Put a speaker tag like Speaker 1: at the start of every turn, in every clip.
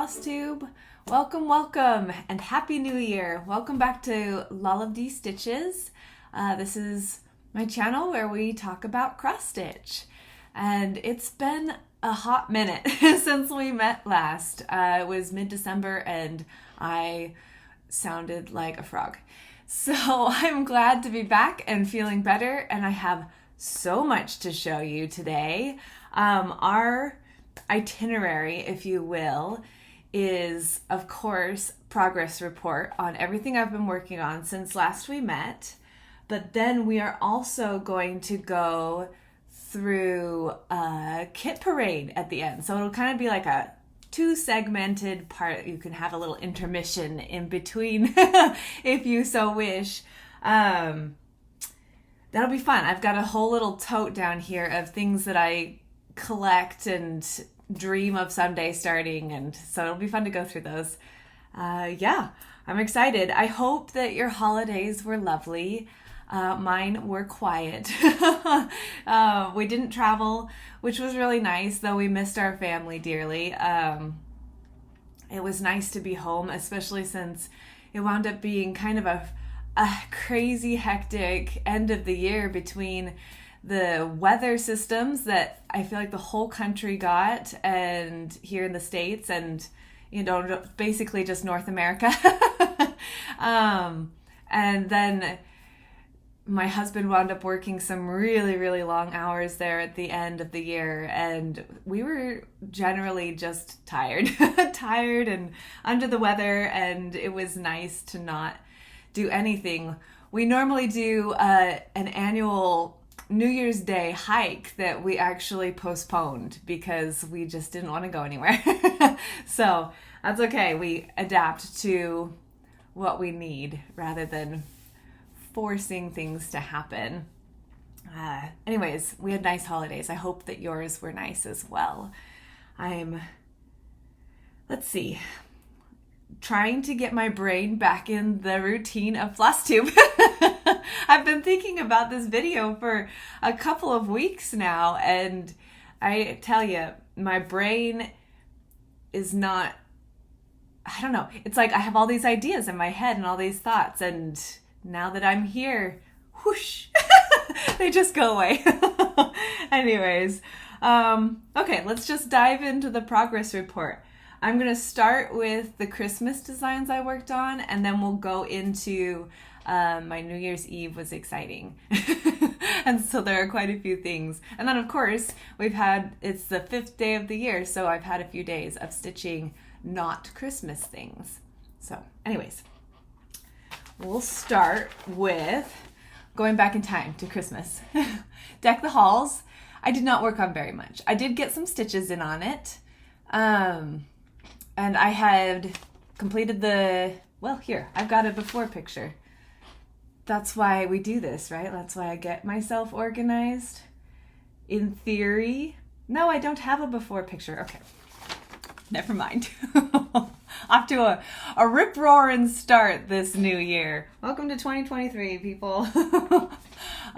Speaker 1: Flosstube. Welcome, welcome, and Happy New Year. Welcome back to Lavender Stitches. This is my channel where we talk about cross stitch. And it's been a hot minute since we met last. It was mid-December and I sounded like a frog. So I'm glad to be back and feeling better, and I have so much to show you today. Our itinerary, if you will, is of course progress report on everything I've been working on since last we met, but then we are also going to go through a kit parade at the end. So it'll kind of be like a two-segmented part. You can have a little intermission in between if you so wish. That'll be fun. I've got a whole little tote down here of things that I collect and dream of someday starting, and so it'll be fun to go through those. Yeah, I'm excited. I hope that your holidays were lovely. Mine were quiet. We didn't travel, which was really nice, though we missed our family dearly. It was nice to be home, especially since it wound up being kind of a crazy, hectic end of the year between the weather systems that I feel like the whole country got, and here in the States, and basically just North America. And then my husband wound up working some really, really long hours there at the end of the year, and we were generally just tired and under the weather, and it was nice to not do anything. We normally do an annual New Year's Day hike that we actually postponed because we just didn't want to go anywhere. So that's okay. We adapt to what we need rather than forcing things to happen. Anyways, we had nice holidays. I hope that yours were nice as well. Let's see, trying to get my brain back in the routine of Flosstube. I've been thinking about this video for a couple of weeks now, and I tell you, my brain is not, I don't know, it's like I have all these ideas in my head and all these thoughts, and now that I'm here, whoosh, they just go away. Anyways, okay, let's just dive into the progress report. I'm going to start with the Christmas designs I worked on, and then we'll go into my New Year's Eve was exciting. And so there are quite a few things. And then of course, it's the 5th day of the year, so I've had a few days of stitching not Christmas things. So anyways, we'll start with going back in time to Christmas. Deck the halls. I did not work on very much. I did get some stitches in on it. And I had completed here, I've got a before picture. That's why we do this, right? That's why I get myself organized. In theory. No, I don't have a before picture. Okay. Never mind. Off to a rip-roaring start this new year. Welcome to 2023, people.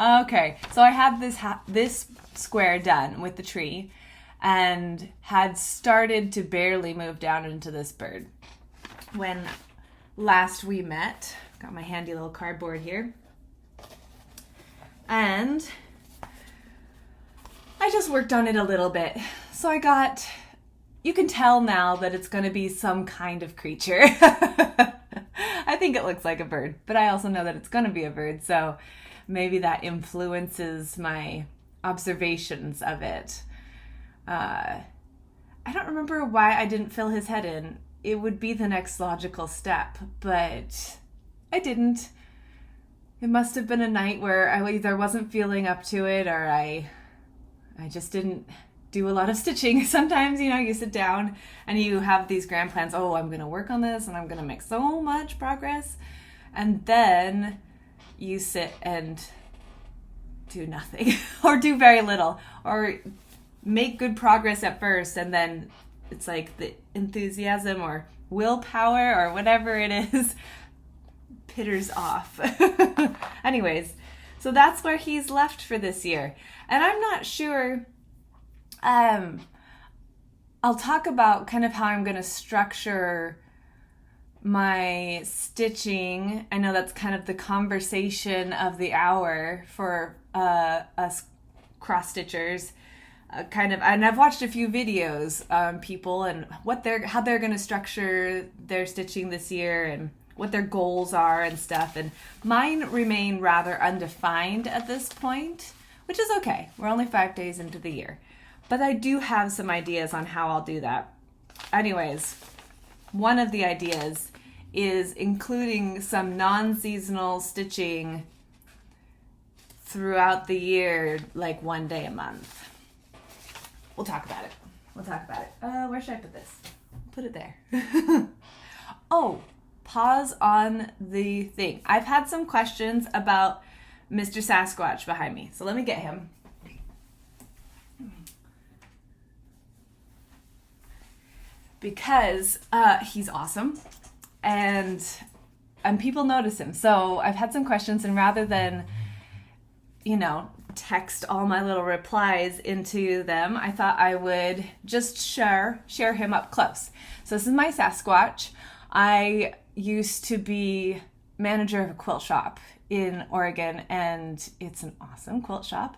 Speaker 1: Okay, so I had this square done with the tree, and had started to barely move down into this bird when last we met. Got my handy little cardboard here, and I just worked on it a little bit. So you can tell now that it's going to be some kind of creature. I think it looks like a bird, but I also know that it's going to be a bird, so maybe that influences my observations of it. I don't remember why I didn't fill his head in. It would be the next logical step, but I didn't. It must have been a night where I either wasn't feeling up to it, or I just didn't do a lot of stitching. Sometimes, you sit down and you have these grand plans. Oh, I'm going to work on this and I'm going to make so much progress. And then you sit and do nothing or do very little, or make good progress at first, and then it's like the enthusiasm or willpower or whatever it is pitters off. Anyways, so that's where he's left for this year. And I'm not sure, I'll talk about kind of how I'm going to structure my stitching. I know that's kind of the conversation of the hour for us cross stitchers. And I've watched a few videos on people and how they're going to structure their stitching this year and what their goals are and stuff. And mine remain rather undefined at this point, which is okay. We're only 5 days into the year, but I do have some ideas on how I'll do that. Anyways, one of the ideas is including some non-seasonal stitching throughout the year, like 1 day a month. We'll talk about it. Where should I put this? Put it there. Oh, pause on the thing. I've had some questions about Mr. Sasquatch behind me, so let me get him. Because he's awesome, and people notice him. So I've had some questions, and rather than, text all my little replies into them, I thought I would just share him up close. So this is my Sasquatch. I used to be manager of a quilt shop in Oregon, and it's an awesome quilt shop.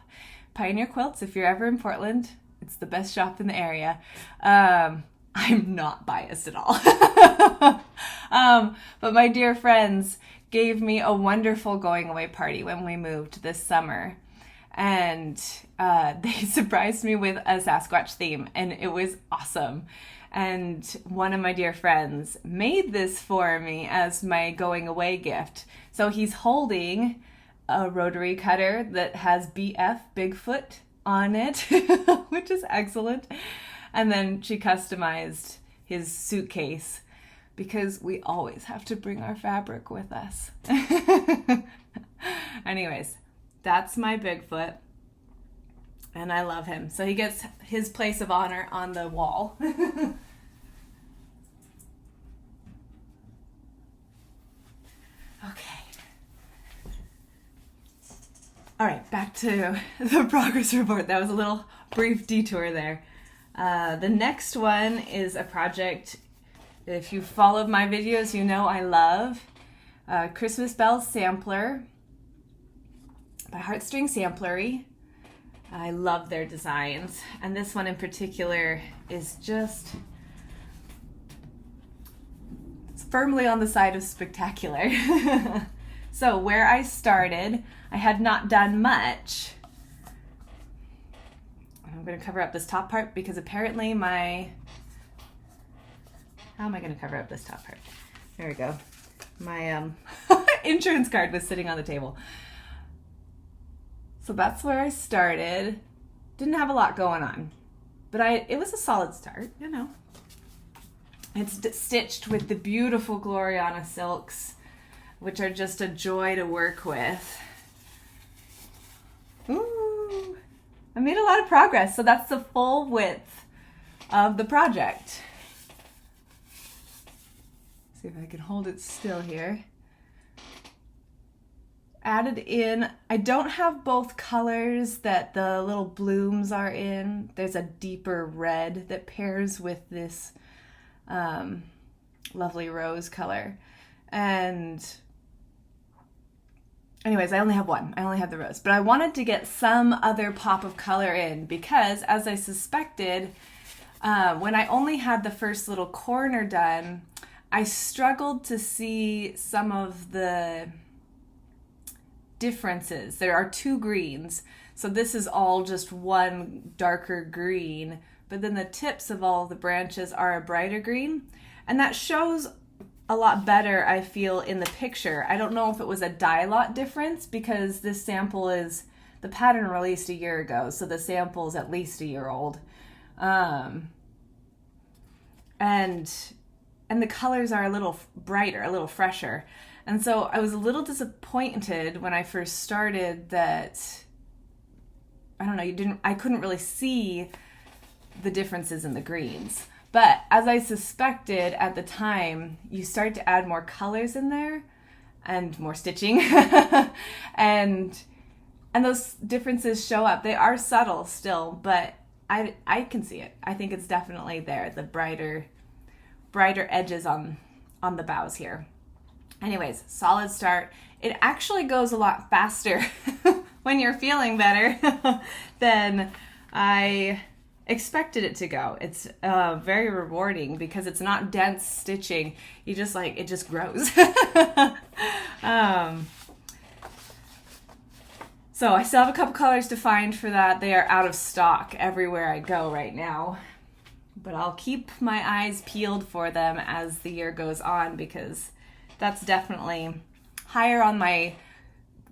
Speaker 1: Pioneer Quilts, if you're ever in Portland, it's the best shop in the area. I'm not biased at all. But my dear friends gave me a wonderful going away party when we moved this summer. And they surprised me with a Sasquatch theme, and it was awesome. And one of my dear friends made this for me as my going away gift. So he's holding a rotary cutter that has BF, Bigfoot, on it, which is excellent. And then she customized his suitcase because we always have to bring our fabric with us. Anyways, that's my Bigfoot, and I love him. So he gets his place of honor on the wall. Okay. All right, back to the progress report. That was a little brief detour there. The next one is a project, if you followed my videos, you know I love. Christmas Bell Sampler by Heartstring Samplery. I love their designs, and this one in particular is just firmly on the side of spectacular. So where I started, I had not done much. I'm going to cover up this top part because apparently how am I going to cover up this top part? There we go. My insurance card was sitting on the table. So that's where I started. Didn't have a lot going on, but it was a solid start, It's stitched with the beautiful Gloriana silks, which are just a joy to work with. Ooh, I made a lot of progress. So that's the full width of the project. See if I can hold it still here. Added in, I don't have both colors that the little blooms are in. There's a deeper red that pairs with this lovely rose color. And anyways, I only have one. I only have the rose. But I wanted to get some other pop of color in because, as I suspected, when I only had the first little corner done, I struggled to see some of the differences. There are 2 greens, so this is all just one darker green, but then the tips of all the branches are a brighter green, and that shows a lot better, I feel, in the picture. I don't know if it was a dye lot difference because this sample is, the pattern released a year ago, so the sample is at least a year old. And the colors are a little brighter, a little fresher. And so I was a little disappointed when I first started that, I don't know, I couldn't really see the differences in the greens. But as I suspected at the time, you start to add more colors in there and more stitching. and those differences show up. They are subtle still, but I can see it. I think it's definitely there, the brighter edges on the boughs here. Anyways, solid start. It actually goes a lot faster when you're feeling better than I expected it to go. It's very rewarding because it's not dense stitching. You just it just grows. So I still have a couple colors to find for that. They are out of stock everywhere I go right now. But I'll keep my eyes peeled for them as the year goes on, because that's definitely higher on my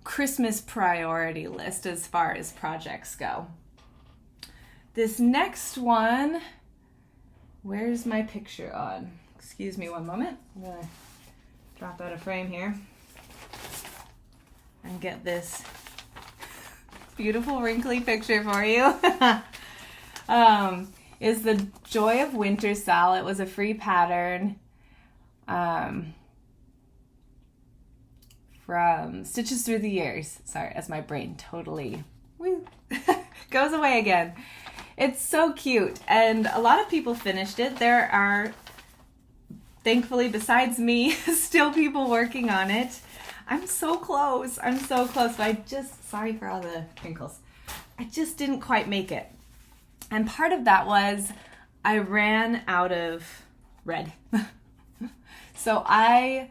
Speaker 1: Christmas priority list as far as projects go. This next one, where's my picture on? Excuse me one moment. I'm going to drop out of frame here and get this beautiful wrinkly picture for you. Is the Joy of Winter Sal. It was a free pattern from Stitches Through the Years. Sorry, as my brain totally goes away again. It's so cute, and a lot of people finished it. There are, thankfully, besides me, still people working on it. I'm so close. But sorry for all the wrinkles. I just didn't quite make it. And part of that was I ran out of red. So I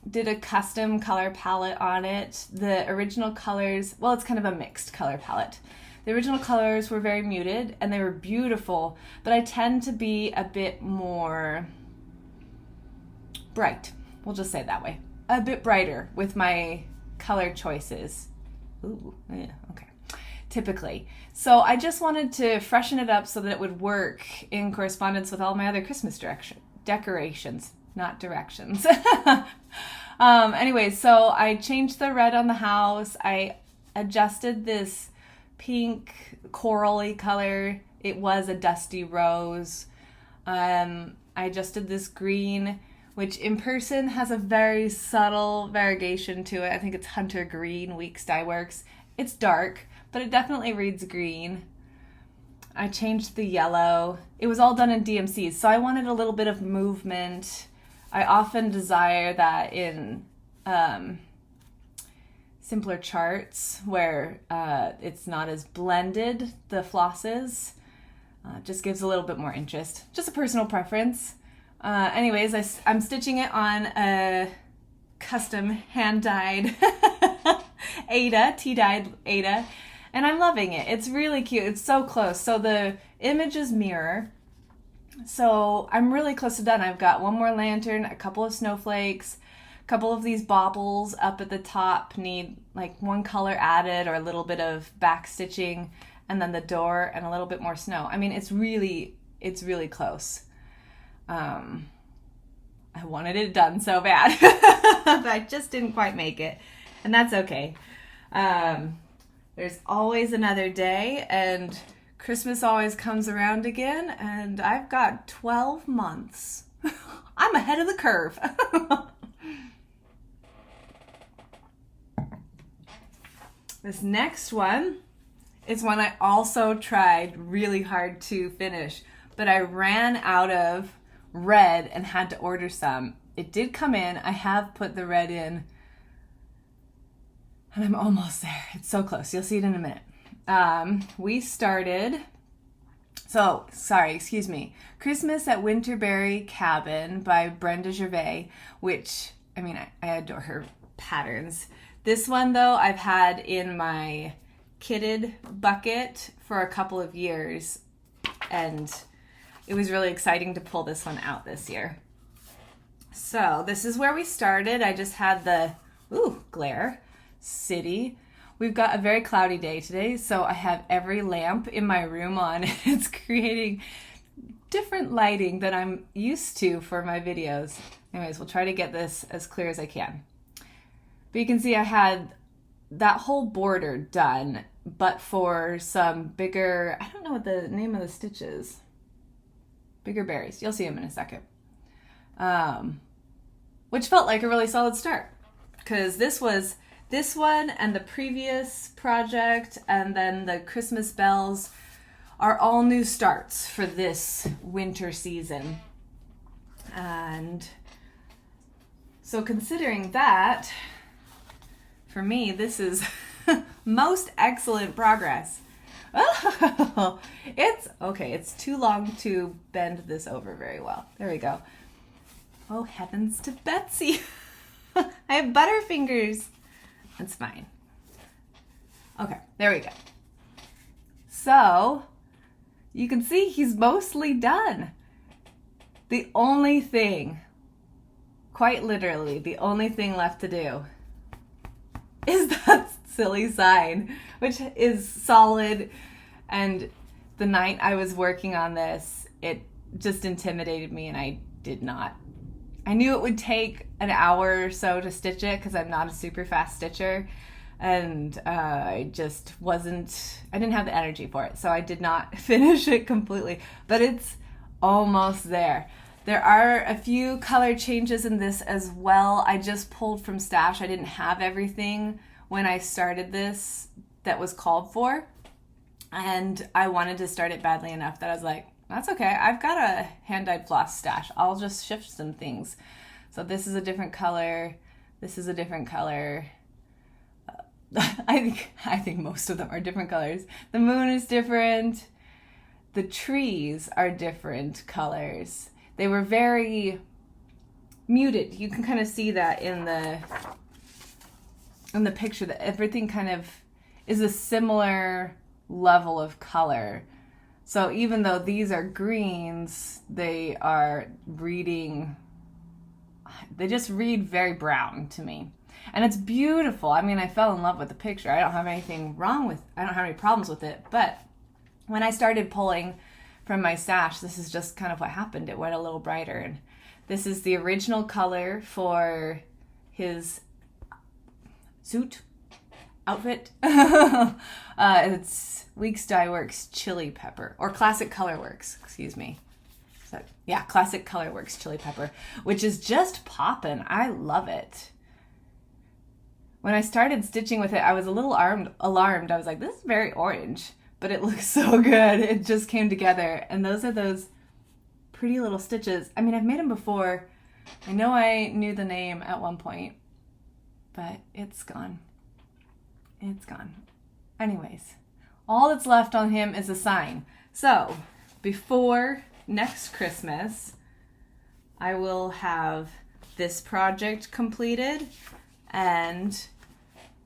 Speaker 1: did a custom color palette on it. The original colors, well, it's kind of a mixed color palette. The original colors were very muted and they were beautiful, but I tend to be a bit more bright. We'll just say it that way. A bit brighter with my color choices. Ooh, yeah, okay. Typically. So I just wanted to freshen it up so that it would work in correspondence with all my other Christmas decorations, not directions. Anyway, so I changed the red on the house. I adjusted this pink corally color. It was a dusty rose. I adjusted this green, which in person has a very subtle variegation to it. I think it's Hunter Green, Weeks Dye Works. It's dark, but it definitely reads green. I changed the yellow. It was all done in DMCs, so I wanted a little bit of movement. I often desire that in simpler charts where it's not as blended, the flosses. Just gives a little bit more interest. Just a personal preference. Anyways, I'm stitching it on a custom hand-dyed Ada, tea-dyed Ada, and I'm loving it. It's really cute. It's so close. So the images mirror. So I'm really close to done. I've got one more lantern, a couple of snowflakes, a couple of these baubles up at the top need like one color added or a little bit of back stitching, and then the door and a little bit more snow. I mean, it's really close. I wanted it done so bad, but I just didn't quite make it, and that's okay. There's always another day, and Christmas always comes around again, and I've got 12 months. I'm ahead of the curve. This next one is one I also tried really hard to finish, but I ran out of red and had to order some. It did come in. I have put the red in, and I'm almost there. It's so close. You'll see it in a minute. We started, Christmas at Winterberry Cabin by Brenda Gervais, which, I mean, I adore her patterns. This one, though, I've had in my kitted bucket for a couple of years, and it was really exciting to pull this one out this year. So this is where we started. I just had the, glare, city. We've got a very cloudy day today, so I have every lamp in my room on. It's creating different lighting than I'm used to for my videos. Anyways, we'll try to get this as clear as I can. But you can see I had that whole border done, but for some bigger, I don't know what the name of the stitch is. Bigger berries. You'll see them in a second. Which felt like a really solid start, because this was this one and the previous project and then the Christmas bells are all new starts for this winter season. And so considering that, for me, this is most excellent progress. Oh, it's too long to bend this over very well. There we go. Oh, heavens to Betsy. I have butterfingers. That's fine. Okay, there we go. So, you can see he's mostly done. The only thing, quite literally, the only thing left to do is that silly sign, which is solid. And the night I was working on this, it just intimidated me, and I did not. I knew it would take an hour or so to stitch it because I'm not a super fast stitcher, and I just wasn't, I didn't have the energy for it, so I did not finish it completely, but it's almost there. There are a few color changes in this as well. I just pulled from stash. I didn't have everything when I started this that was called for, and I wanted to start it badly enough that I was like, that's okay. I've got a hand-dyed floss stash. I'll just shift some things. So this is a different color. This is a different color. I think most of them are different colors. The moon is different. The trees are different colors. They were very muted. You can kind of see that in the picture, that everything kind of is a similar level of color. So even though these are greens, they are reading, they just read very brown to me. And it's beautiful. I mean, I fell in love with the picture. I don't have anything wrong with, I don't have any problems with it. But when I started pulling from my stash, this is just kind of what happened. It went a little brighter. And this is the original color for his suit, outfit. It's Weeks Dye Works Chili Pepper, or Classic Color Works, excuse me. So, yeah, Classic Color Works Chili Pepper, which is just poppin'. I love it. When I started stitching with it, I was a little alarmed. I was like, this is very orange, but it looks so good. It just came together. And those are those pretty little stitches. I mean, I've made them before. I know I knew the name at one point, but it's gone. It's gone. Anyways, all that's left on him is a sign. So before next Christmas, I will have this project completed and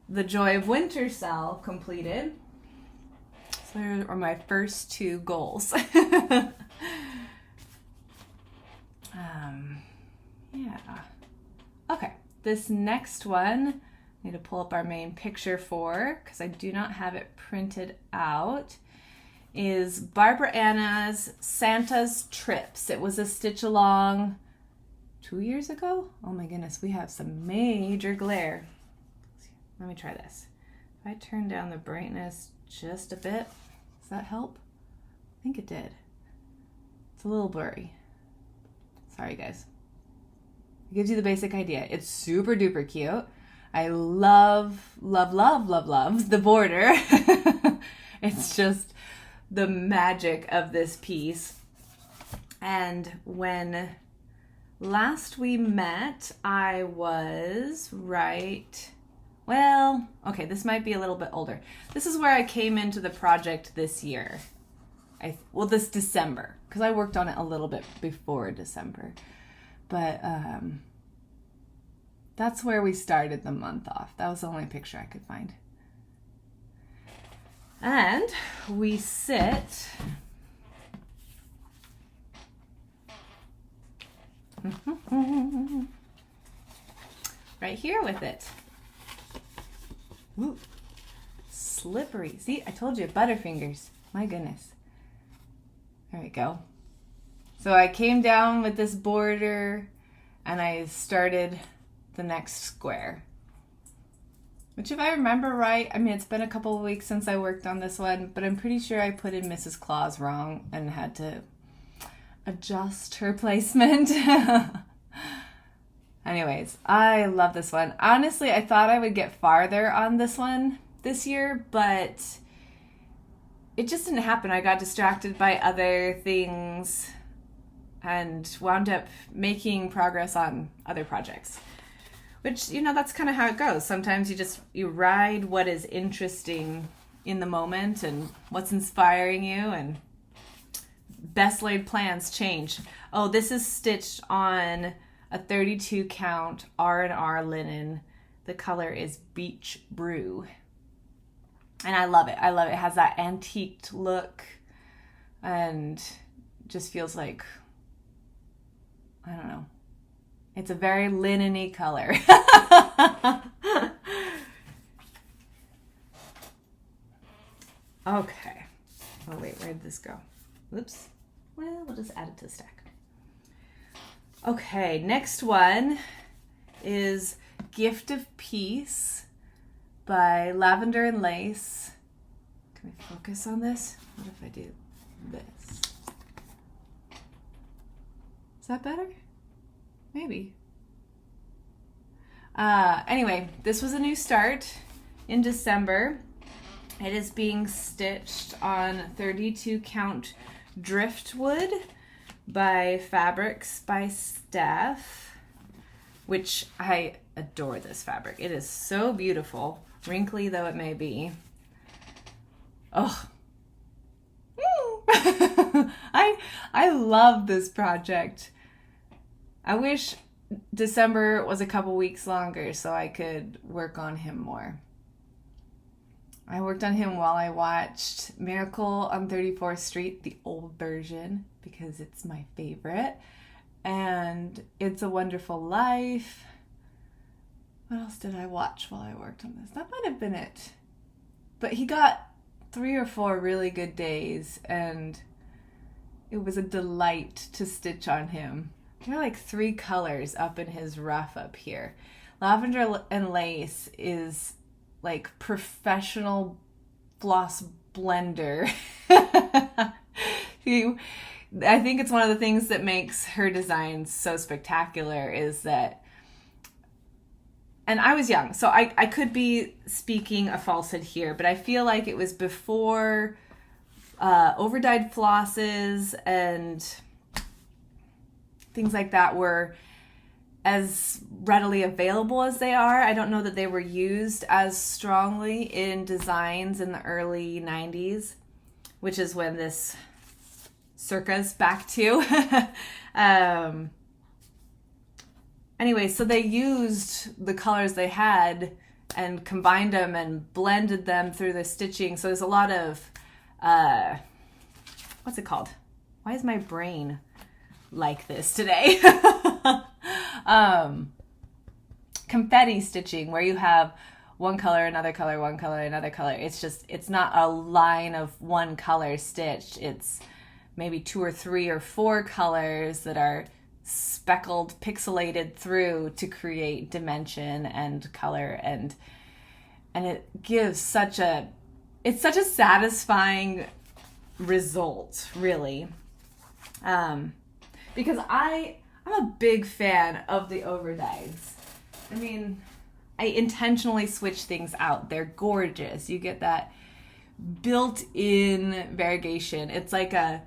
Speaker 1: the Joy of Winter cell completed. So those are my first two goals. Yeah. Okay, this next one, I need to pull up our main picture for, because I do not have it printed out, is Barbara Anna's Santa's Trips. It was a stitch along 2 years ago. Oh my goodness, we have some major glare. Let me try this. If I turn down the brightness just a bit, does that help? I think it did. It's a little blurry. Sorry guys. It gives you the basic idea. It's super duper cute. I love the border. It's just the magic of this piece. And when last we met, I was right. Well, okay, this might be a little bit older. This is where I came into the project this year. This December, because I worked on it a little bit before December. But that's where we started the month off. That was the only picture I could find. And we sit right here with it. Ooh, slippery. See, I told you, butterfingers. My goodness. There we go. So I came down with this border and I started the next square. Which, if I remember right, I mean, it's been a couple of weeks since I worked on this one, but I'm pretty sure I put in Mrs. Claus wrong and had to adjust her placement. Anyways, I love this one. Honestly, I thought I would get farther on this one this year, but it just didn't happen. I got distracted by other things and wound up making progress on other projects. Which, you know, that's kind of how it goes. Sometimes you ride what is interesting in the moment and what's inspiring you, and best laid plans change. Oh, this is stitched on a 32 count R&R linen. The color is Beach Brew. And I love it. I love it. It has that antiqued look and just feels like, I don't know. It's a very linen-y color. Okay. Oh, wait, where did this go? Oops. Well, we'll just add it to the stack. Okay, next one is Gift of Peace by Lavender and Lace. Can we focus on this? What if I do this? Is that better? Maybe. Anyway, this was a new start in December. It is being stitched on 32 count driftwood by Fabrics by Steph, which I adore this fabric. It is so beautiful, wrinkly though it may be. Oh, I love this project. I wish December was a couple weeks longer so I could work on him more. I worked on him while I watched Miracle on 34th Street, the old version, because it's my favorite. And It's a Wonderful Life. What else did I watch while I worked on this? That might have been it. But he got 3 or 4 really good days, and it was a delight to stitch on him. There are like 3 colors up in his ruff up here. Lavender and Lace is like professional floss blender. I think it's one of the things that makes her designs so spectacular is that, and I was young, so I could be speaking a falsehood here, but I feel like it was before overdyed flosses and things like that were as readily available as they are. I don't know that they were used as strongly in designs in the early 90s, which is when this circa's back to. Anyway, so they used the colors they had and combined them and blended them through the stitching. So there's a lot of, what's it called? Why is my brain like this today? Confetti stitching, where you have one color, another color, one color, another color. It's not a line of one color stitched. It's maybe 2 or 3 or 4 colors that are speckled, pixelated through to create dimension and color, and it gives such a satisfying result, really. Because I'm a big fan of the overdyes. I mean, I intentionally switch things out. They're gorgeous. You get that built-in variegation. It's like a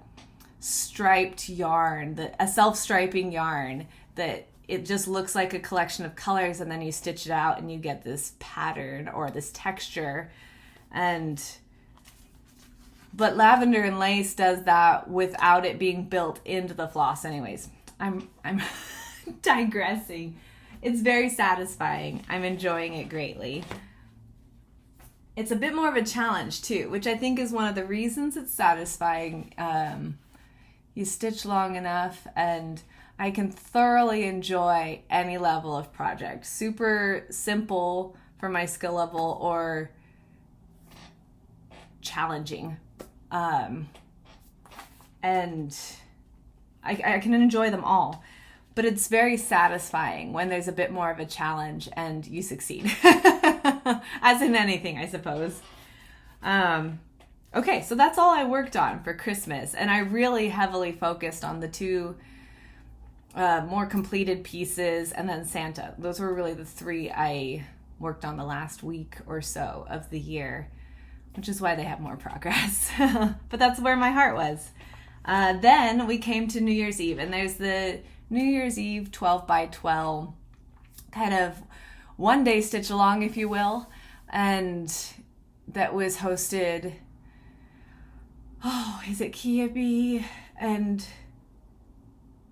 Speaker 1: striped yarn, a self-striping yarn that it just looks like a collection of colors, and then you stitch it out and you get this pattern or this texture. But Lavender and Lace does that without it being built into the floss. Anyways, I'm digressing. It's very satisfying. I'm enjoying it greatly. It's a bit more of a challenge too, which I think is one of the reasons it's satisfying. You stitch long enough and I can thoroughly enjoy any level of project. Super simple for my skill level or challenging. And I can enjoy them all. But it's very satisfying when there's a bit more of a challenge and you succeed. As in anything, I suppose. Okay, so that's all I worked on for Christmas. And I really heavily focused on the 2 more completed pieces and then Santa. Those were really the 3 I worked on the last week or so of the year. which is why they have more progress. But that's where my heart was. Then we came to New Year's Eve, and there's the New Year's Eve 12 by 12 kind of one day stitch along, if you will, and that was hosted, is it Kia B and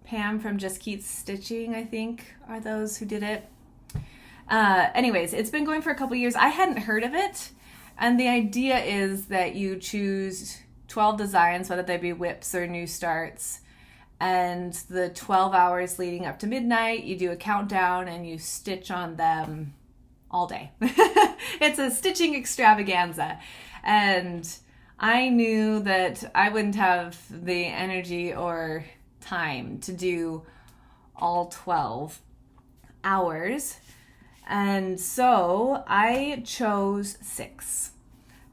Speaker 1: Pam from Just Keats Stitching, I think, are those who did it. Anyways, it's been going for a couple years. I hadn't heard of it, and the idea is that you choose 12 designs, whether they be whips or new starts, and the 12 hours leading up to midnight, you do a countdown and you stitch on them all day. It's a stitching extravaganza, and I knew that I wouldn't have the energy or time to do all 12 hours, and so I chose 6.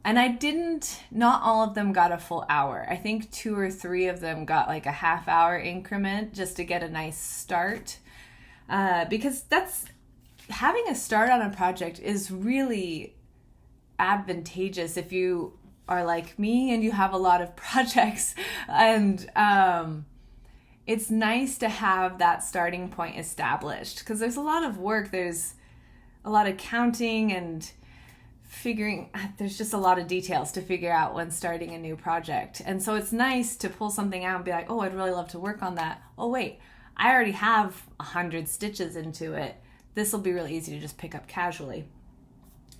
Speaker 1: And not all of them got a full hour. I think 2 or 3 of them got like a half-hour increment just to get a nice start. Because having a start on a project is really advantageous if you are like me and you have a lot of projects. And it's nice to have that starting point established because there's a lot of work. There's a lot of counting and there's just a lot of details to figure out when starting a new project. And so it's nice to pull something out and be like, oh, I'd really love to work on that. Oh, wait, I already have 100 stitches into it. This will be really easy to just pick up casually.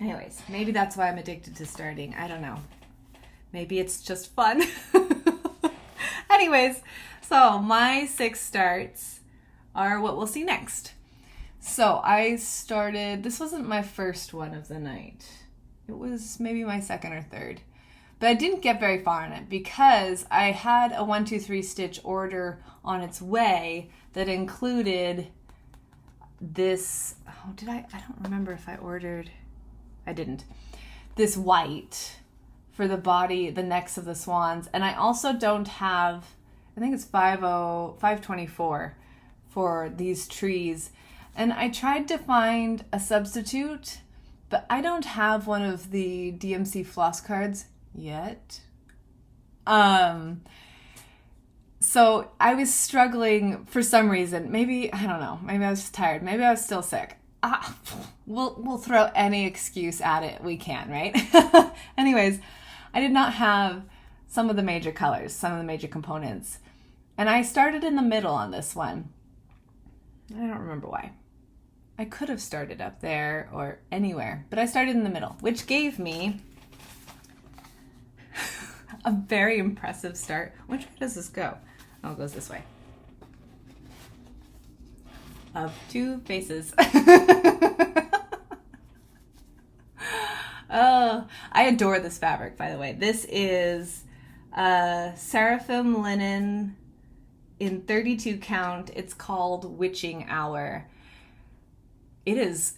Speaker 1: Anyways, maybe that's why I'm addicted to starting. I don't know. Maybe it's just fun. Anyways, so my 6 starts are what we'll see next. So I started, this wasn't my first one of the night. It was maybe my second or third. But I didn't get very far in it because I had a 1, 2, 3 stitch order on its way that included this, I don't remember if I ordered, I didn't. This white for the body, the necks of the swans. And I also don't have, I think it's 524 for these trees. And I tried to find a substitute, but I don't have one of the DMC floss cards yet. So I was struggling for some reason. Maybe, I don't know, maybe I was just tired. Maybe I was still sick. We'll throw any excuse at it we can, right? Anyways, I did not have some of the major colors, some of the major components. And I started in the middle on this one. I don't remember why. I could have started up there or anywhere, but I started in the middle, which gave me a very impressive start. Which way does this go? Oh, it goes this way. Of 2 faces. Oh, I adore this fabric, by the way. This is Seraphim linen in 32 count. It's called Witching Hour. It is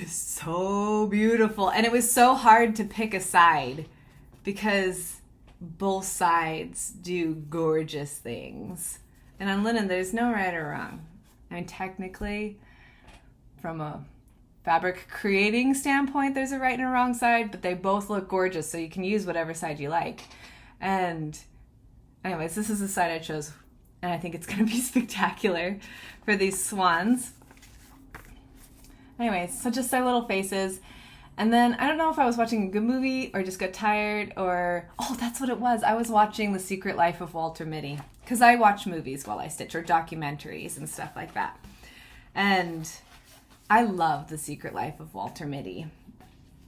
Speaker 1: so beautiful. And it was so hard to pick a side because both sides do gorgeous things. And on linen, there's no right or wrong. I mean, technically, from a fabric creating standpoint, there's a right and a wrong side, but they both look gorgeous, so you can use whatever side you like. And anyways, this is the side I chose, and I think it's going to be spectacular for these swans. Anyways, so just their little faces. And then, I don't know if I was watching a good movie or just got tired or... Oh, that's what it was. I was watching The Secret Life of Walter Mitty. Because I watch movies while I stitch or documentaries and stuff like that. And I love The Secret Life of Walter Mitty.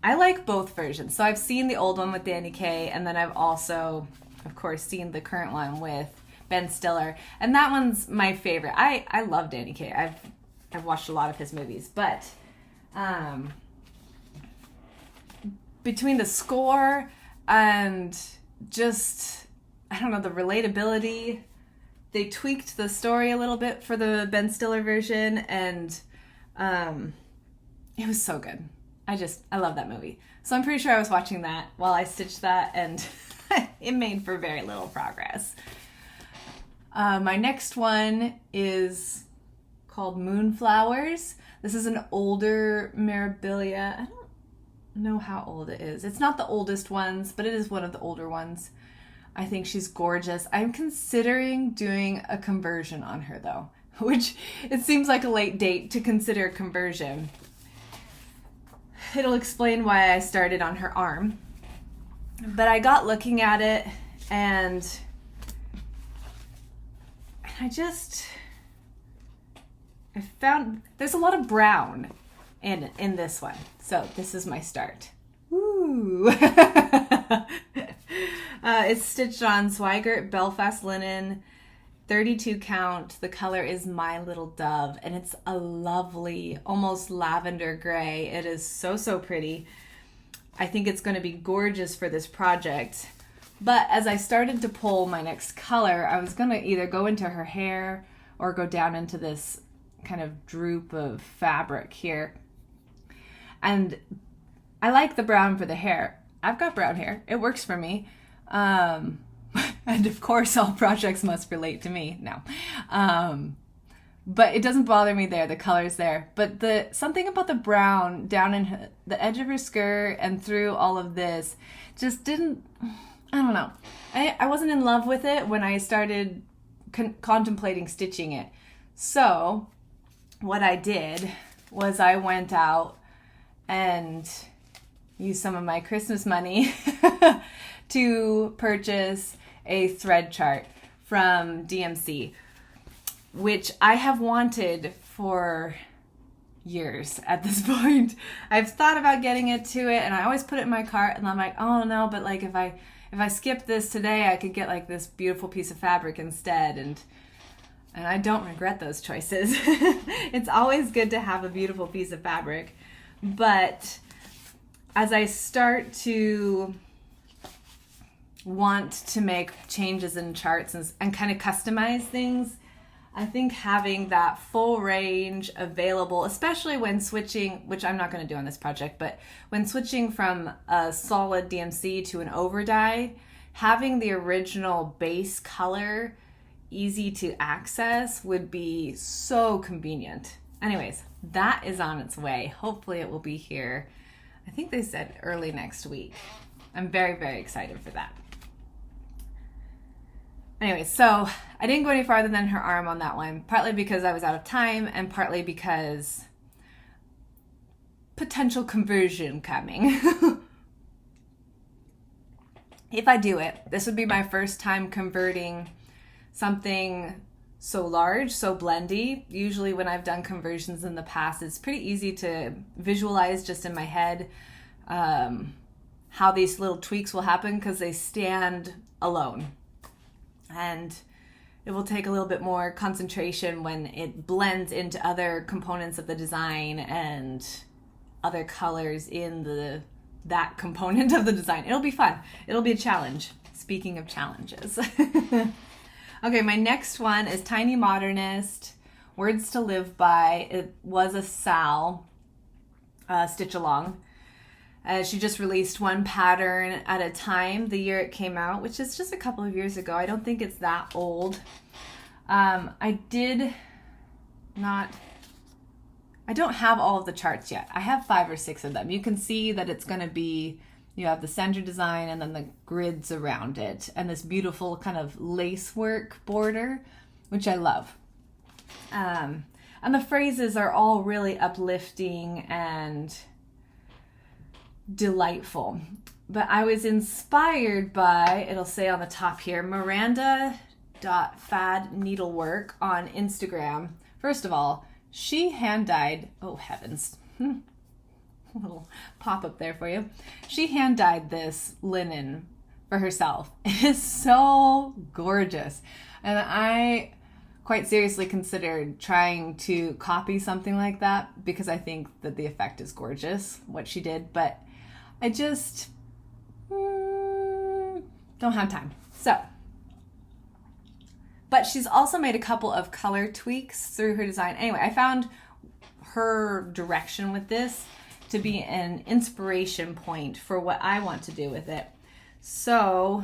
Speaker 1: I like both versions. So I've seen the old one with Danny Kaye, and then I've also, of course, seen the current one with Ben Stiller. And that one's my favorite. I love Danny Kaye. I've watched a lot of his movies. But... between the score and just, I don't know, the relatability, they tweaked the story a little bit for the Ben Stiller version, and it was so good. I love that movie. So I'm pretty sure I was watching that while I stitched that, and it made for very little progress. My next one is called Moonflowers. This is an older Mirabilia. know how old it is. It's not the oldest ones, but it is one of the older ones. I think she's gorgeous. I'm considering doing a conversion on her though, which it seems like a late date to consider conversion. It'll explain why I started on her arm. But I got looking at it and I found there's a lot of brown in this one. So this is my start. Woo! It's stitched on Swigert Belfast linen, 32 count. The color is My Little Dove, and it's a lovely, almost lavender gray. It is so, so pretty. I think it's going to be gorgeous for this project. But as I started to pull my next color, I was going to either go into her hair or go down into this kind of droop of fabric here. And I like the brown for the hair. I've got brown hair. It works for me. And of course, all projects must relate to me. No. But it doesn't bother me there. The color's there. But something about the brown down in the edge of her skirt and through all of this just didn't, I don't know. I wasn't in love with it when I started contemplating stitching it. So what I did was I went out and used some of my Christmas money to purchase a thread chart from DMC, which I have wanted for years at this point. I've thought about getting it to it, and I always put it in my cart, and I'm like, oh no, but like if I skip this today, I could get like this beautiful piece of fabric instead, and I don't regret those choices. It's always good to have a beautiful piece of fabric, but as I start to want to make changes in charts and kind of customize things, I think having that full range available, especially when switching, which I'm not going to do on this project, but when switching from a solid DMC to an over dye, having the original base color easy to access would be so convenient. Anyways, that is on its way. Hopefully it will be here. I think they said early next week. I'm very, very excited for that. Anyway, so I didn't go any farther than her arm on that one, partly because I was out of time and partly because potential conversion coming. If I do it, this would be my first time converting something so large, so blendy. Usually when I've done conversions in the past, it's pretty easy to visualize just in my head how these little tweaks will happen because they stand alone. And it will take a little bit more concentration when it blends into other components of the design and other colors in that component of the design. It'll be fun. It'll be a challenge. Speaking of challenges. Okay, my next one is Tiny Modernist, Words to Live By. It was a Sal stitch along. She just released one pattern at a time the year it came out, which is just a couple of years ago. I don't think it's that old. I don't have all of the charts yet. I have 5 or 6 of them. You can see that it's going to be, you have the center design and then the grids around it and this beautiful kind of lace work border, which I love. And the phrases are all really uplifting and delightful. But I was inspired by, it'll say on the top here, Miranda.fad needlework on Instagram. First of all, she hand dyed, oh heavens, a little pop up there for you. She hand dyed this linen for herself. It is so gorgeous. And I quite seriously considered trying to copy something like that because I think that the effect is gorgeous, what she did, but I just don't have time. So, but she's also made a couple of color tweaks through her design. Anyway, I found her direction with this to be an inspiration point for what I want to do with it. So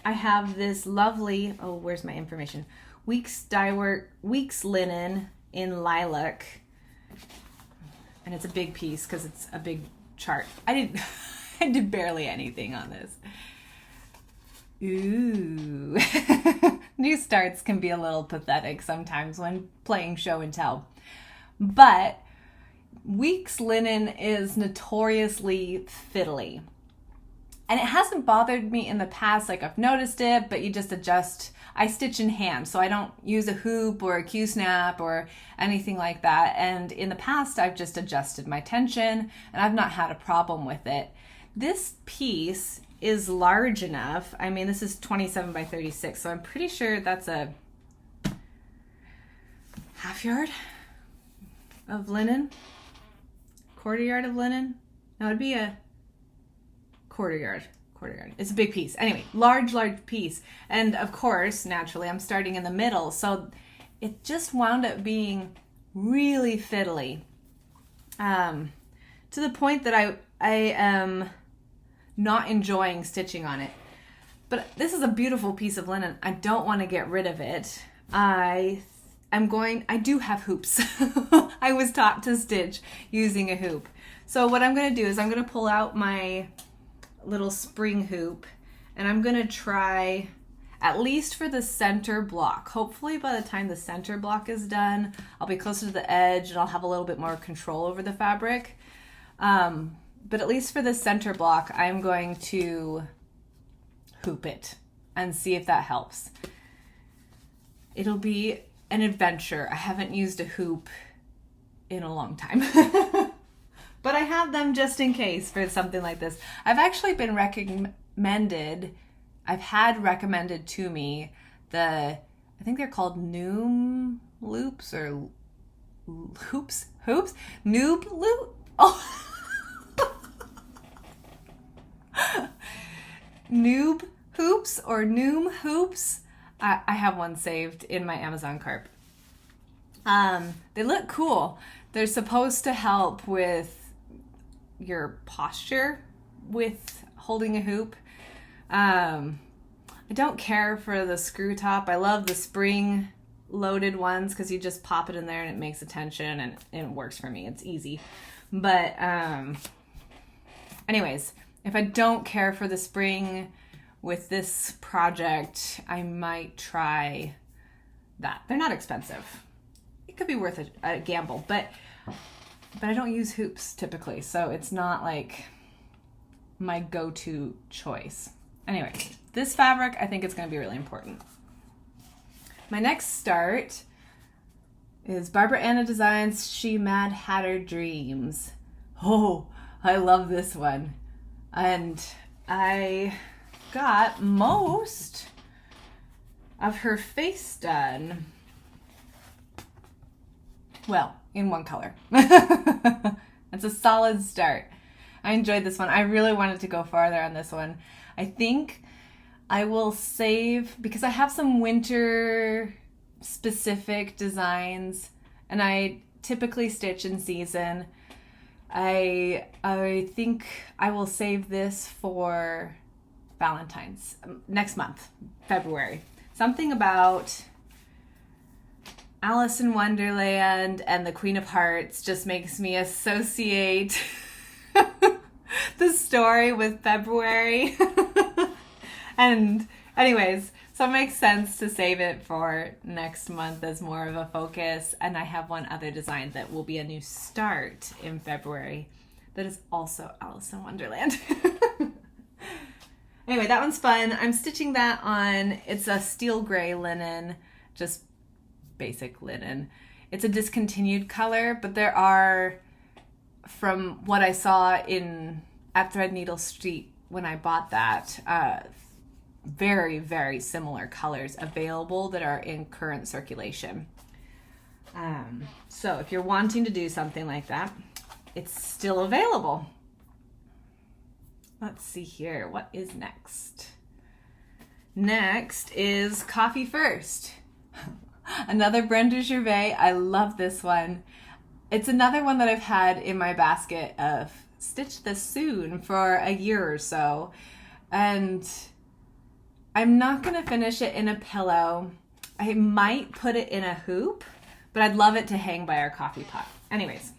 Speaker 1: I have this lovely, oh, where's my information? Weeks linen in lilac. And it's a big piece because it's a big chart. I did barely anything on this. Ooh. New starts can be a little pathetic sometimes when playing show and tell. But Weeks linen is notoriously fiddly. And it hasn't bothered me in the past, like I've noticed it, but you just adjust. I stitch in hand, so I don't use a hoop or a Q-snap or anything like that. And in the past, I've just adjusted my tension, and I've not had a problem with it. This piece is large enough. I mean, this is 27 by 36, so I'm pretty sure that's a half yard of linen, quarter yard of linen. No, it'd be a quarter yard. It's a big piece. Anyway, large piece. And of course, naturally, I'm starting in the middle. So it just wound up being really fiddly. To the point that I am not enjoying stitching on it. But this is a beautiful piece of linen. I don't want to get rid of it. I do have hoops. I was taught to stitch using a hoop. So what I'm going to do is I'm going to pull out my little spring hoop, and I'm going to try, at least for the center block. Hopefully by the time the center block is done, I'll be closer to the edge and I'll have a little bit more control over the fabric. But at least for the center block, I'm going to hoop it and see if that helps. It'll be an adventure. I haven't used a hoop in a long time. But I have them just in case for something like this. I've actually been recommended to me I think they're called Noom loops or hoops? Noob loop? Oh. Noob hoops or Noom hoops. I have one saved in my Amazon cart. They look cool. They're supposed to help with your posture with holding a hoop. I don't care for the screw top. I love the spring loaded ones because you just pop it in there and it makes a tension, and it works for me. It's easy. But anyways, if I don't care for the spring with this project, I might try that. They're not expensive. It could be worth a gamble, but I don't use hoops typically, so it's not like my go-to choice. Anyway, this fabric, I think it's going to be really important. My next start is Barbara Anna Designs She Mad Hatter Dreams. Oh, I love this one. And I got most of her face done, well, in one color. It's a solid start. I enjoyed this one. I really wanted to go farther on this one. I think I will save, because I have some winter specific designs and I typically stitch in season. I think I will save this for Valentine's next month, February. Something about Alice in Wonderland and the Queen of Hearts just makes me associate the story with February. And anyways, so it makes sense to save it for next month as more of a focus. And I have one other design that will be a new start in February that is also Alice in Wonderland. Anyway, that one's fun. I'm stitching that on, it's a steel gray linen, just basic linen. It's a discontinued color, but there are, from what I saw at Threadneedle Street when I bought that, very, very similar colors available that are in current circulation. So if you're wanting to do something like that, it's still available. Let's see here. What is next? Next is Coffee First. Another Brenda Gervais. I love this one. It's another one that I've had in my basket of stitch this soon for a year or so. And I'm not going to finish it in a pillow. I might put it in a hoop, but I'd love it to hang by our coffee pot. Anyways,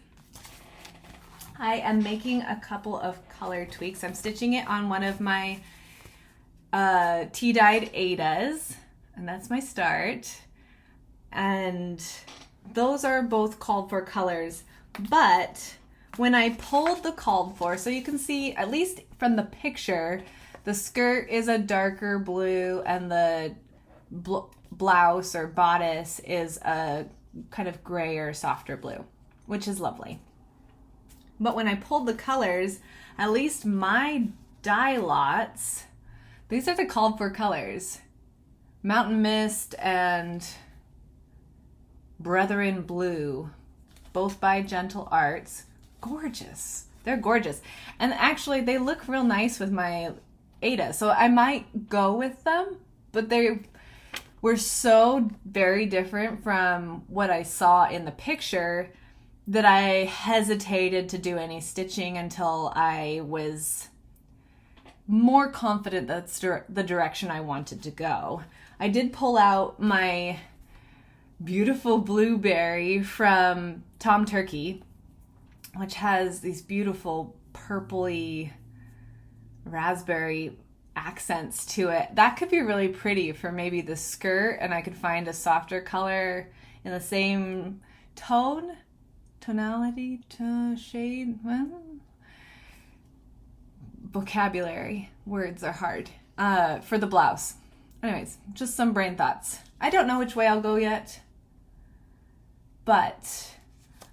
Speaker 1: I am making a couple of color tweaks. I'm stitching it on one of my tea-dyed Adas, and that's my start. And those are both called for colors, but when I pulled the called for, so you can see, at least from the picture, the skirt is a darker blue and the blouse or bodice is a kind of gray or softer blue, which is lovely. But when I pulled the colors, at least my dye lots, these are the called for colors. Mountain Mist and Brethren Blue, both by Gentle Arts. Gorgeous. They're gorgeous. And actually they look real nice with my Ada, so I might go with them, but they were so very different from what I saw in the picture that I hesitated to do any stitching until I was more confident that's the direction I wanted to go. I did pull out my beautiful blueberry from Tom Turkey, which has these beautiful purpley raspberry accents to it. That could be really pretty for maybe the skirt, and I could find a softer color in the same tonality, shade, vocabulary, words are hard, for the blouse. Anyways, just some brain thoughts. I don't know which way I'll go yet, but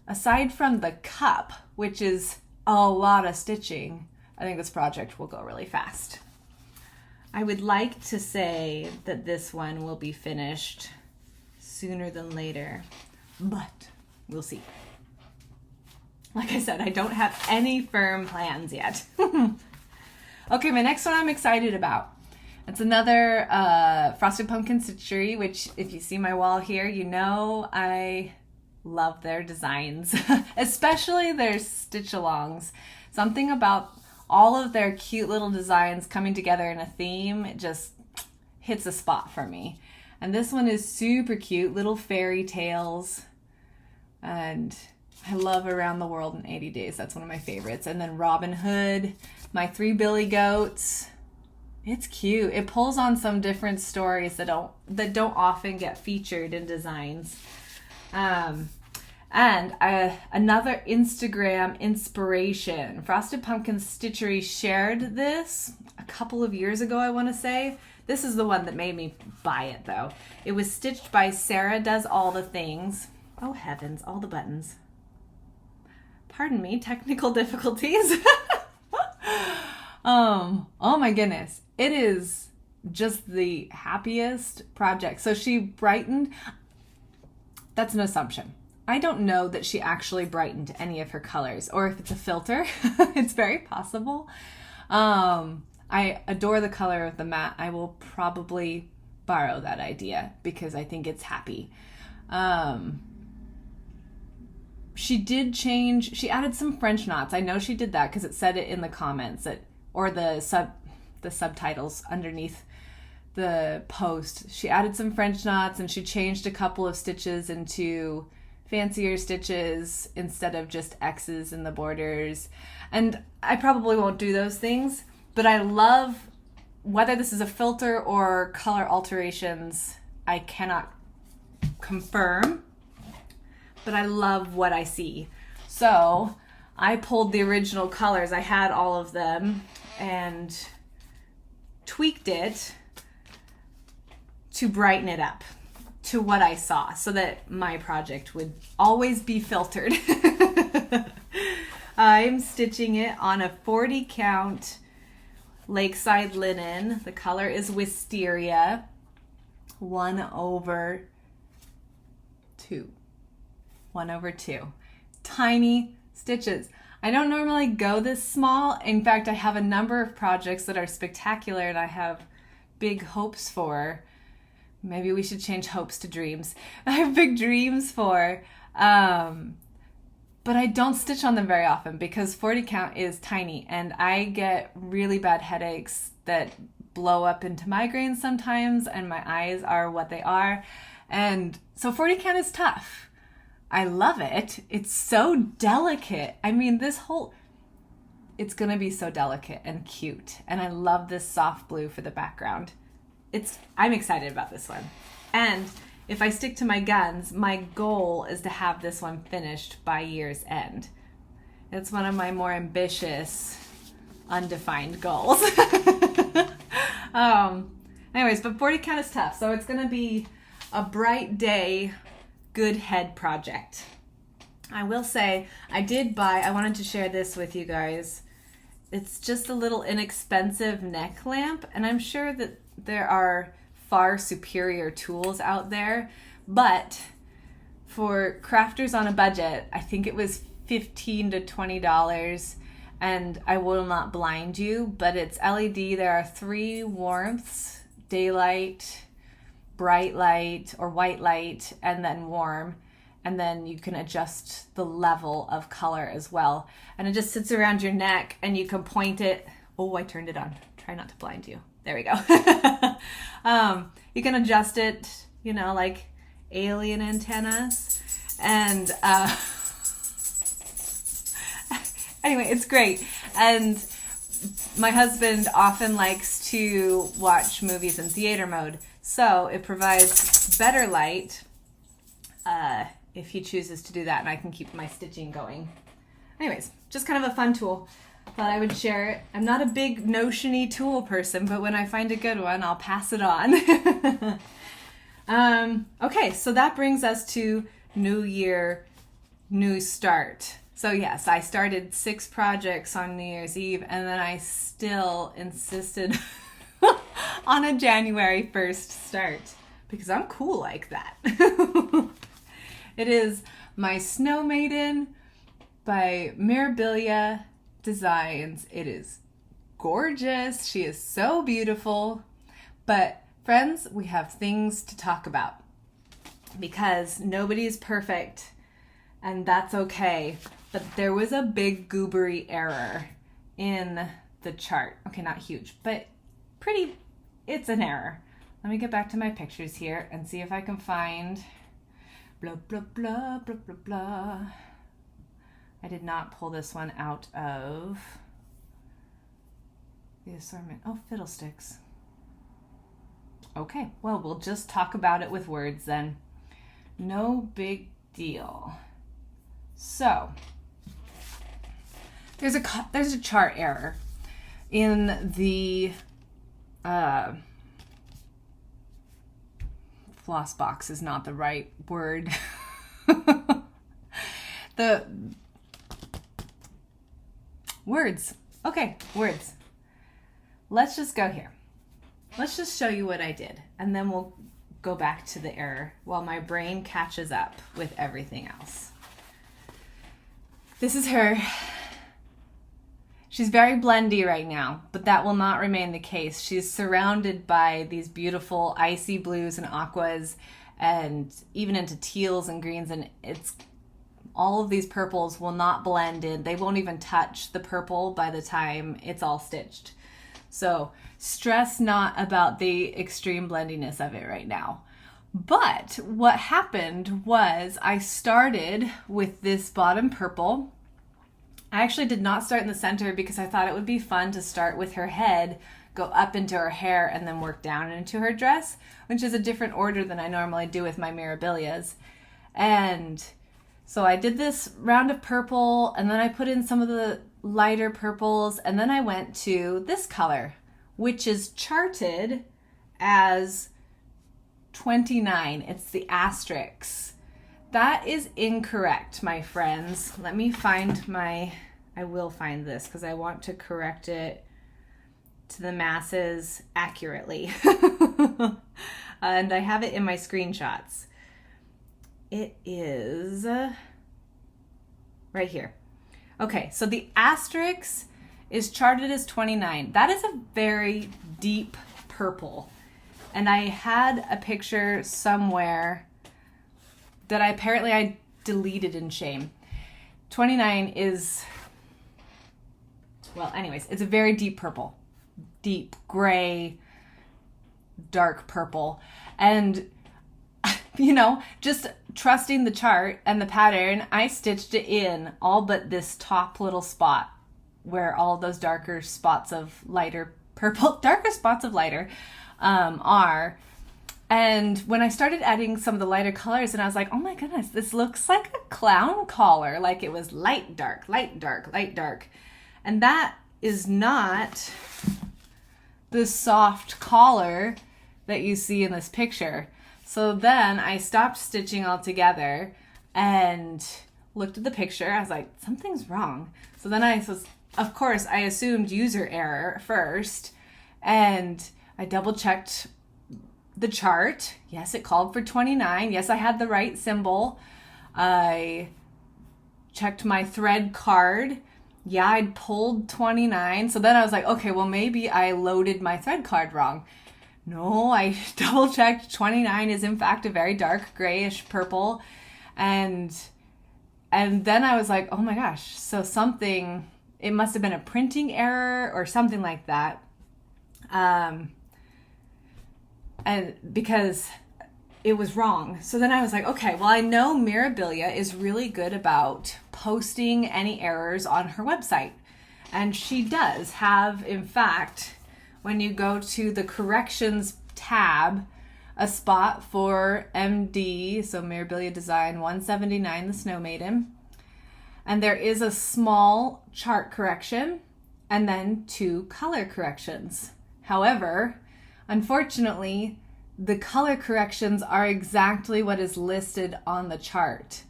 Speaker 1: aside from the cup, which is a lot of stitching, I think this project will go really fast. I would like to say that this one will be finished sooner than later, but we'll see. Like I said, I don't have any firm plans yet. Okay, my next one I'm excited about. It's another Frosted Pumpkin Stitchery, which if you see my wall here, you know I love their designs, especially their stitch-alongs. Something about all of their cute little designs coming together in a theme, it just hits a spot for me. And this one is super cute, little fairy tales. And I love Around the World in 80 Days. That's one of my favorites. And then Robin Hood, my 3 Billy Goats. It's cute. It pulls on some different stories that don't often get featured in designs. And another Instagram inspiration. Frosted Pumpkin Stitchery shared this a couple of years ago, I want to say. This is the one that made me buy it, though. It was stitched by Sarah Does All the Things. Oh, heavens, all the buttons. Pardon me, technical difficulties. Oh my goodness. It is just the happiest project. So she brightened. That's an assumption. I don't know that she actually brightened any of her colors, or if it's a filter. It's very possible. I adore the color of the mat. I will probably borrow that idea because I think it's happy. She did change, she added some French knots. I know she did that because it said it in the comments, or the subtitles underneath the post. She added some French knots and she changed a couple of stitches into fancier stitches instead of just X's in the borders. And I probably won't do those things, but I love, whether this is a filter or color alterations, I cannot confirm, but I love what I see. So I pulled the original colors. I had all of them and tweaked it to brighten it up to what I saw so that my project would always be filtered. I'm stitching it on a 40 count Lakeside linen. The color is Wisteria 1/2. 1/2. Tiny stitches. I don't normally go this small. In fact, I have a number of projects that are spectacular and I have big hopes for. Maybe we should change hopes to dreams. I have big dreams for, but I don't stitch on them very often because 40 count is tiny and I get really bad headaches that blow up into migraines sometimes and my eyes are what they are. And so 40 count is tough. I love it. It's so delicate. I mean, this whole it's going to be so delicate and cute. And I love this soft blue for the background. I'm excited about this one. And if I stick to my guns, my goal is to have this one finished by year's end. It's one of my more ambitious, undefined goals. Anyways, but 40 count is tough. So it's going to be a bright day, good head project. I will say, I wanted to share this with you guys. It's just a little inexpensive neck lamp, and I'm sure that there are far superior tools out there, but for crafters on a budget, I think it was $15 to $20, and I will not blind you, but it's LED. There are 3 warmths: daylight, bright light or white light, and then warm. And then you can adjust the level of color as well. And it just sits around your neck and you can point it. Oh, I turned it on. Try not to blind you. There we go. You can adjust it, like alien antennas. And anyway, it's great. And my husband often likes to watch movies in theater mode. So it provides better light if he chooses to do that, and I can keep my stitching going. Anyways, just kind of a fun tool. Thought I would share it. I'm not a big notion-y tool person, but when I find a good one, I'll pass it on. Okay, so that brings us to New Year, new start. So yes, I started 6 projects on New Year's Eve, and then I still insisted on a January 1st start because I'm cool like that. It is my Snow Maiden by Mirabilia Designs. It is gorgeous. She is so beautiful. But friends, we have things to talk about because nobody's perfect, and that's okay. But there was a big goobery error in the chart. Okay, not huge, but it's an error. Let me get back to my pictures here and see if I can find blah, blah, blah, blah, blah, blah. I did not pull this one out of the assortment. Oh, fiddlesticks. Okay, well, we'll just talk about it with words then. No big deal. So, there's a chart error in the floss box is not the right word. The words. Okay, words. Let's just go here. Let's just show you what I did, and then we'll go back to the error while my brain catches up with everything else. This is her. She's very blendy right now, but that will not remain the case. She's surrounded by these beautiful icy blues and aquas and even into teals and greens, and all of these purples will not blend in. They won't even touch the purple by the time it's all stitched. So stress not about the extreme blendiness of it right now. But what happened was I started with this bottom purple. I actually did not start in the center because I thought it would be fun to start with her head, go up into her hair, and then work down into her dress, which is a different order than I normally do with my Mirabilias. And so I did this round of purple, and then I put in some of the lighter purples, and then I went to this color, which is charted as 29. It's the asterisk. That is incorrect, my friends. Let me find I will find this because I want to correct it to the masses accurately. And I have it in my screenshots. It is right here. Okay, so the asterisk is charted as 29. That is a very deep purple. And I had a picture somewhere that I deleted in shame. 29 is, well, anyways, it's a very deep purple. Deep gray, dark purple. And, just trusting the chart and the pattern, I stitched it in all but this top little spot where all those darker spots of lighter purple, darker spots of lighter are. And when I started adding some of the lighter colors, and I was like, oh my goodness, this looks like a clown collar. Like it was light, dark, light, dark, light, dark. And that is not the soft collar that you see in this picture. So then I stopped stitching altogether and looked at the picture. I was like, something's wrong. So then of course, I assumed user error first, and I double checked the chart. Yes, it called for 29. Yes, I had the right symbol. I checked my thread card. Yeah, I'd pulled 29. So then I was like, okay, well, maybe I loaded my thread card wrong. No, I double checked. 29 is in fact a very dark grayish purple. And then I was like, oh my gosh, so it must have been a printing error or something like that. And because it was wrong. So then I was like, okay, well, I know Mirabilia is really good about posting any errors on her website. And she does have, in fact, when you go to the corrections tab, a spot for MD, so Mirabilia Design 179, the Snow Maiden. And there is a small chart correction and then 2 color corrections. However, unfortunately, the color corrections are exactly what is listed on the chart.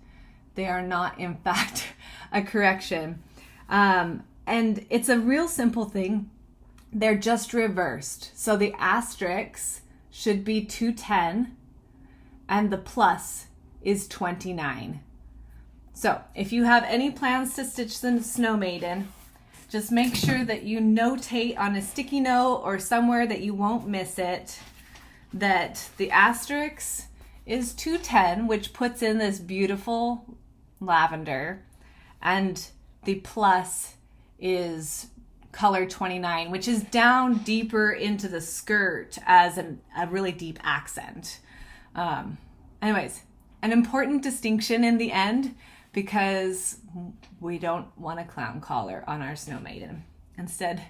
Speaker 1: They are not, in fact, a correction. And it's a real simple thing. They're just reversed. So the asterisk should be 210 and the plus is 29. So if you have any plans to stitch the Snow Maiden, just make sure that you notate on a sticky note or somewhere that you won't miss it that the asterisk is 210, which puts in this beautiful lavender, and the plus is color 29, which is down deeper into the skirt as a really deep accent. Anyways, an important distinction in the end, because we don't want a clown collar on our Snow Maiden. Instead,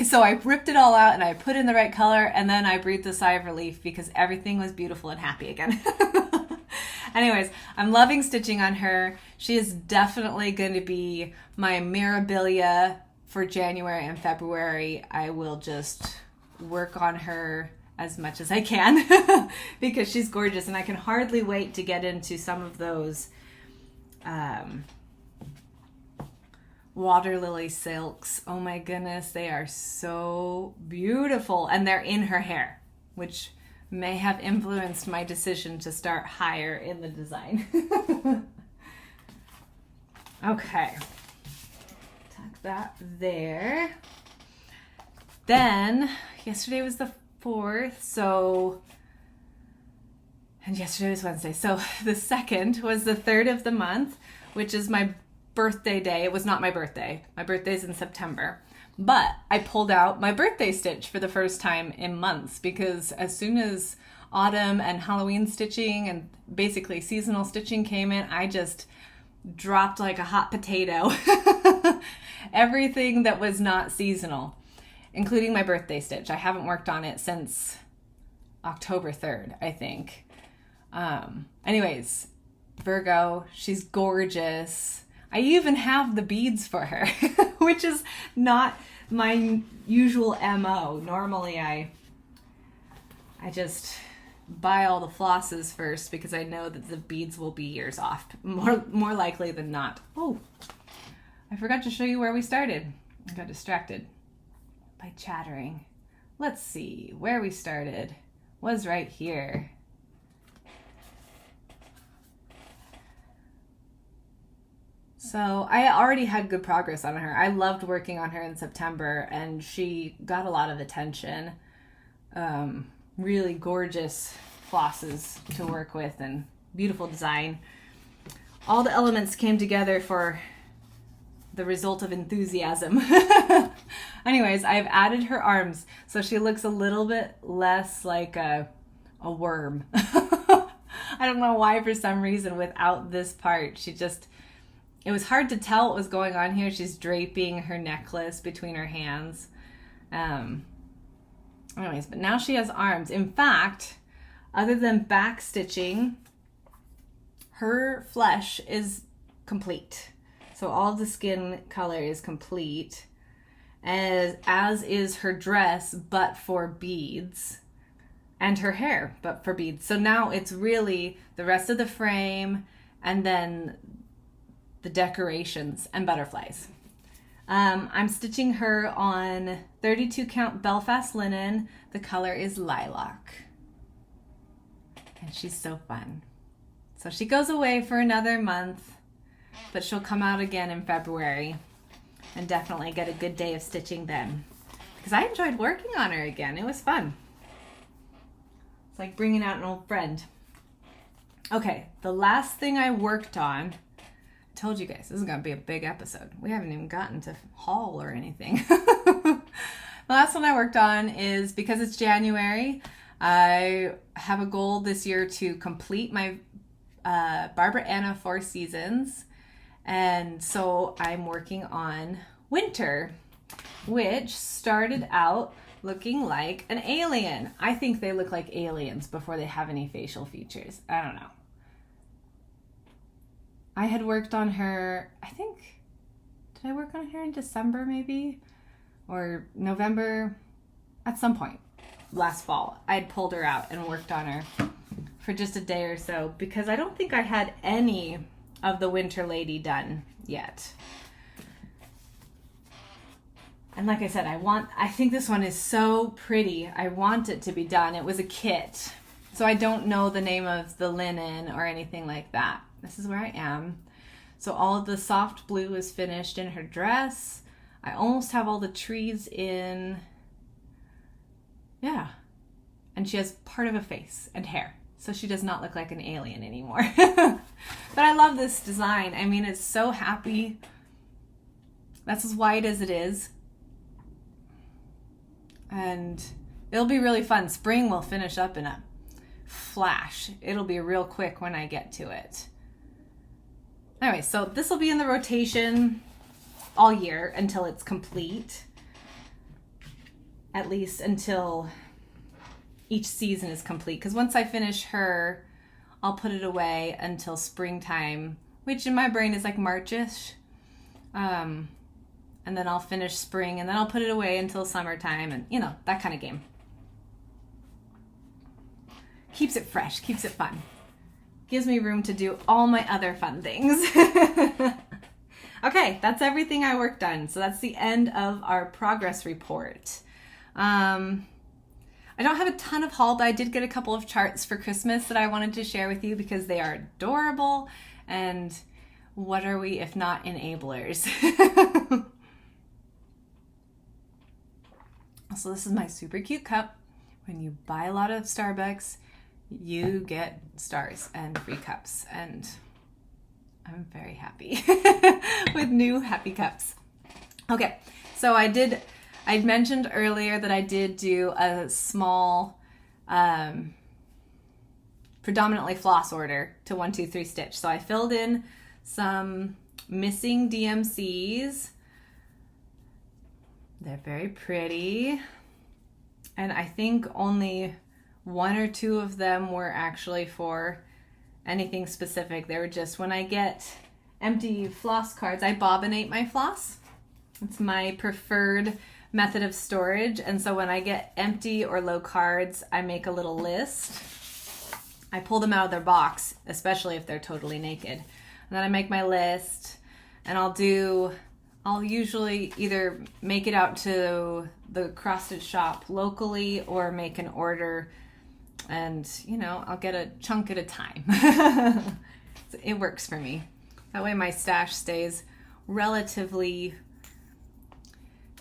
Speaker 1: so I ripped it all out and I put in the right color, and then I breathed a sigh of relief because everything was beautiful and happy again. Anyways, I'm loving stitching on her. She is definitely going to be my Mirabilia for January and February. I will just work on her as much as I can because she's gorgeous, and I can hardly wait to get into some of those water lily silks. Oh my goodness, they are so beautiful, and they're in her hair, which may have influenced my decision to start higher in the design. Okay, tuck that there. Then yesterday was the 4th, and yesterday was Wednesday, so the 2nd was the 3rd of the month, which is my birthday day. It was not my birthday. My birthday's in September. But I pulled out my birthday stitch for the first time in months, because as soon as autumn and Halloween stitching and basically seasonal stitching came in, I just dropped like a hot potato. Everything that was not seasonal, including my birthday stitch. I haven't worked on it since October 3rd, I think. Anyways, Virgo, she's gorgeous. I even have the beads for her, which is not my usual MO. Normally I just buy all the flosses first because I know that the beads will be years off, more likely than not. Oh, I forgot to show you where we started. I got distracted by chattering. Let's see, where we started was right here. So I already had good progress on her. I loved working on her in September, and she got a lot of attention. Really gorgeous flosses to work with and beautiful design. All the elements came together for the result of enthusiasm. Anyways, I've added her arms, so she looks a little bit less like a worm. I don't know why, for some reason, without this part, she just... it was hard to tell what was going on here. She's draping her necklace between her hands. Anyways, but now she has arms. In fact, other than back stitching, her flesh is complete. So all the skin color is complete, as is her dress, but for beads, and her hair, but for beads. So now it's really the rest of the frame and then the decorations and butterflies. I'm stitching her on 32 count Belfast linen. The color is lilac. And she's so fun. So she goes away for another month, but she'll come out again in February and definitely get a good day of stitching then. Because I enjoyed working on her again. It was fun. It's like bringing out an old friend. Okay, the last thing I worked on, I told you guys, this is going to be a big episode. We haven't even gotten to haul or anything. The last one I worked on is, because it's January, I have a goal this year to complete my Barbara Anna 4 Seasons. And so I'm working on Winter, which started out looking like an alien. I think they look like aliens before they have any facial features. I don't know. I had worked on her, I think, did I work on her in December maybe? Or November? At some point last fall, I had pulled her out and worked on her for just a day or so because I don't think I had any of the Winter Lady done yet. And like I said, I think this one is so pretty. I want it to be done. It was a kit, so I don't know the name of the linen or anything like that. This is where I am. So all of the soft blue is finished in her dress. I almost have all the trees in. Yeah. And she has part of a face and hair, so she does not look like an alien anymore. But I love this design. I mean, it's so happy. That's as white as it is. And it'll be really fun. Spring will finish up in a flash. It'll be real quick when I get to it. Anyway, so this will be in the rotation all year until it's complete. At least until each season is complete. Because once I finish her, I'll put it away until springtime, which in my brain is like March-ish. And then I'll finish spring, and then I'll put it away until summertime, and you know, that kind of game. Keeps it fresh, keeps it fun. Gives me room to do all my other fun things. Okay, that's everything I worked on. So that's the end of our progress report. I don't have a ton of haul, but I did get a couple of charts for Christmas that I wanted to share with you because they are adorable, and what are we if not enablers? So this is my super cute cup. When you buy a lot of Starbucks, you get stars and free cups, and I'm very happy with new happy cups. Okay, so I'd mentioned earlier that I did do a small predominantly floss order to 123 Stitch. So I filled in some missing DMCs. They're very pretty. And I think only one or two of them were actually for anything specific. They were just, when I get empty floss cards, I bobbinate my floss. It's my preferred method of storage. And so when I get empty or low cards, I make a little list. I pull them out of their box, especially if they're totally naked. And then I make my list, and I'll usually either make it out to the cross-stitch shop locally or make an order, and you know, I'll get a chunk at a time. So it works for me. That way my stash stays relatively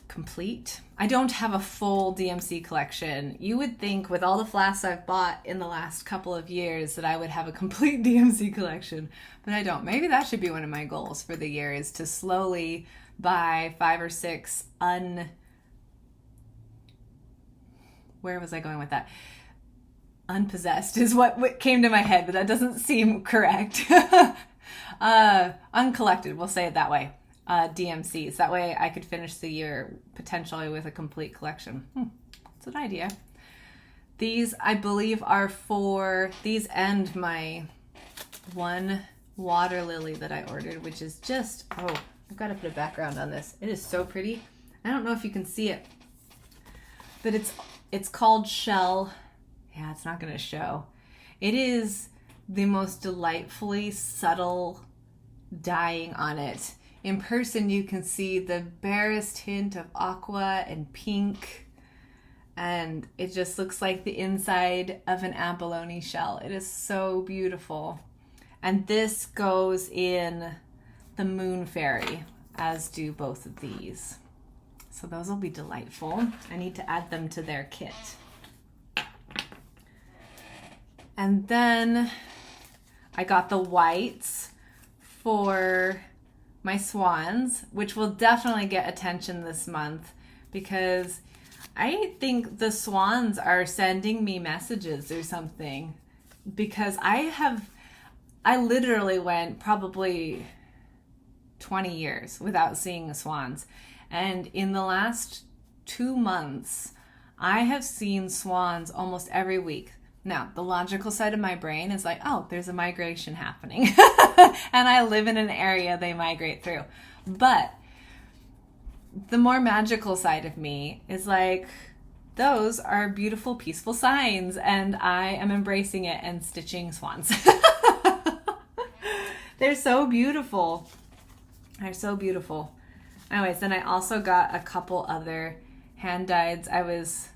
Speaker 1: complete. I don't have a full DMC collection. You would think with all the flasks I've bought in the last couple of years that I would have a complete DMC collection, but I don't. Maybe that should be one of my goals for the year, is to slowly buy 5 or 6 where was I going with that? Unpossessed is what came to my head, but that doesn't seem correct. Uncollected, we'll say it that way. DMCs. That way I could finish the year potentially with a complete collection. That's an idea. These, I believe, are for, these and my one water lily that I ordered, which is just, oh, I've got to put a background on this. It is so pretty. I don't know if you can see it, but it's called Shell. Yeah, it's not going to show. It is the most delightfully subtle dyeing on it. In person, you can see the barest hint of aqua and pink, and it just looks like the inside of an abalone shell. It is so beautiful. And this goes in the Moon Fairy, as do both of these. So those will be delightful. I need to add them to their kit. And then I got the whites for my swans, which will definitely get attention this month because I think the swans are sending me messages or something, because I literally went probably 20 years without seeing the swans. And in the last 2 months, I have seen swans almost every week. Now, the logical side of my brain is like, oh, there's a migration happening. And I live in an area they migrate through. But the more magical side of me is like, those are beautiful, peaceful signs. And I am embracing it and stitching swans. They're so beautiful. They're so beautiful. Anyways, then I also got a couple other hand dyeds. I was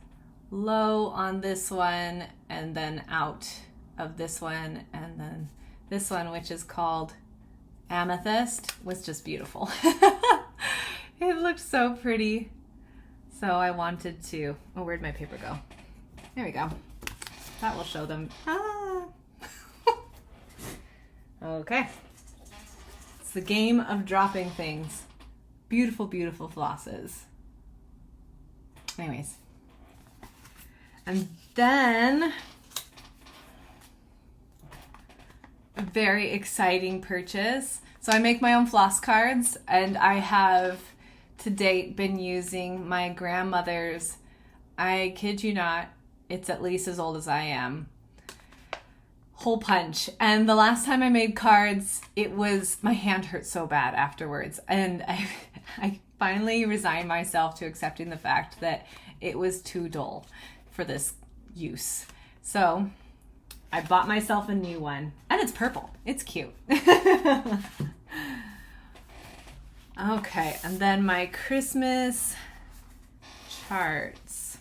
Speaker 1: low on this one and then out of this one, and then this one, which is called Amethyst, was just beautiful. It looked so pretty. So I wanted to, oh, where'd my paper go? There we go. That will show them. Okay. It's the game of dropping things. Beautiful, beautiful flosses. Anyways. And then a very exciting purchase. So I make my own floss cards, and I have to date been using my grandmother's, I kid you not, it's at least as old as I am, hole punch. And the last time I made cards, it was, my hand hurt so bad afterwards. And I finally resigned myself to accepting the fact that it was too dull for this use. So I bought myself a new one, and it's purple. It's cute. Okay, and then my Christmas charts.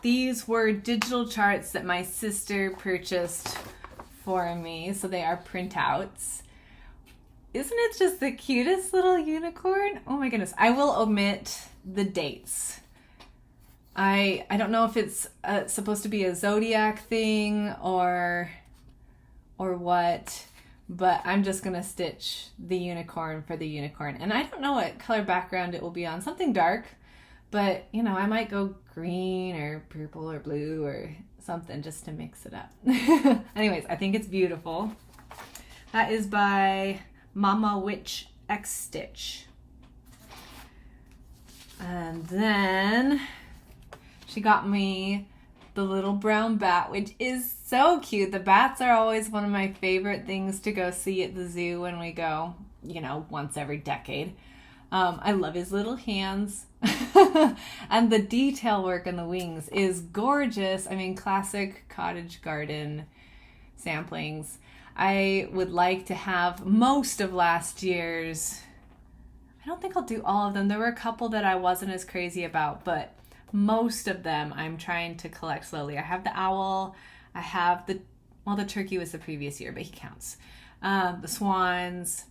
Speaker 1: These were digital charts that my sister purchased for me, so they are printouts. Isn't it just the cutest little unicorn? Oh my goodness. I will omit the dates. I don't know if it's supposed to be a zodiac thing or what, but I'm just going to stitch the unicorn for the unicorn. And I don't know what color background it will be on. Something dark, but, you know, I might go green or purple or blue or something just to mix it up. Anyways, I think it's beautiful. That is by Mama Witch X Stitch. And then she got me the little brown bat, which is so cute. The bats are always one of my favorite things to go see at the zoo when we go, you know, once every decade. I love his little hands. And the detail work on the wings is gorgeous. I mean, classic cottage garden samplings. I would like to have most of last year's. I don't think I'll do all of them. There were a couple that I wasn't as crazy about, but most of them I'm trying to collect slowly. I have the owl. I have the turkey was the previous year, but he counts. The swans.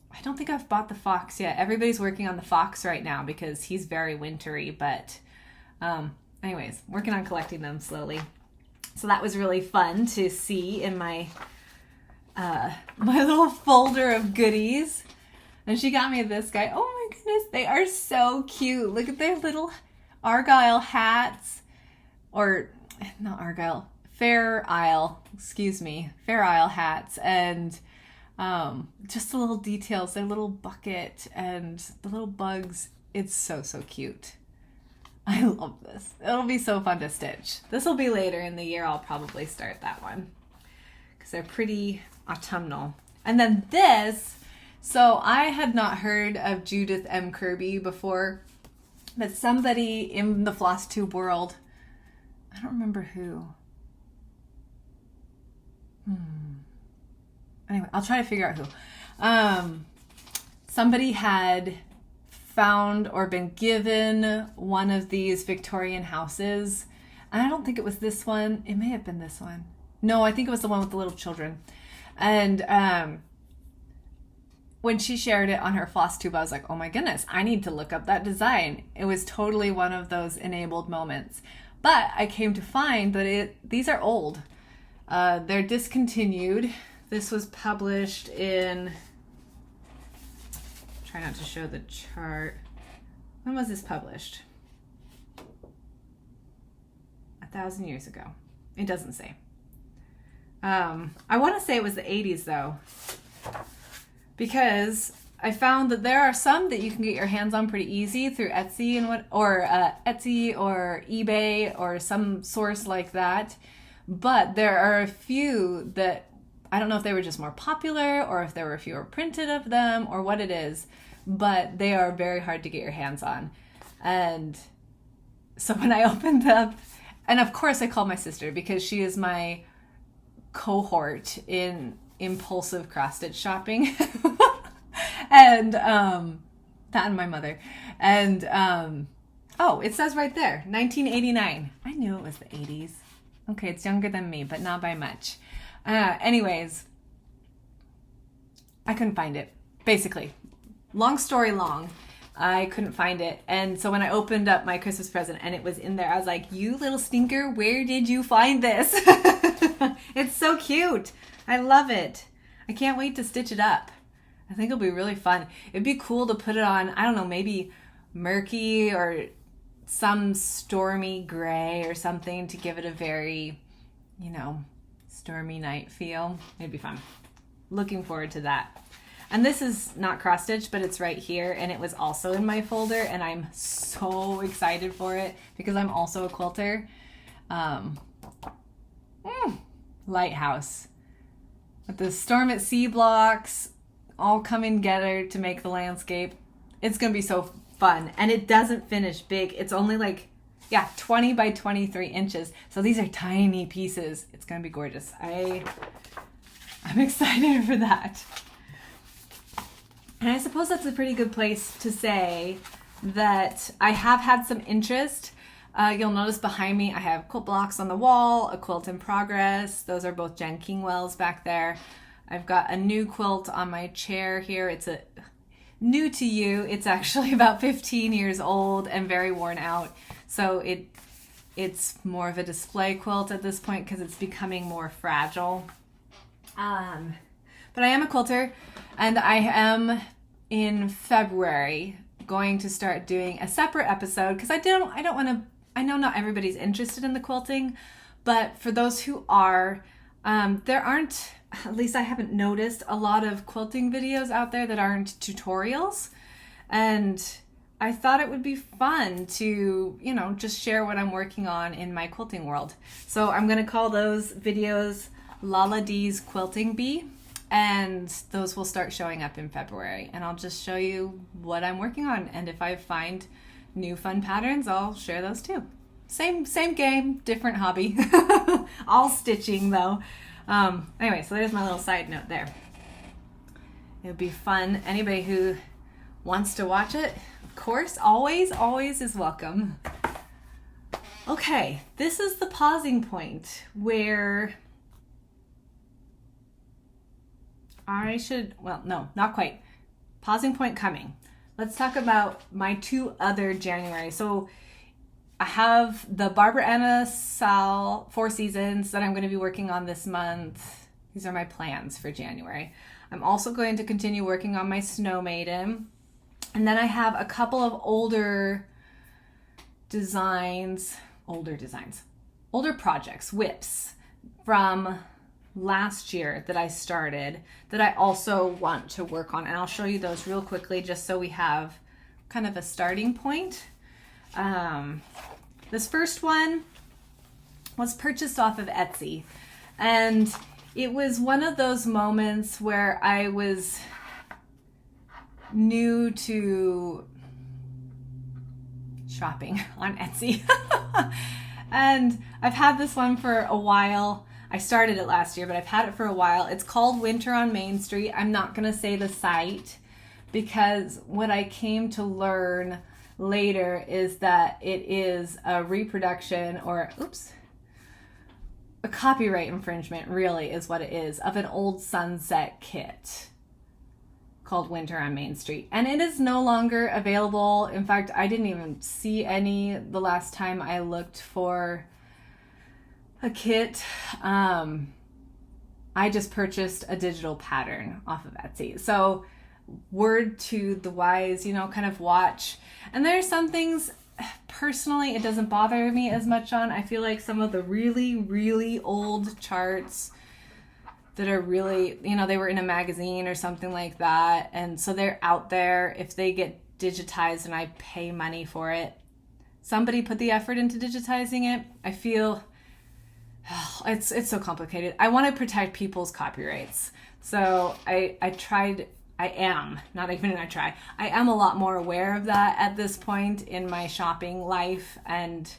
Speaker 1: I don't think I've bought the fox yet. Everybody's working on the fox right now because he's very wintry, but anyways, working on collecting them slowly. So that was really fun to see in my my little folder of goodies. And she got me this guy. Oh my goodness, they are so cute. Look at their little Argyle hats, or not Argyle, Fair Isle hats, and just the little details, their little bucket and the little bugs. It's so cute. I love this. It'll be so fun to stitch. This will be later in the year. I'll probably start that one because they're pretty autumnal. And then this, so I had not heard of Judith M. Kirby before, but somebody in the Flosstube world, I don't remember who. Anyway, I'll try to figure out who. Somebody had found or been given one of these Victorian houses. And I don't think it was this one. It may have been this one. No, I think it was the one with the little children. And when she shared it on her Flosstube, I was like, oh my goodness, I need to look up that design. It was totally one of those enabled moments. But I came to find that these are old. They're discontinued. This was published in, try not to show the chart. When was this published? 1,000 years ago. It doesn't say. I want to say it was the 80s though, because I found that there are some that you can get your hands on pretty easy through Etsy Etsy or eBay or some source like that. But there are a few that I don't know if they were just more popular or if there were fewer printed of them or what it is, but they are very hard to get your hands on. And so when I opened up, and of course I called my sister because she is my cohort in impulsive cross-stitch shopping. And that and my mother. And oh, it says right there, 1989. I knew it was the 80s. Okay, it's younger than me, but not by much. Anyways, I couldn't find it. Basically, long story long, I couldn't find it. And so when I opened up my Christmas present and it was in there, I was like, you little stinker, where did you find this? It's so cute. I love it. I can't wait to stitch it up. I think it'll be really fun. It'd be cool to put it on, I don't know, maybe murky or some stormy gray or something to give it a very, stormy night feel. It'd be fun. Looking forward to that. And this is not cross stitch, but it's right here, and it was also in my folder, and I'm so excited for it because I'm also a quilter. Lighthouse with the Storm at Sea blocks all coming together to make the landscape. It's gonna be so fun, and it doesn't finish big. It's only 20 by 23 inches. So these are tiny pieces. It's gonna be gorgeous. I'm excited for that. And I suppose that's a pretty good place to say that I have had some interest. You'll notice behind me I have quilt blocks on the wall, a quilt in progress. Those are both Jen Kingwell's back there. I've got a new quilt on my chair here. It's new to you. It's actually about 15 years old and very worn out. So it's more of a display quilt at this point because it's becoming more fragile. But I am a quilter, and I am in February going to start doing a separate episode because I know not everybody's interested in the quilting, but for those who are, there aren't, at least I haven't noticed, a lot of quilting videos out there that aren't tutorials. And I thought it would be fun to, just share what I'm working on in my quilting world. So I'm going to call those videos Lala D's Quilting Bee, and those will start showing up in February. And I'll just show you what I'm working on. And if I find new fun patterns, I'll share those too. Same game, different hobby. All stitching though. Anyway, so there's my little side note there. It would be fun. Anybody who wants to watch it, of course, always is welcome. Okay, this is the pausing point where no, not quite. Pausing point coming. Let's talk about my two other January. So I have the Barbara Anna Sal 4 Seasons that I'm going to be working on this month. These are my plans for January. I'm also going to continue working on my Snow Maiden. And then I have a couple of older projects, whips, from last year that I started that I also want to work on. And I'll show you those real quickly just so we have kind of a starting point. This first one was purchased off of Etsy. And it was one of those moments where I was new to shopping on Etsy. And I've had this one for a while. I started it last year, but I've had it for a while. It's called Winter on Main Street. I'm not going to say the site because what I came to learn later is that it is a reproduction or, a copyright infringement really is what it is, of an old Sunset kit called Winter on Main Street. And it is no longer available. In fact, I didn't even see any the last time I looked for a kit. I just purchased a digital pattern off of Etsy. So word to the wise, kind of watch. And there are some things, personally, it doesn't bother me as much on. I feel like some of the really, really old charts that are really, they were in a magazine or something like that. And so they're out there. If they get digitized and I pay money for it, somebody put the effort into digitizing it. I feel it's so complicated. I want to protect people's copyrights. So I am a lot more aware of that at this point in my shopping life. And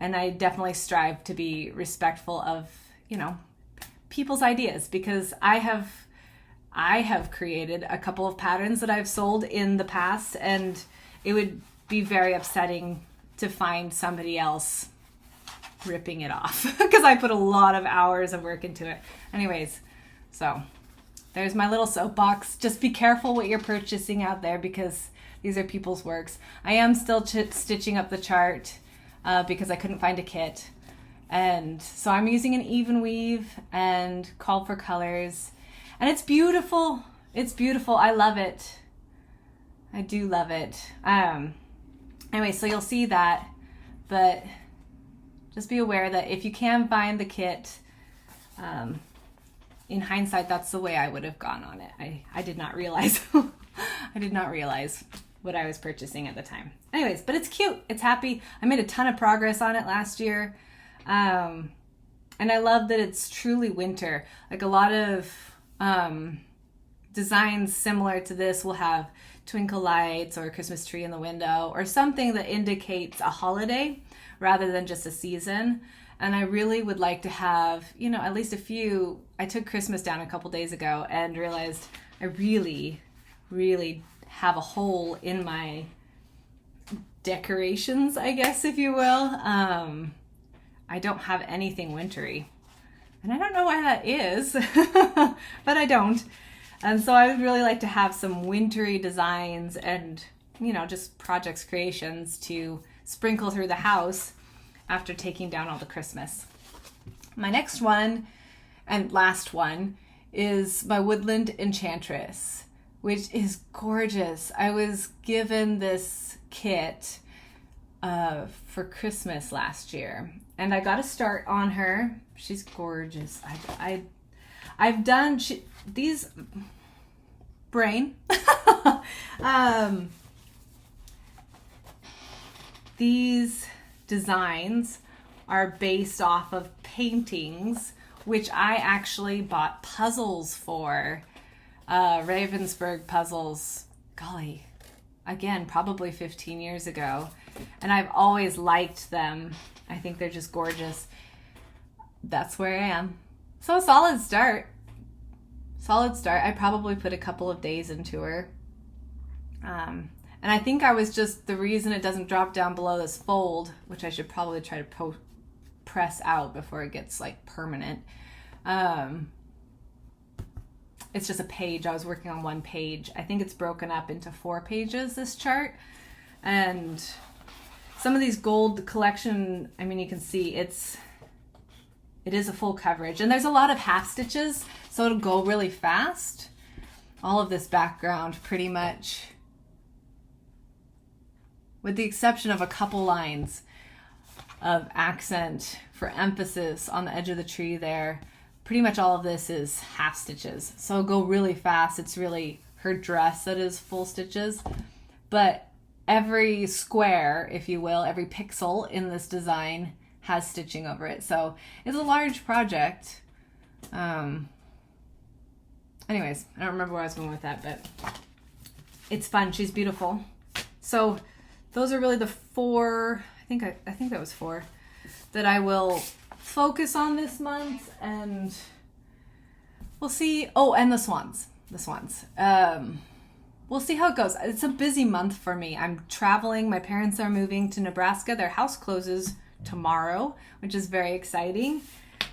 Speaker 1: I definitely strive to be respectful of, people's ideas, because I have created a couple of patterns that I've sold in the past, and it would be very upsetting to find somebody else ripping it off because I put a lot of hours of work into it. Anyways, so there's my little soapbox. Just be careful what you're purchasing out there because these are people's works. I am still stitching up the chart because I couldn't find a kit. And so I'm using an even weave and called for colors. And it's beautiful. It's beautiful. I love it. I do love it. Anyway, so you'll see that. But just be aware that if you can find the kit, in hindsight, that's the way I would have gone on it. I did not realize. I did not realize what I was purchasing at the time. Anyways, but it's cute. It's happy. I made a ton of progress on it last year. And I love that it's truly winter. Like a lot of designs similar to this will have twinkle lights or a Christmas tree in the window or something that indicates a holiday rather than just a season. And I really would like to have, at least a few. I took Christmas down a couple days ago and realized I really, really have a hole in my decorations, I guess, if you will. I don't have anything wintry. And I don't know why that is, but I don't. And so I would really like to have some wintry designs and, just projects, creations to sprinkle through the house after taking down all the Christmas. My next one and last one is my Woodland Enchantress, which is gorgeous. I was given this kit for Christmas last year, and I got a start on her. She's gorgeous. I've done these brain. These designs are based off of paintings, which I actually bought puzzles for, Ravensburg puzzles, golly, again, probably 15 years ago. And I've always liked them. I think they're just gorgeous. That's where I am. So a solid start. I probably put a couple of days into her. And I think I was just, the reason it doesn't drop down below this fold, which I should probably try to press out before it gets like permanent. It's just a page. I was working on one page. I think it's broken up into 4 pages, this chart. And some of these gold collection, you can see it is a full coverage. And there's a lot of half stitches, so it'll go really fast. All of this background pretty much, with the exception of a couple lines of accent for emphasis on the edge of the tree there. Pretty much all of this is half stitches. So go really fast. It's really her dress that is full stitches. But every square, if you will, every pixel in this design has stitching over it. So it's a large project. Anyways, I don't remember where I was going with that, but it's fun. She's beautiful. So those are really the 4, I think that was 4, that I will focus on this month, and we'll see. Oh, and the swans. We'll see how it goes. It's a busy month for me. I'm traveling. My parents are moving to Nebraska. Their house closes tomorrow, which is very exciting.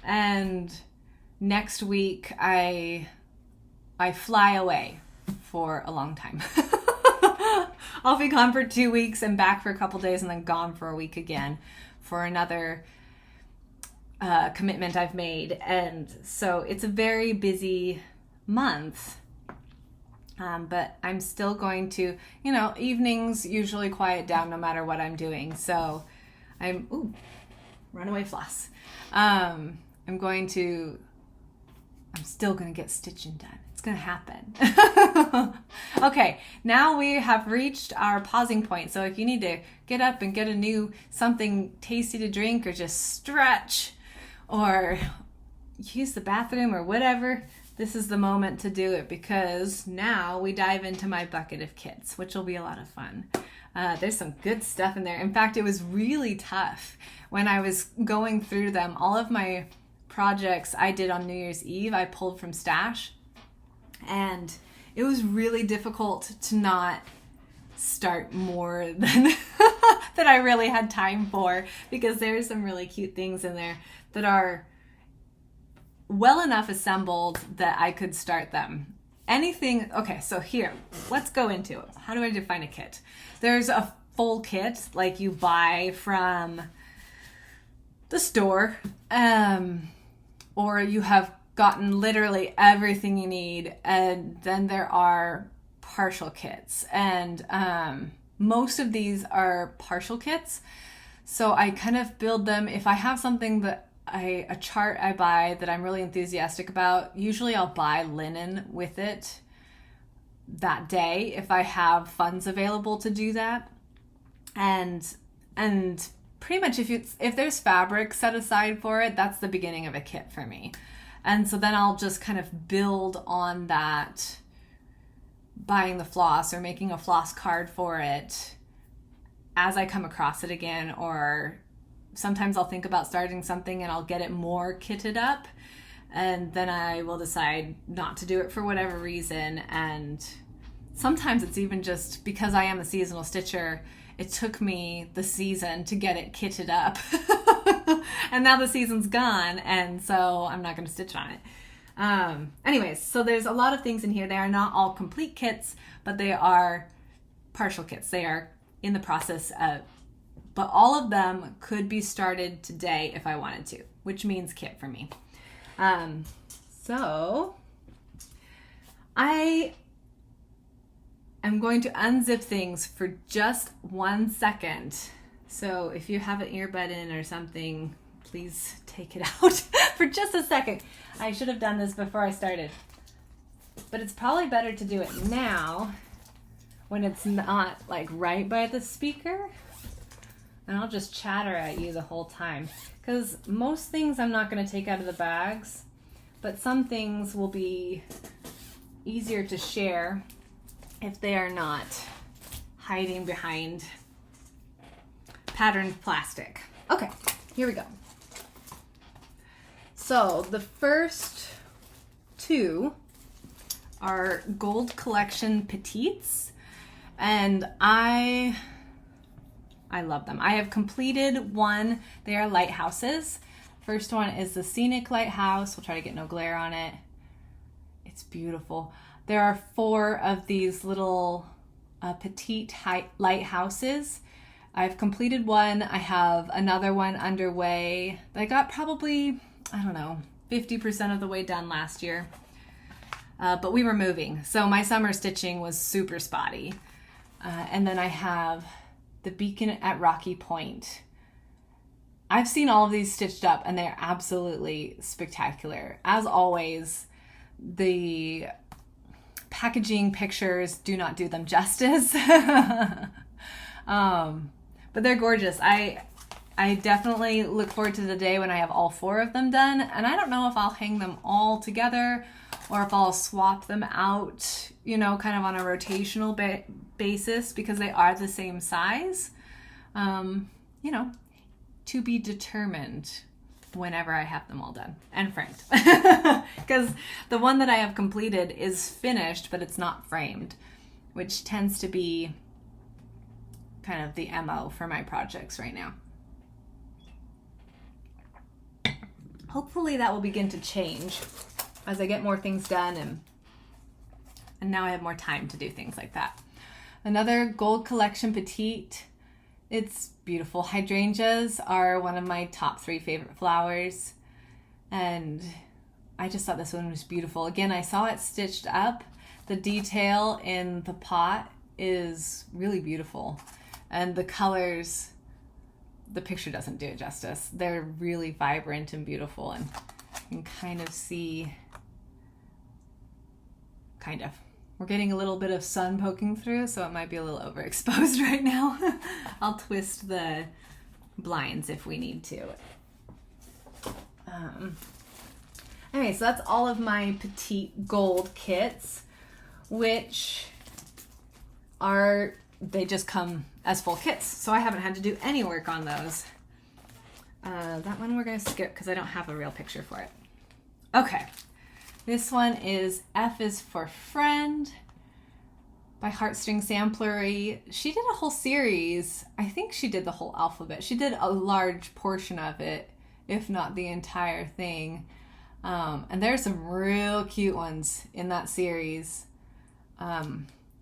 Speaker 1: And next week I fly away for a long time. I'll be gone for 2 weeks and back for a couple days, and then gone for a week again for another commitment I've made. And so it's a very busy month. But I'm still going to, evenings usually quiet down no matter what I'm doing. So runaway floss. I'm still going to get stitching done. It's going to happen. Okay, now we have reached our pausing point. So if you need to get up and get something tasty to drink, or just stretch, or use the bathroom or whatever, this is the moment to do it, because now we dive into my bucket of kits, which will be a lot of fun. There's some good stuff in there. In fact, it was really tough when I was going through them. All of my projects I did on New Year's Eve, I pulled from stash, and it was really difficult to not start more than that I really had time for, because there's some really cute things in there that are well enough assembled that I could start them. Okay, so here, let's go into it. How do I define a kit? There's a full kit, like you buy from the store, or you have gotten literally everything you need, and then there are partial kits. And most of these are partial kits, so I kind of build them. If I have something that a chart I buy that I'm really enthusiastic about, usually I'll buy linen with it that day if I have funds available to do that. And pretty much if there's fabric set aside for it, that's the beginning of a kit for me. And so then I'll just kind of build on that, buying the floss or making a floss card for it as I come across it again, or sometimes I'll think about starting something and I'll get it more kitted up, and then I will decide not to do it for whatever reason. And sometimes it's even just because I am a seasonal stitcher, it took me the season to get it kitted up. And now the season's gone, and so I'm not going to stitch on it. Anyways, so there's a lot of things in here. They are not all complete kits, but they are partial kits. They are in the process of, but all of them could be started today if I wanted to, which means kit for me. So I am going to unzip things for just 1 second. So if you have an earbud in or something, please take it out for just a second. I should have done this before I started, but it's probably better to do it now when it's not like right by the speaker. And I'll just chatter at you the whole time, because most things I'm not going to take out of the bags, but some things will be easier to share if they are not hiding behind patterned plastic. Okay, here we go. So the first 2 are Gold Collection Petites, and I love them. I have completed one. They are lighthouses. First one is the Scenic Lighthouse. We'll try to get no glare on it. It's beautiful. There are 4 of these little petite lighthouses. I've completed one. I have another one underway. I got probably, 50% of the way done last year. But we were moving, so my summer stitching was super spotty. And then I have the Beacon at Rocky Point. I've seen all of these stitched up and they're absolutely spectacular. As always, the packaging pictures do not do them justice. But they're gorgeous. I definitely look forward to the day when I have all 4 of them done, and I don't know if I'll hang them all together or if I'll swap them out, you know, kind of on a rotational basis, because they are the same size. You know, to be determined whenever I have them all done and framed. Because the one that I have completed is finished, but it's not framed, which tends to be kind of the MO for my projects right now. Hopefully that will begin to change as I get more things done, and now I have more time to do things like that. Another Gold Collection Petite. It's beautiful. Hydrangeas are one of my top 3 favorite flowers, and I just thought this one was beautiful. Again, I saw it stitched up. The detail in the pot is really beautiful, and the colors, the picture doesn't do it justice. They're really vibrant and beautiful, and you can kind of see, we're getting a little bit of sun poking through, so it might be a little overexposed right now. I'll twist the blinds if we need to. Anyway, so that's all of my petite gold kits, which are, they just come as full kits, so I haven't had to do any work on those. That one we're going to skip because I don't have a real picture for it. Okay, this one is F is for Friend by Heartstring Samplery. She did a whole series. I think she did the whole alphabet. She did a large portion of it, if not the entire thing. And there's some real cute ones in that series.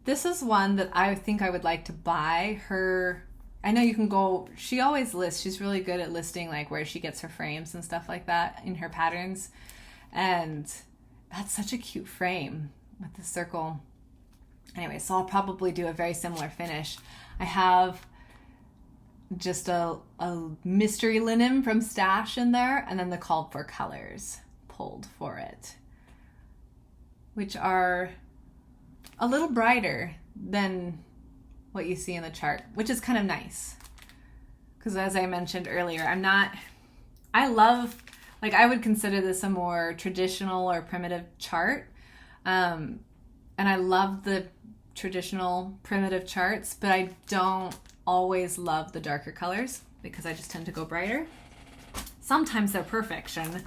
Speaker 1: This is one that I think I would like to buy her. I know you can go, she always lists, she's really good at listing like where she gets her frames and stuff like that in her patterns. And that's such a cute frame with the circle. Anyway, so I'll probably do a very similar finish. I have just a mystery linen from Stash in there, and then the called for colors pulled for it, which are a little brighter than what you see in the chart, which is kind of nice. Because as I mentioned earlier, I would consider this a more traditional or primitive chart. And I love the traditional primitive charts, but I don't always love the darker colors because I just tend to go brighter. Sometimes they're perfection,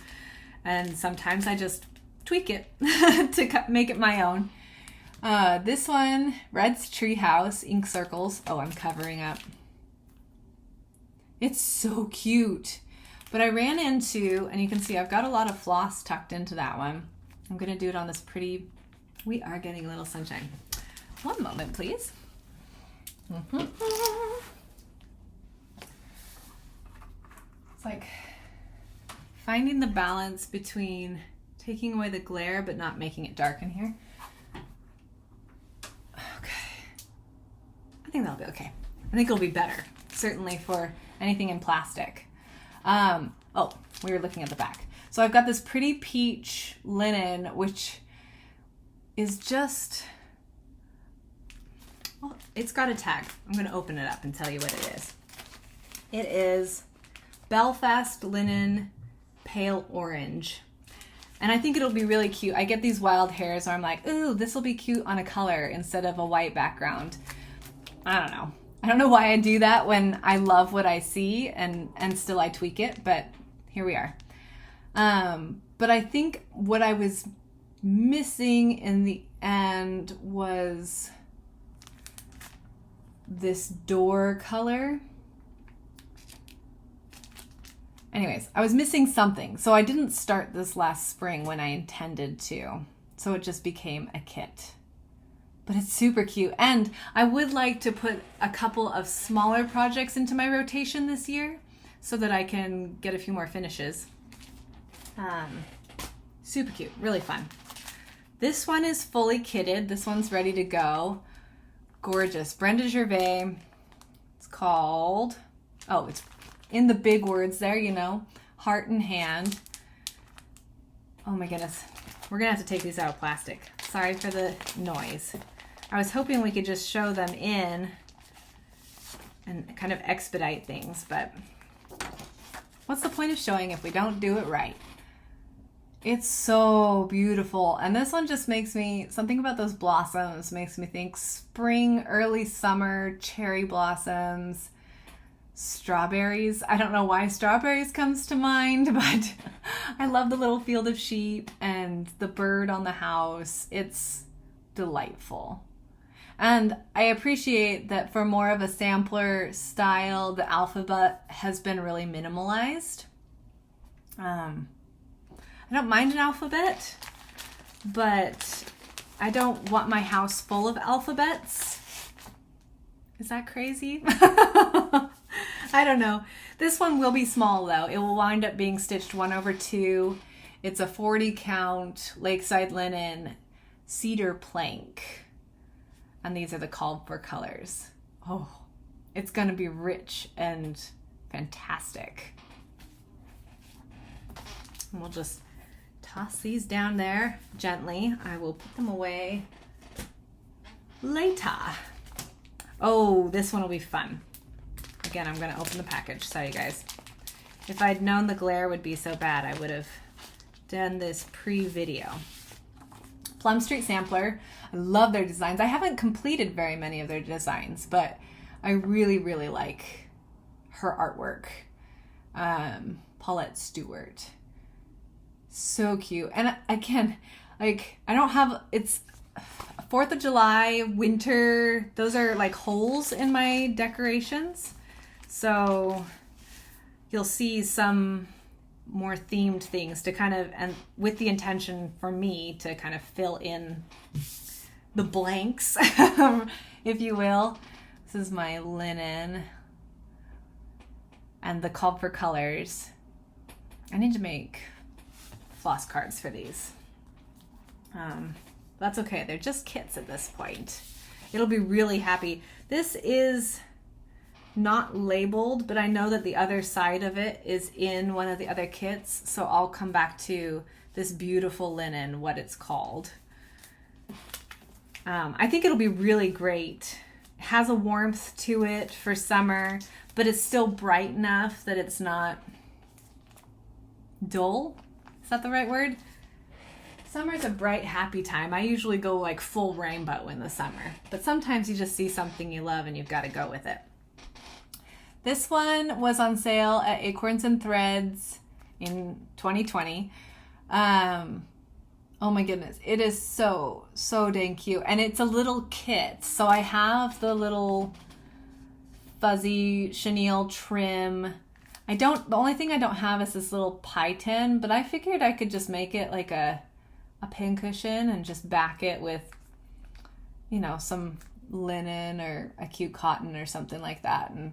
Speaker 1: and sometimes I just tweak it to make it my own. This one, Red's Treehouse, ink circles. Oh, I'm covering up. It's so cute. But I ran into, and you can see I've got a lot of floss tucked into that one. I'm going to do it on this pretty, we are getting a little sunshine. One moment, please. It's like finding the balance between taking away the glare but not making it dark in here. I think that'll be okay. I think it'll be better, certainly for anything in plastic. Oh, we were looking at the back. So I've got this pretty peach linen, which is just, well, it's got a tag. I'm going to open it up and tell you what it is. It is Belfast Linen Pale Orange. And I think it'll be really cute. I get these wild hairs where I'm like, ooh, this will be cute on a color instead of a white background. I don't know. I don't know why I do that when I love what I see and still I tweak it, but here we are. But I think what I was missing in the end was this door color. Anyways, I was missing something. So I didn't start this last spring when I intended to. So it just became a kit. But it's super cute. And I would like to put a couple of smaller projects into my rotation this year so that I can get a few more finishes. Super cute, really fun. This one is fully kitted. This one's ready to go. Gorgeous. Brenda Gervais. It's called, in the big words there, you know, heart and hand. Oh my goodness. We're gonna have to take these out of plastic. Sorry for the noise. I was hoping we could just show them in and kind of expedite things, but what's the point of showing if we don't do it right? It's so beautiful. And this one just makes me, something about those blossoms makes me think spring, early summer, cherry blossoms, strawberries. I don't know why strawberries comes to mind, but I love the little field of sheep and the bird on the house. It's delightful. And I appreciate that for more of a sampler style, the alphabet has been really minimalized. I don't mind an alphabet, but I don't want my house full of alphabets. Is that crazy? I don't know. This one will be small though. It will wind up being stitched 1/2. It's a 40 count Lakeside linen cedar plank. And these are the called for colors. Oh, it's gonna be rich and fantastic. And we'll just toss these down there gently. I will put them away later. Oh, this one will be fun. Again, I'm gonna open the package. Sorry, guys. If I'd known the glare would be so bad, I would have done this pre-video. Plum Street Sampler. I love their designs. I haven't completed very many of their designs, but I really, really like her artwork. Paulette Stewart. So cute. And again, like, I don't have, it's 4th of July, winter. Those are like holes in my decorations. So you'll see some more themed things to kind of, and with the intention for me to kind of fill in the blanks, if you will. This is my linen and the call for colors. I need to make floss cards for these. That's okay. They're just kits at this point. It'll be really happy. This is not labeled, but I know that the other side of it is in one of the other kits, so I'll come back to this beautiful linen, what it's called. I think it'll be really great. It has a warmth to it for summer, but it's still bright enough that it's not dull. Is that the right word? Summer's a bright, happy time. I usually go like full rainbow in the summer, but sometimes you just see something you love and you've got to go with it. This one was on sale at Acorns and Threads in 2020. Oh my goodness. It is so dang cute. And it's a little kit. So I have the little fuzzy chenille trim. The only thing I don't have is this little pie tin, but I figured I could just make it like a pincushion and just back it with, you know, some linen or a cute cotton or something like that. And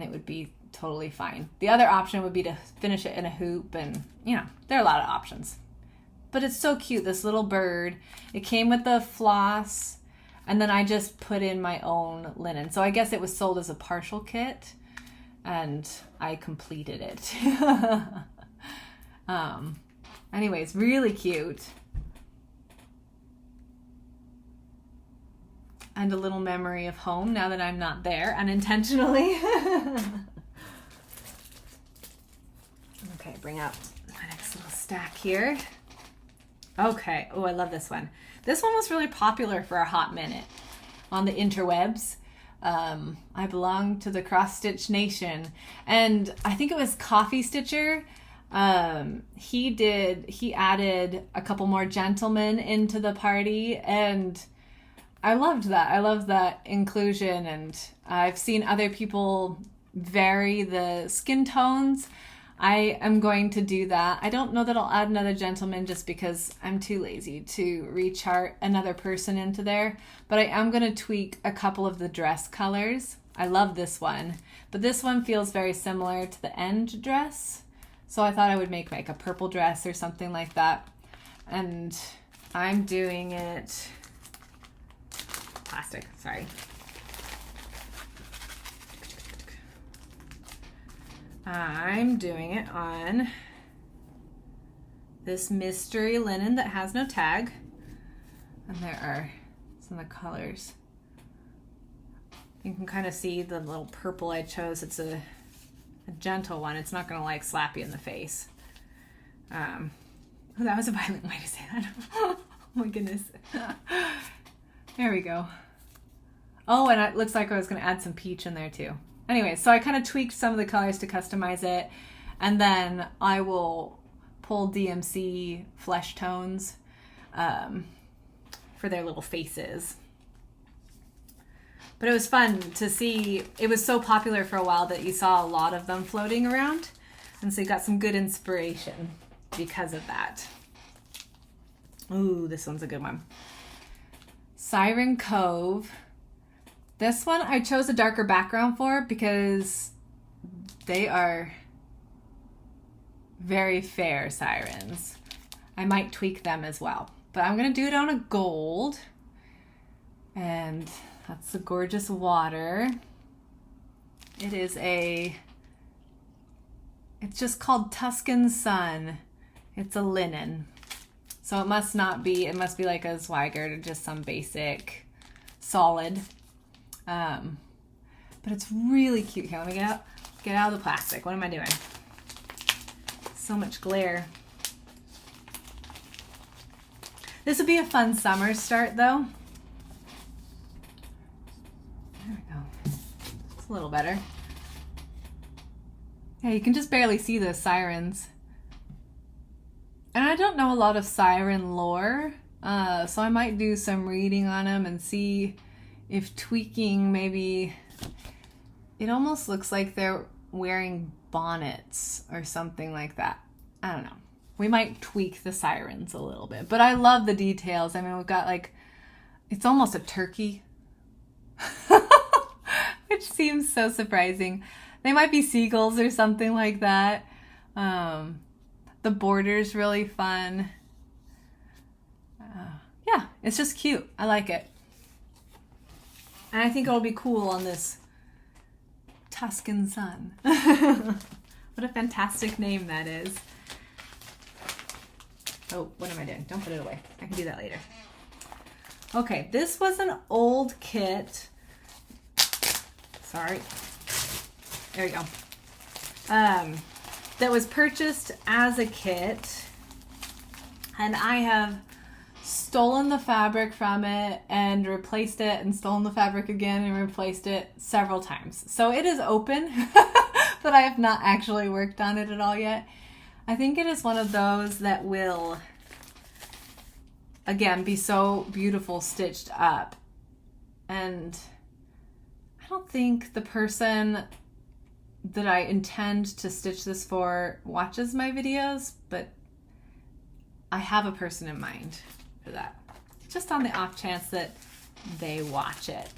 Speaker 1: it would be totally fine. The other option would be to finish it in a hoop, and, you know, there are a lot of options. But it's so cute, this little bird. It came with the floss, and then I just put in my own linen. So I guess it was sold as a partial kit, and I completed it. Anyways, really cute. And a little memory of home now that I'm not there unintentionally. Okay, bring up my next little stack here. Okay, oh, I love this one. This one was really popular for a hot minute on the interwebs. I belong to the cross stitch nation, and I think it was Coffee Stitcher. He added a couple more gentlemen into the party, and I loved that. I love that inclusion, and I've seen other people vary the skin tones. I am going to do that. I don't know that I'll add another gentleman just because I'm too lazy to rechart another person into there, but I am going to tweak a couple of the dress colors. I love this one, but this one feels very similar to the end dress, so I thought I would make like a purple dress or something like that, and I'm doing it plastic, sorry. I'm doing it on this mystery linen that has no tag. And there are some of the colors. You can kind of see the little purple I chose. It's a gentle one. It's not going to like slap you in the face. Oh, that was a violent way to say that. Oh my goodness. There we go. Oh, and it looks like I was going to add some peach in there too. Anyway, so I kind of tweaked some of the colors to customize it. And then I will pull DMC flesh tones for their little faces. But it was fun to see. It was so popular for a while that you saw a lot of them floating around. And so you got some good inspiration because of that. Ooh, this one's a good one. Siren Cove. This one I chose a darker background for because they are very fair sirens. I might tweak them as well. But I'm going to do it on a gold. And that's the gorgeous water. It's just called Tuscan Sun. It's a linen. So it must be like a Zweigert or just some basic solid. But it's really cute. Here, let me get out of the plastic. What am I doing? So much glare. This would be a fun summer start though. There we go. It's a little better. Yeah, you can just barely see the sirens. And I don't know a lot of siren lore, so I might do some reading on them and see if tweaking maybe... It almost looks like they're wearing bonnets or something like that. I don't know. We might tweak the sirens a little bit, but I love the details. I mean, we've got like, it's almost a turkey, which seems so surprising. They might be seagulls or something like that. The border's really fun. Yeah, it's just cute. I like it. And I think it'll be cool on this Tuscan Sun. What a fantastic name that is. Oh, what am I doing? Don't put it away. I can do that later. Okay, this was an old kit. Sorry. There we go. That was purchased as a kit. And I have stolen the fabric from it and replaced it and stolen the fabric again and replaced it several times. So it is open, but I have not actually worked on it at all yet. I think it is one of those that will, again, be so beautiful stitched up. And I don't think the person that I intend to stitch this for watches my videos, but I have a person in mind for that. Just on the off chance that they watch it.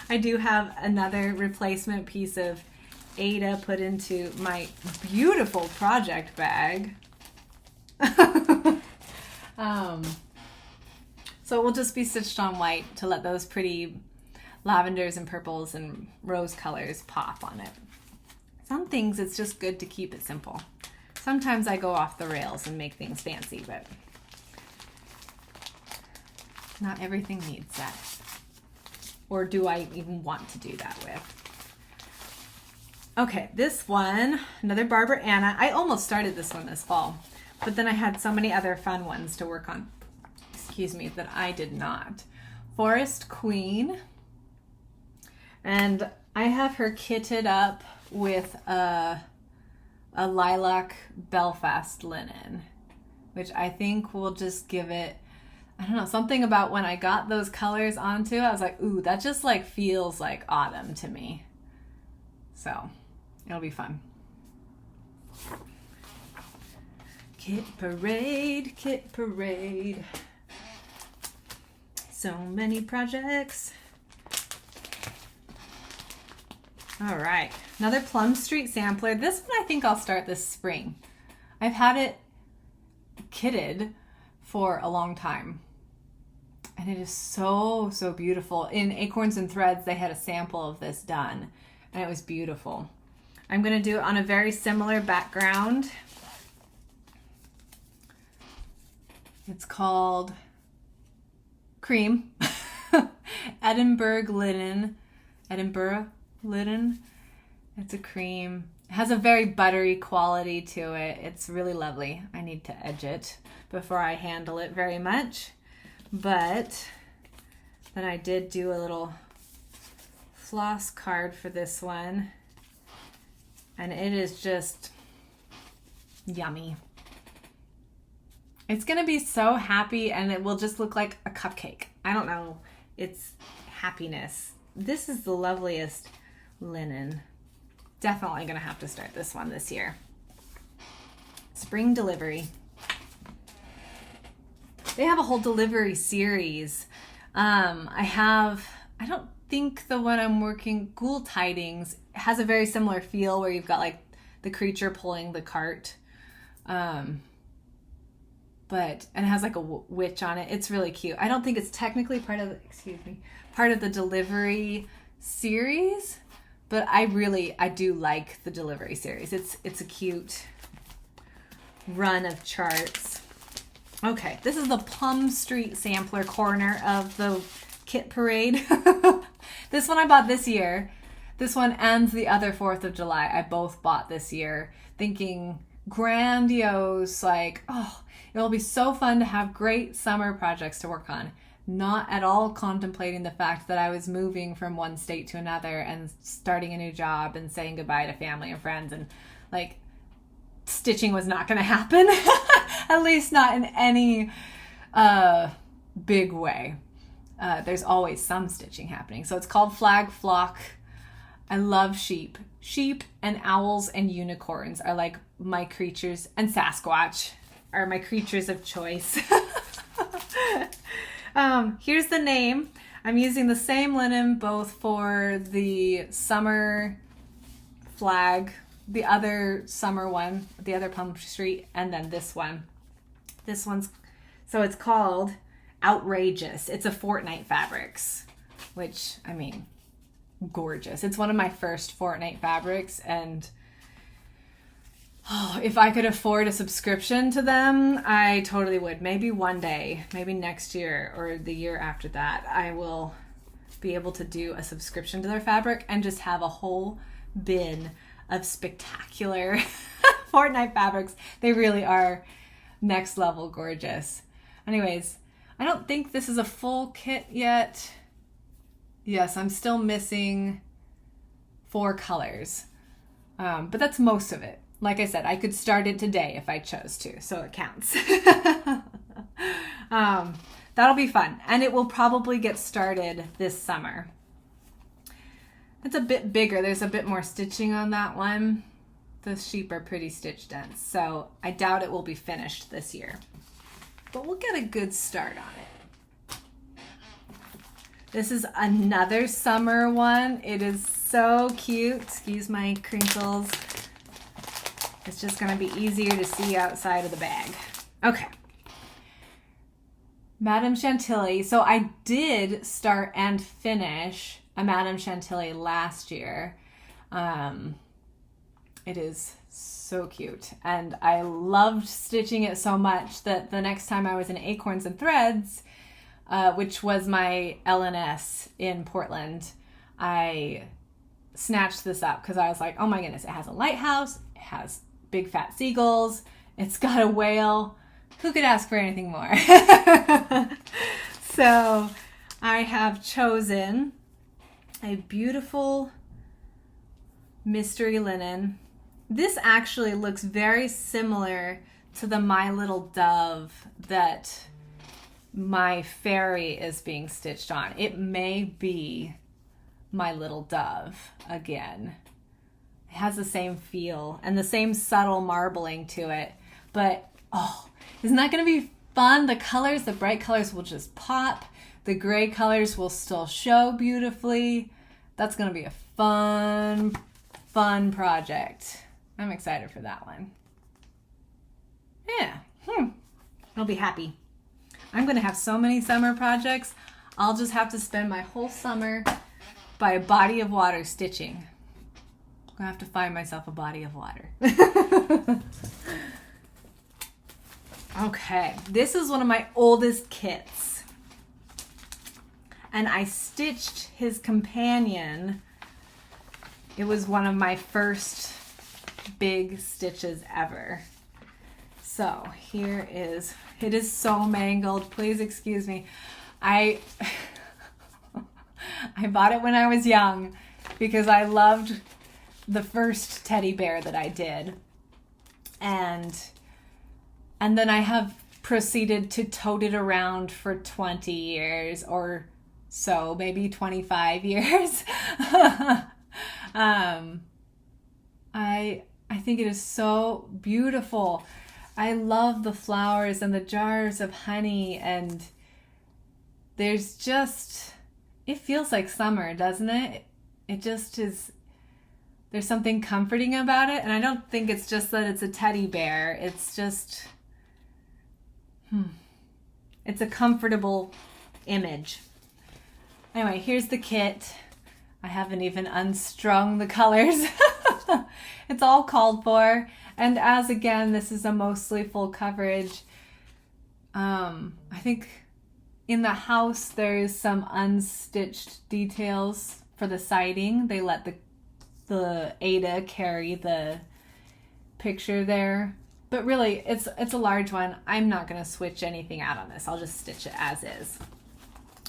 Speaker 1: I do have another replacement piece of Ada put into my beautiful project bag. So it will just be stitched on white to let those pretty lavenders and purples and rose colors pop on it. Some things it's just good to keep it simple. Sometimes I go off the rails and make things fancy, but not everything needs that. Or do I even want to do that with? Okay, this one, another Barbara Anna. I almost started this one this fall, but then I had so many other fun ones to work on, excuse me, that I did not. Forest Queen. And I have her kitted up with a lilac Belfast linen, which I think will just give it, I don't know, something about when I got those colors onto, I was like, ooh, that just like feels like autumn to me. So it'll be fun. Kit parade, kit parade. So many projects. All right, another Plum Street sampler. This one I think I'll start this spring. I've had it kitted for a long time. And it is so, so beautiful. In Acorns and Threads, they had a sample of this done. And it was beautiful. I'm going to do it on a very similar background. It's called Cream. Edinburgh linen. It's a cream. It has a very buttery quality to it. It's really lovely. I need to edge it before I handle it very much. But then I did do a little floss card for this one. And it is just yummy. It's going to be so happy, and it will just look like a cupcake. I don't know. It's happiness. This is the loveliest linen. Definitely going to have to start this one this year. Spring delivery. They have a whole delivery series. I don't think the one I'm working, Ghoul Tidings, has a very similar feel where you've got like the creature pulling the cart. And it has like a witch on it. It's really cute. I don't think it's technically part of the delivery series, but I do like the delivery series. It's a cute run of charts. Okay, this is the Plum Street sampler corner of the kit parade. This one I bought this year. This one and the other 4th of July I both bought this year, thinking grandiose, like, oh, it'll be so fun to have great summer projects to work on. Not at all contemplating the fact that I was moving from one state to another and starting a new job and saying goodbye to family and friends, and like stitching was not going to happen. At least not in any big way. There's always some stitching happening. So it's called Flag Flock. I love sheep. Sheep and owls and unicorns are like my creatures, and Sasquatch are my creatures of choice. Here's the name. I'm using the same linen both for the summer flag, the other summer one, the other Plum Street, and then this one. So it's called Outrageous. It's a Fortnite Fabrics, which, I mean, gorgeous. It's one of my first Fortnite fabrics, and if I could afford a subscription to them, I totally would. Maybe one day, maybe next year or the year after that, I will be able to do a subscription to their fabric and just have a whole bin of spectacular Fortnite fabrics. They really are next level gorgeous. Anyways, I don't think this is a full kit yet. Yes, I'm still missing 4 colors, but that's most of it. Like I said, I could start it today if I chose to, so it counts. That'll be fun, and it will probably get started this summer. It's a bit bigger. There's a bit more stitching on that one. The sheep are pretty stitch dense, so I doubt it will be finished this year. But we'll get a good start on it. This is another summer one. It is so cute. Excuse my crinkles. It's just going to be easier to see outside of the bag. Okay. Madame Chantilly. So I did start and finish a Madame Chantilly last year. It is so cute. And I loved stitching it so much that the next time I was in Acorns and Threads, which was my LNS in Portland, I snatched this up because I was like, oh my goodness, it has a lighthouse, it has big fat seagulls, it's got a whale. Who could ask for anything more? So I have chosen a beautiful mystery linen. This actually looks very similar to the My Little Dove that my fairy is being stitched on. It may be My Little Dove again. It has the same feel and the same subtle marbling to it. But, oh, isn't that going to be fun? The colors, the bright colors will just pop. The gray colors will still show beautifully. That's going to be a fun project. I'm excited for that one. Yeah. I'll be happy. I'm going to have so many summer projects. I'll just have to spend my whole summer by a body of water stitching. gonna have to find myself a body of water. Okay, this is one of my oldest kits. And I stitched his companion. It was one of my first big stitches ever. So here is, it is so mangled. Please excuse me. I bought it when I was young because I loved the first teddy bear that I did. And then I have proceeded to tote it around for 20 years or so, maybe 25 years. I think it is so beautiful. I love the flowers and the jars of honey, and there's just, it feels like summer, doesn't it? It just is, there's something comforting about it, and I don't think it's just that it's a teddy bear. It's just, it's a comfortable image. Anyway, here's the kit. I haven't even unstrung the colors. It's all called for. And as again, this is a mostly full coverage. I think in the house there's some unstitched details for the siding. They let the Ada carry the picture there. But really, it's a large one. I'm not going to switch anything out on this. I'll just stitch it as is.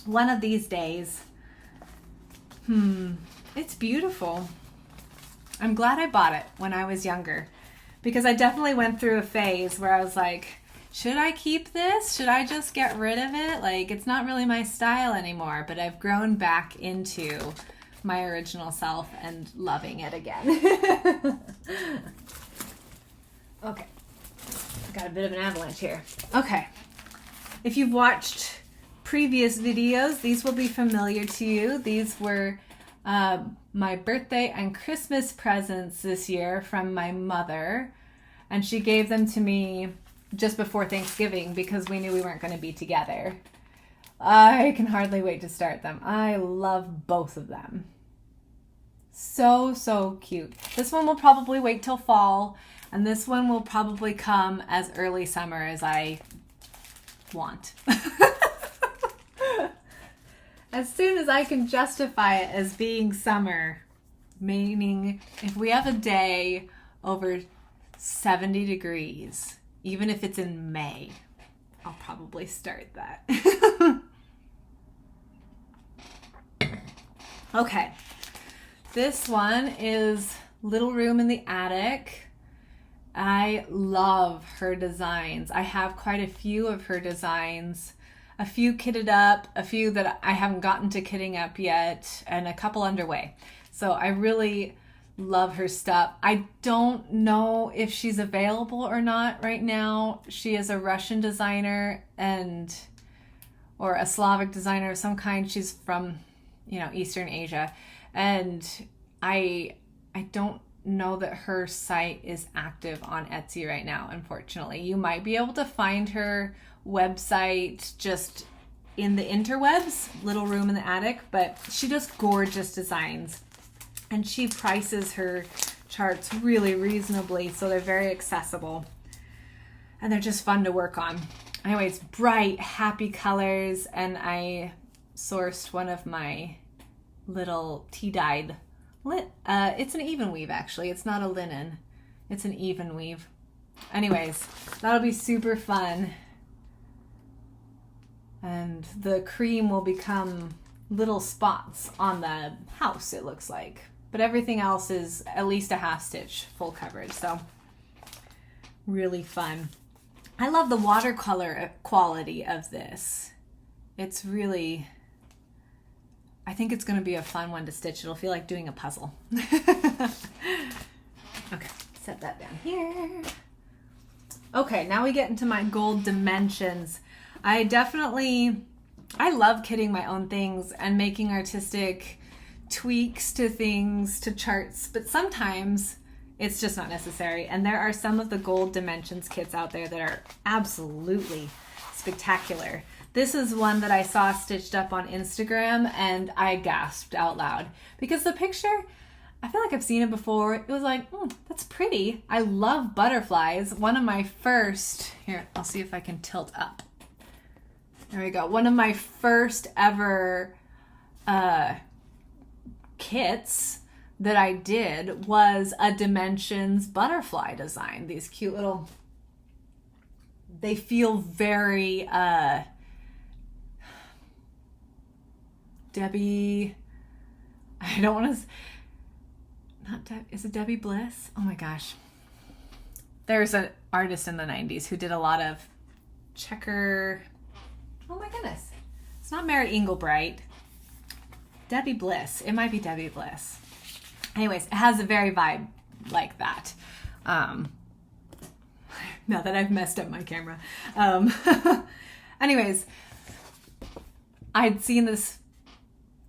Speaker 1: One of these days, it's beautiful. I'm glad I bought it when I was younger, because I definitely went through a phase where I was like, should I keep this? Should I just get rid of it? Like, it's not really my style anymore, but I've grown back into my original self and loving it again. Okay. Got a bit of an avalanche here. Okay. If you've watched previous videos, these will be familiar to you. These were my birthday and Christmas presents this year from my mother, and she gave them to me just before Thanksgiving because we knew we weren't going to be together. I can hardly wait to start them. I love both of them. So cute. This one will probably wait till fall, and this one will probably come as early summer as I want. As soon as I can justify it as being summer, meaning if we have a day over 70 degrees, even if it's in May, I'll probably start that. Okay, this one is Little Room in the Attic. I love her designs. I have quite a few of her designs. A few kitted up, a few that I haven't gotten to kitting up yet, and a couple underway. So I really love her stuff. I don't know if she's available or not right now. She is a Russian designer or a Slavic designer of some kind. She's from, Eastern Asia. And I don't know that her site is active on Etsy right now, unfortunately. You might be able to find her website just in the interwebs, Little Room in the Attic, but she does gorgeous designs, and she prices her charts really reasonably, so they're very accessible, and they're just fun to work on. Anyways, bright, happy colors, and I sourced one of my little tea-dyed, it's an even weave actually, it's not a linen, it's an even weave. Anyways, that'll be super fun. And the cream will become little spots on the house, it looks like. But everything else is at least a half stitch full coverage, so really fun. I love the watercolor quality of this. It's really, I think it's going to be a fun one to stitch. It'll feel like doing a puzzle. Okay, set that down here. Okay, now we get into my gold dimensions. I love kitting my own things and making artistic tweaks to things, to charts, but sometimes it's just not necessary. And there are some of the gold dimensions kits out there that are absolutely spectacular. This is one that I saw stitched up on Instagram, and I gasped out loud because the picture, I feel like I've seen it before. It was like, that's pretty. I love butterflies. One of my first, here, I'll see if I can tilt up. There we go. One of my first ever kits that I did was a Dimensions butterfly design. These cute little, they feel very Debbie, I don't want to, is it Debbie Bliss? Oh my gosh. There's an artist in the 90s who did a lot of checker, oh my goodness. It's not Merritt Inglebright. Debbie Bliss. It might be Debbie Bliss. Anyways, it has a very vibe like that. Now that I've messed up my camera. Anyways, I'd seen this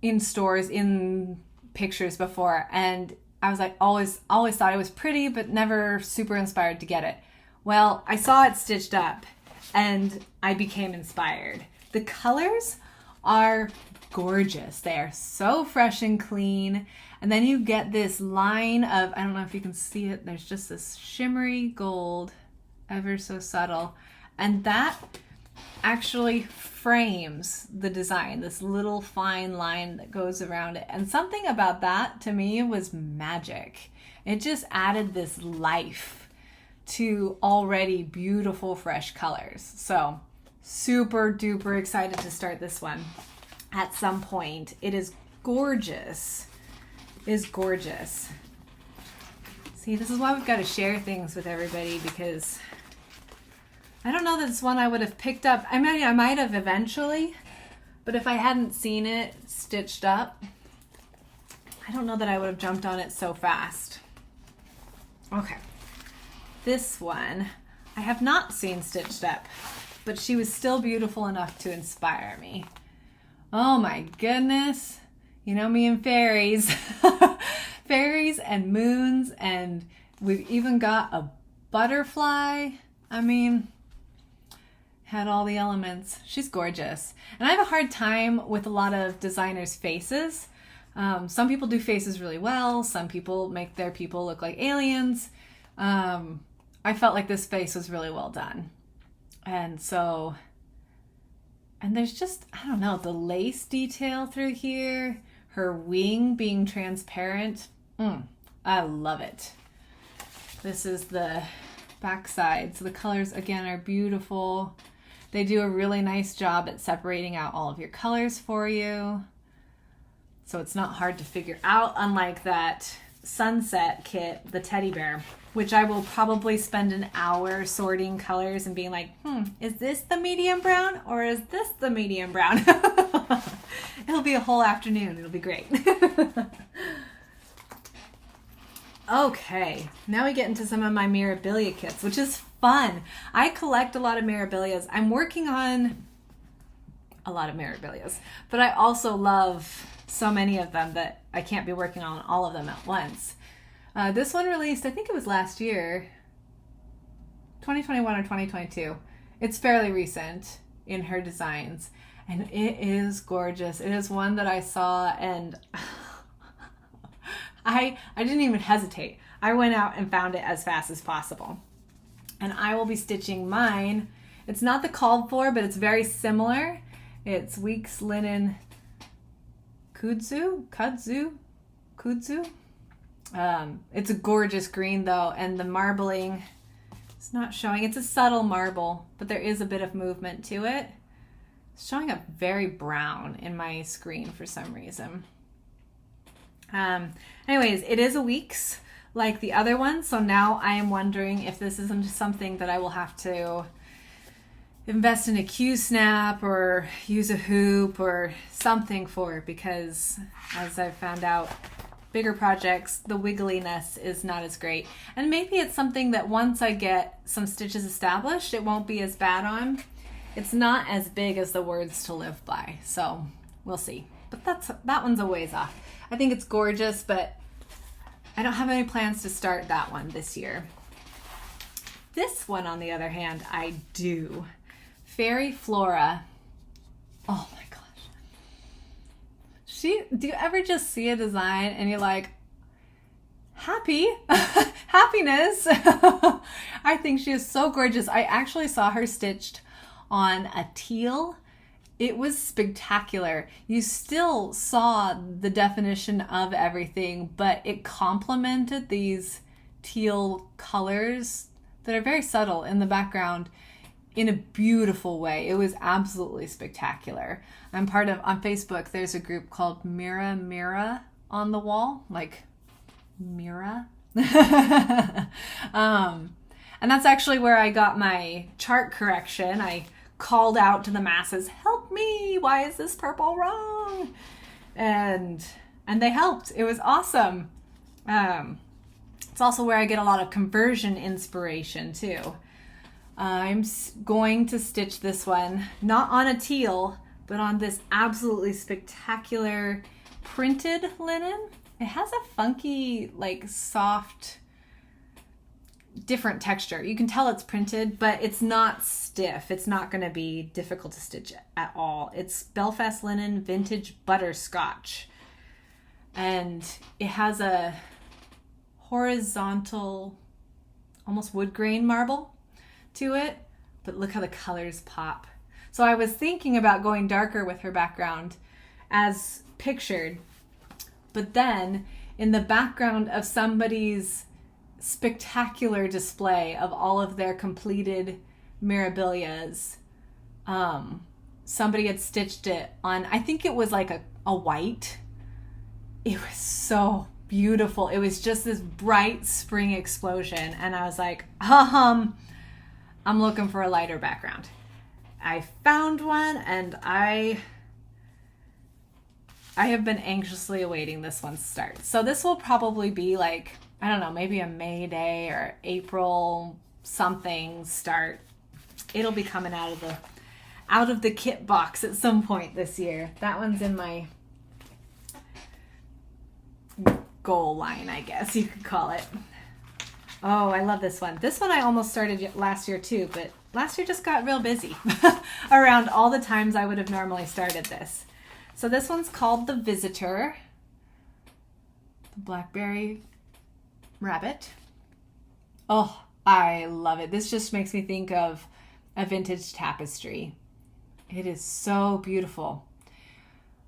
Speaker 1: in stores, in pictures before, and I was like, always thought it was pretty, but never super inspired to get it. Well, I saw it stitched up, and I became inspired. The colors are gorgeous. They are so fresh and clean. And then you get this line of, I don't know if you can see it, there's just this shimmery gold, ever so subtle. And that actually frames the design, this little fine line that goes around it. And something about that to me was magic. It just added this life to already beautiful fresh colors. So super duper excited to start this one at some point. It is gorgeous. It is gorgeous. See, this is why we've got to share things with everybody, because I don't know that it's one I would have picked up. I mean, I might have eventually, but if I hadn't seen it stitched up, I don't know that I would have jumped on it so fast. Okay. This one I have not seen stitched up, but she was still beautiful enough to inspire me. Oh my goodness. You know me and fairies. Fairies and moons, and we've even got a butterfly. I mean, had all the elements. She's gorgeous. And I have a hard time with a lot of designers' faces. Some people do faces really well. Some people make their people look like aliens. I felt like this face was really well done. And so, and there's just, I don't know, the lace detail through here, her wing being transparent. I love it. This is the back side. So the colors, again, are beautiful. They do a really nice job at separating out all of your colors for you. So it's not hard to figure out, unlike that sunset kit, the teddy bear, which I will probably spend an hour sorting colors and being like, is this the medium brown or is this the medium brown? It'll be a whole afternoon. It'll be great. Okay, now we get into some of my Mirabilia kits, which is fun. I collect a lot of Mirabilias. I'm working on a lot of Mirabilias, but I also love so many of them that I can't be working on all of them at once. This one released, I think it was last year, 2021 or 2022. It's fairly recent in her designs, and it is gorgeous. It is one that I saw and I didn't even hesitate. I went out and found it as fast as possible. And I will be stitching mine. It's not the called for, but it's very similar. It's Weeks Linen Kudzu. It's a gorgeous green though, and the marbling, it's not showing. It's a subtle marble, but there is a bit of movement to it. It's showing up very brown in my screen for some reason. Anyways, it is a Weeks like the other one, so now I am wondering if this isn't something that I will have to invest in a Q-snap or use a hoop or something for, because as I've found out, bigger projects, the wiggliness is not as great. And maybe it's something that once I get some stitches established, it won't be as bad on. It's not as big as the Words to Live By, so we'll see. But that one's a ways off. I think it's gorgeous, but I don't have any plans to start that one this year. This one, on the other hand, I do. Fairy Flora. Oh my gosh. Do you ever just see a design and you're like, happy. Happiness. I think she is so gorgeous. I actually saw her stitched on a teal. It was spectacular. You still saw the definition of everything, but it complemented these teal colors that are very subtle in the background in a beautiful way. It was absolutely spectacular. On Facebook, there's a group called Mira on the wall, like Mira. And that's actually where I got my chart correction. I called out to the masses, help me, why is this purple wrong? And they helped. It was awesome. It's also where I get a lot of conversion inspiration too. I'm going to stitch this one, not on a teal, but on this absolutely spectacular printed linen. It has a funky, like soft, different texture. You can tell it's printed, but it's not stiff. It's not going to be difficult to stitch at all. It's Belfast linen vintage butterscotch. And it has a horizontal, almost wood grain marble to it, but look how the colors pop. So I was thinking about going darker with her background as pictured, but then in the background of somebody's spectacular display of all of their completed Mirabilias, somebody had stitched it on, I think it was like a white. It was so beautiful. It was just this bright spring explosion, and I was like, I'm looking for a lighter background. I found one, and I have been anxiously awaiting this one's start. So this will probably be like, I don't know, maybe a May Day or April something start. It'll be coming out of the kit box at some point this year. That one's in my goal line, I guess you could call it. Oh, I love this one. This one I almost started last year too, but last year just got real busy around all the times I would have normally started this. So this one's called The Visitor. The Blackberry Rabbit. Oh, I love it. This just makes me think of a vintage tapestry. It is so beautiful.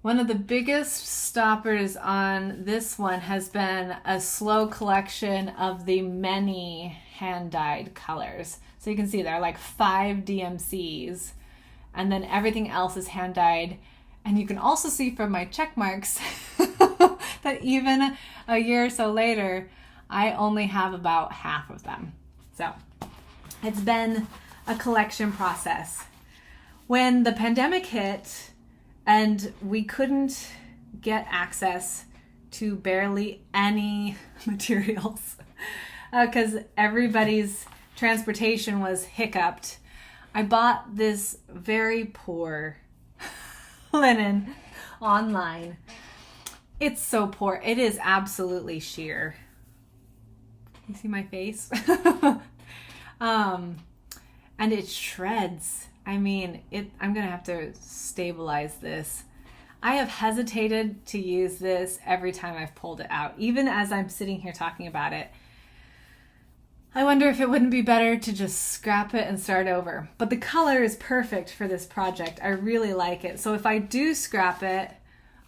Speaker 1: One of the biggest stoppers on this one has been a slow collection of the many hand-dyed colors. So you can see there are like 5 DMCs, and then everything else is hand-dyed. And you can also see from my check marks that even a year or so later, I only have about half of them. So it's been a collection process. When the pandemic hit and we couldn't get access to barely any materials because everybody's transportation was hiccuped, I bought this very poor linen online. It's so poor. It is absolutely sheer. You see my face? And it shreds. I mean, I'm going to have to stabilize this. I have hesitated to use this every time I've pulled it out. Even as I'm sitting here talking about it, I wonder if it wouldn't be better to just scrap it and start over. But the color is perfect for this project. I really like it. So if I do scrap it,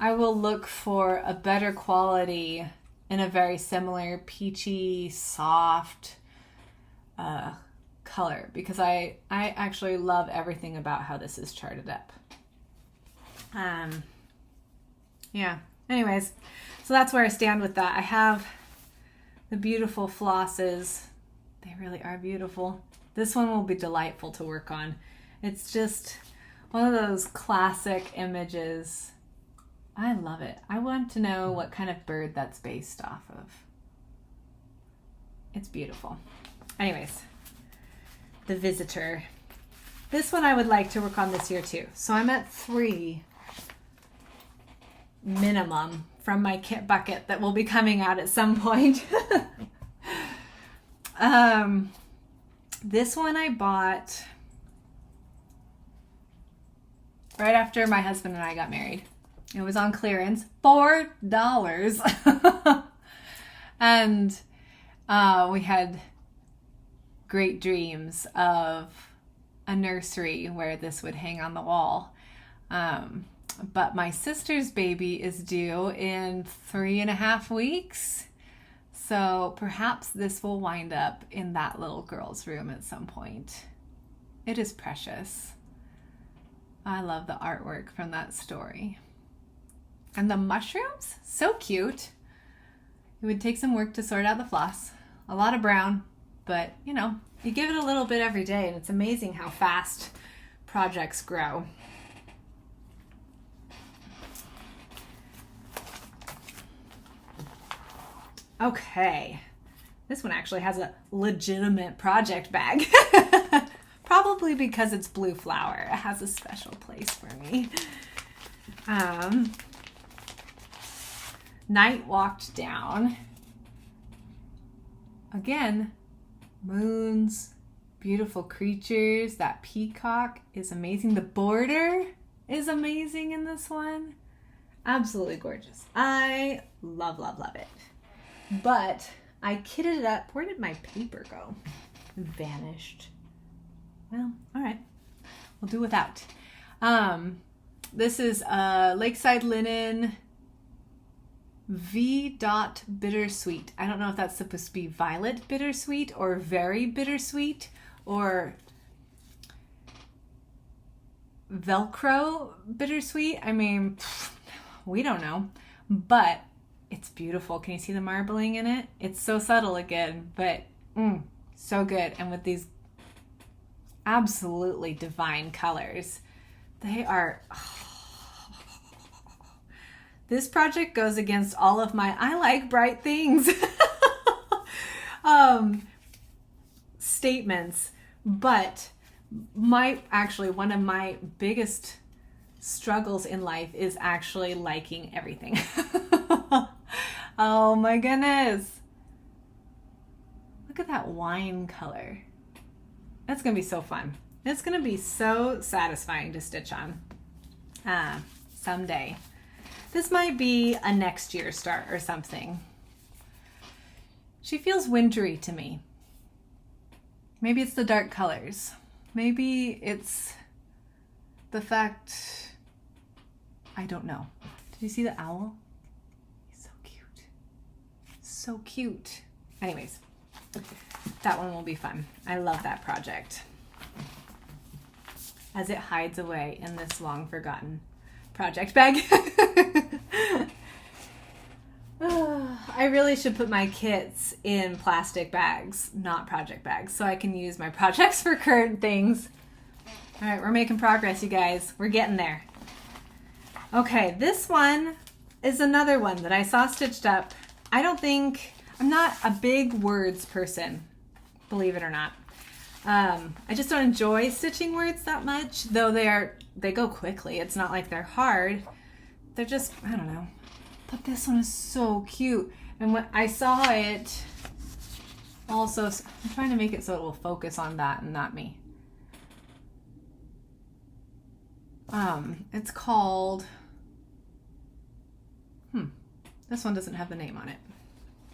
Speaker 1: I will look for a better quality in a very similar peachy, soft color, because I actually love everything about how this is charted up. Yeah. Anyways, so that's where I stand with that. I have the beautiful flosses. They really are beautiful. This one will be delightful to work on. It's just one of those classic images. I love it. I want to know what kind of bird that's based off of. It's beautiful. Anyways, The Visitor. This one I would like to work on this year too. So I'm at 3 minimum from my kit bucket that will be coming out at some point. This one I bought right after my husband and I got married. It was on clearance, $4. And we had great dreams of a nursery where this would hang on the wall. But my sister's baby is due in 3.5 weeks. So perhaps this will wind up in that little girl's room at some point. It is precious. I love the artwork from that story. And the mushrooms, so cute. It would take some work to sort out the floss. A lot of brown, but you know, you give it a little bit every day and it's amazing how fast projects grow. Okay, this one actually has a legitimate project bag. Probably because it's blue flower. It has a special place for me. Night walked down. Again, moons, beautiful creatures. That peacock is amazing. The border is amazing in this one. Absolutely gorgeous. I love, love, love it. But I kitted it up. Where did my paper go? It vanished. Well, all right. We'll do without. This is Lakeside Linen V. Bittersweet. I don't know if that's supposed to be violet bittersweet or very bittersweet or Velcro bittersweet. I mean, we don't know, but it's beautiful. Can you see the marbling in it? It's so subtle again, but so good. And with these absolutely divine colors, they are... This project goes against all of my I like bright things statements, but one of my biggest struggles in life is actually liking everything. Oh my goodness. Look at that wine color. That's going to be so fun. It's going to be so satisfying to stitch on someday. This might be a next year start or something. She feels wintry to me. Maybe it's the dark colors. Maybe it's the fact, I don't know. Did you see the owl? He's so cute. So cute. Anyways, that one will be fun. I love that project. As it hides away in this long forgotten project bag. I really should put my kits in plastic bags, not project bags, so I can use my projects for current things. All right, we're making progress, you guys. We're getting there. Okay, this one is another one that I saw stitched up. I'm not a big words person, believe it or not. I just don't enjoy stitching words that much, though they go quickly. It's not like they're hard. They're just, I don't know. But this one is so cute. And when I saw it, also, I'm trying to make it so it will focus on that and not me. It's called, this one doesn't have the name on it.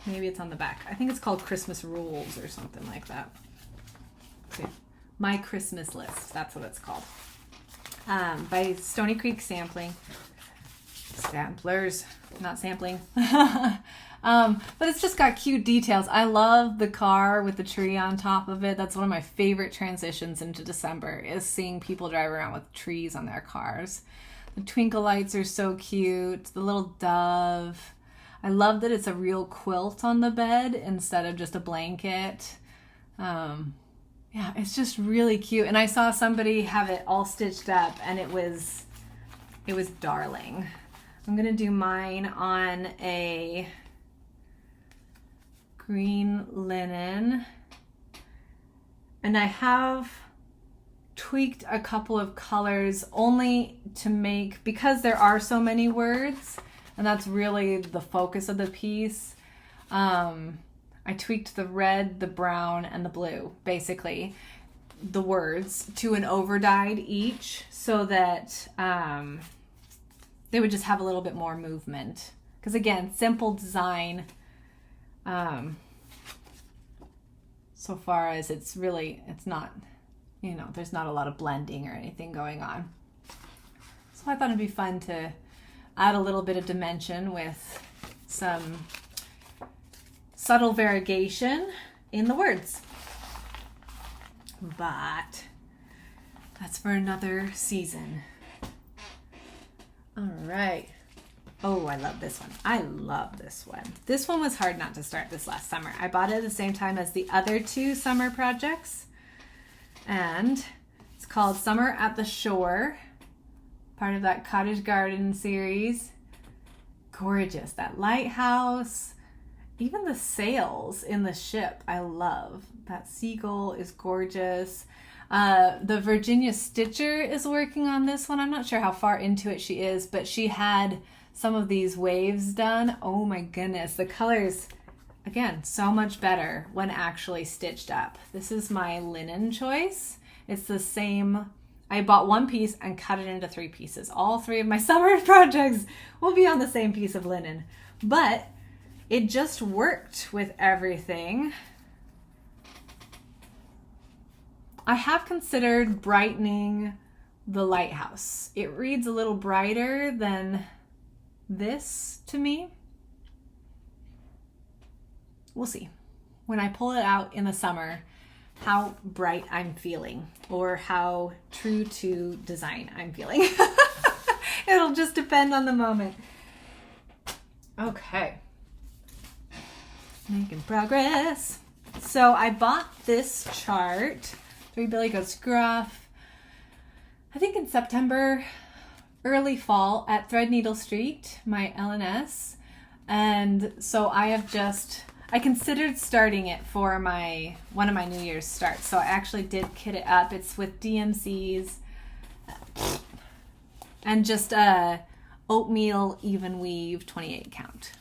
Speaker 1: Maybe it's on the back. I think it's called Christmas Rules or something like that. Okay. My Christmas List, that's what it's called. By Stony Creek Samplers, not sampling. But it's just got cute details. I love the car with the tree on top of it. That's one of my favorite transitions into December, is seeing people drive around with trees on their cars. The twinkle lights are so cute. The little dove. I love that it's a real quilt on the bed instead of just a blanket. Yeah, it's just really cute. And I saw somebody have it all stitched up, and it was darling. I'm gonna do mine on a green linen, and I have tweaked a couple of colors only to make, because there are so many words, and that's really the focus of the piece. I tweaked the red, the brown, and the blue, basically, the words, to an over-dyed each, so that they would just have a little bit more movement. Because again, simple design, So far as it's not, you know, there's not a lot of blending or anything going on. So I thought it'd be fun to add a little bit of dimension with some subtle variegation in the words. But that's for another season. All right. Oh, I love this one. I love this one. This one was hard not to start this last summer. I bought it at the same time as the other two summer projects. And it's called Summer at the Shore, part of that Cottage Garden series. Gorgeous. That lighthouse, even the sails in the ship, I love. That seagull is gorgeous. The Virginia Stitcher is working on this one. I'm not sure how far into it she is, but she had some of these waves done. Oh my goodness. The colors, again, so much better when actually stitched up. This is my linen choice. It's the same. I bought one piece and cut it into 3 pieces. All 3 of my summer projects will be on the same piece of linen, but it just worked with everything. I have considered brightening the lighthouse. It reads a little brighter than this to me. We'll see when I pull it out in the summer how bright I'm feeling or how true to design I'm feeling. It'll just depend on the moment. Okay. Making progress. So I bought this chart, 3 Billy Goats Gruff, I think in September, early fall at Threadneedle Street, my LNS. And so I considered starting it for one of my New Year's starts. So I actually did kit it up. It's with DMCs and just a oatmeal even weave 28 count.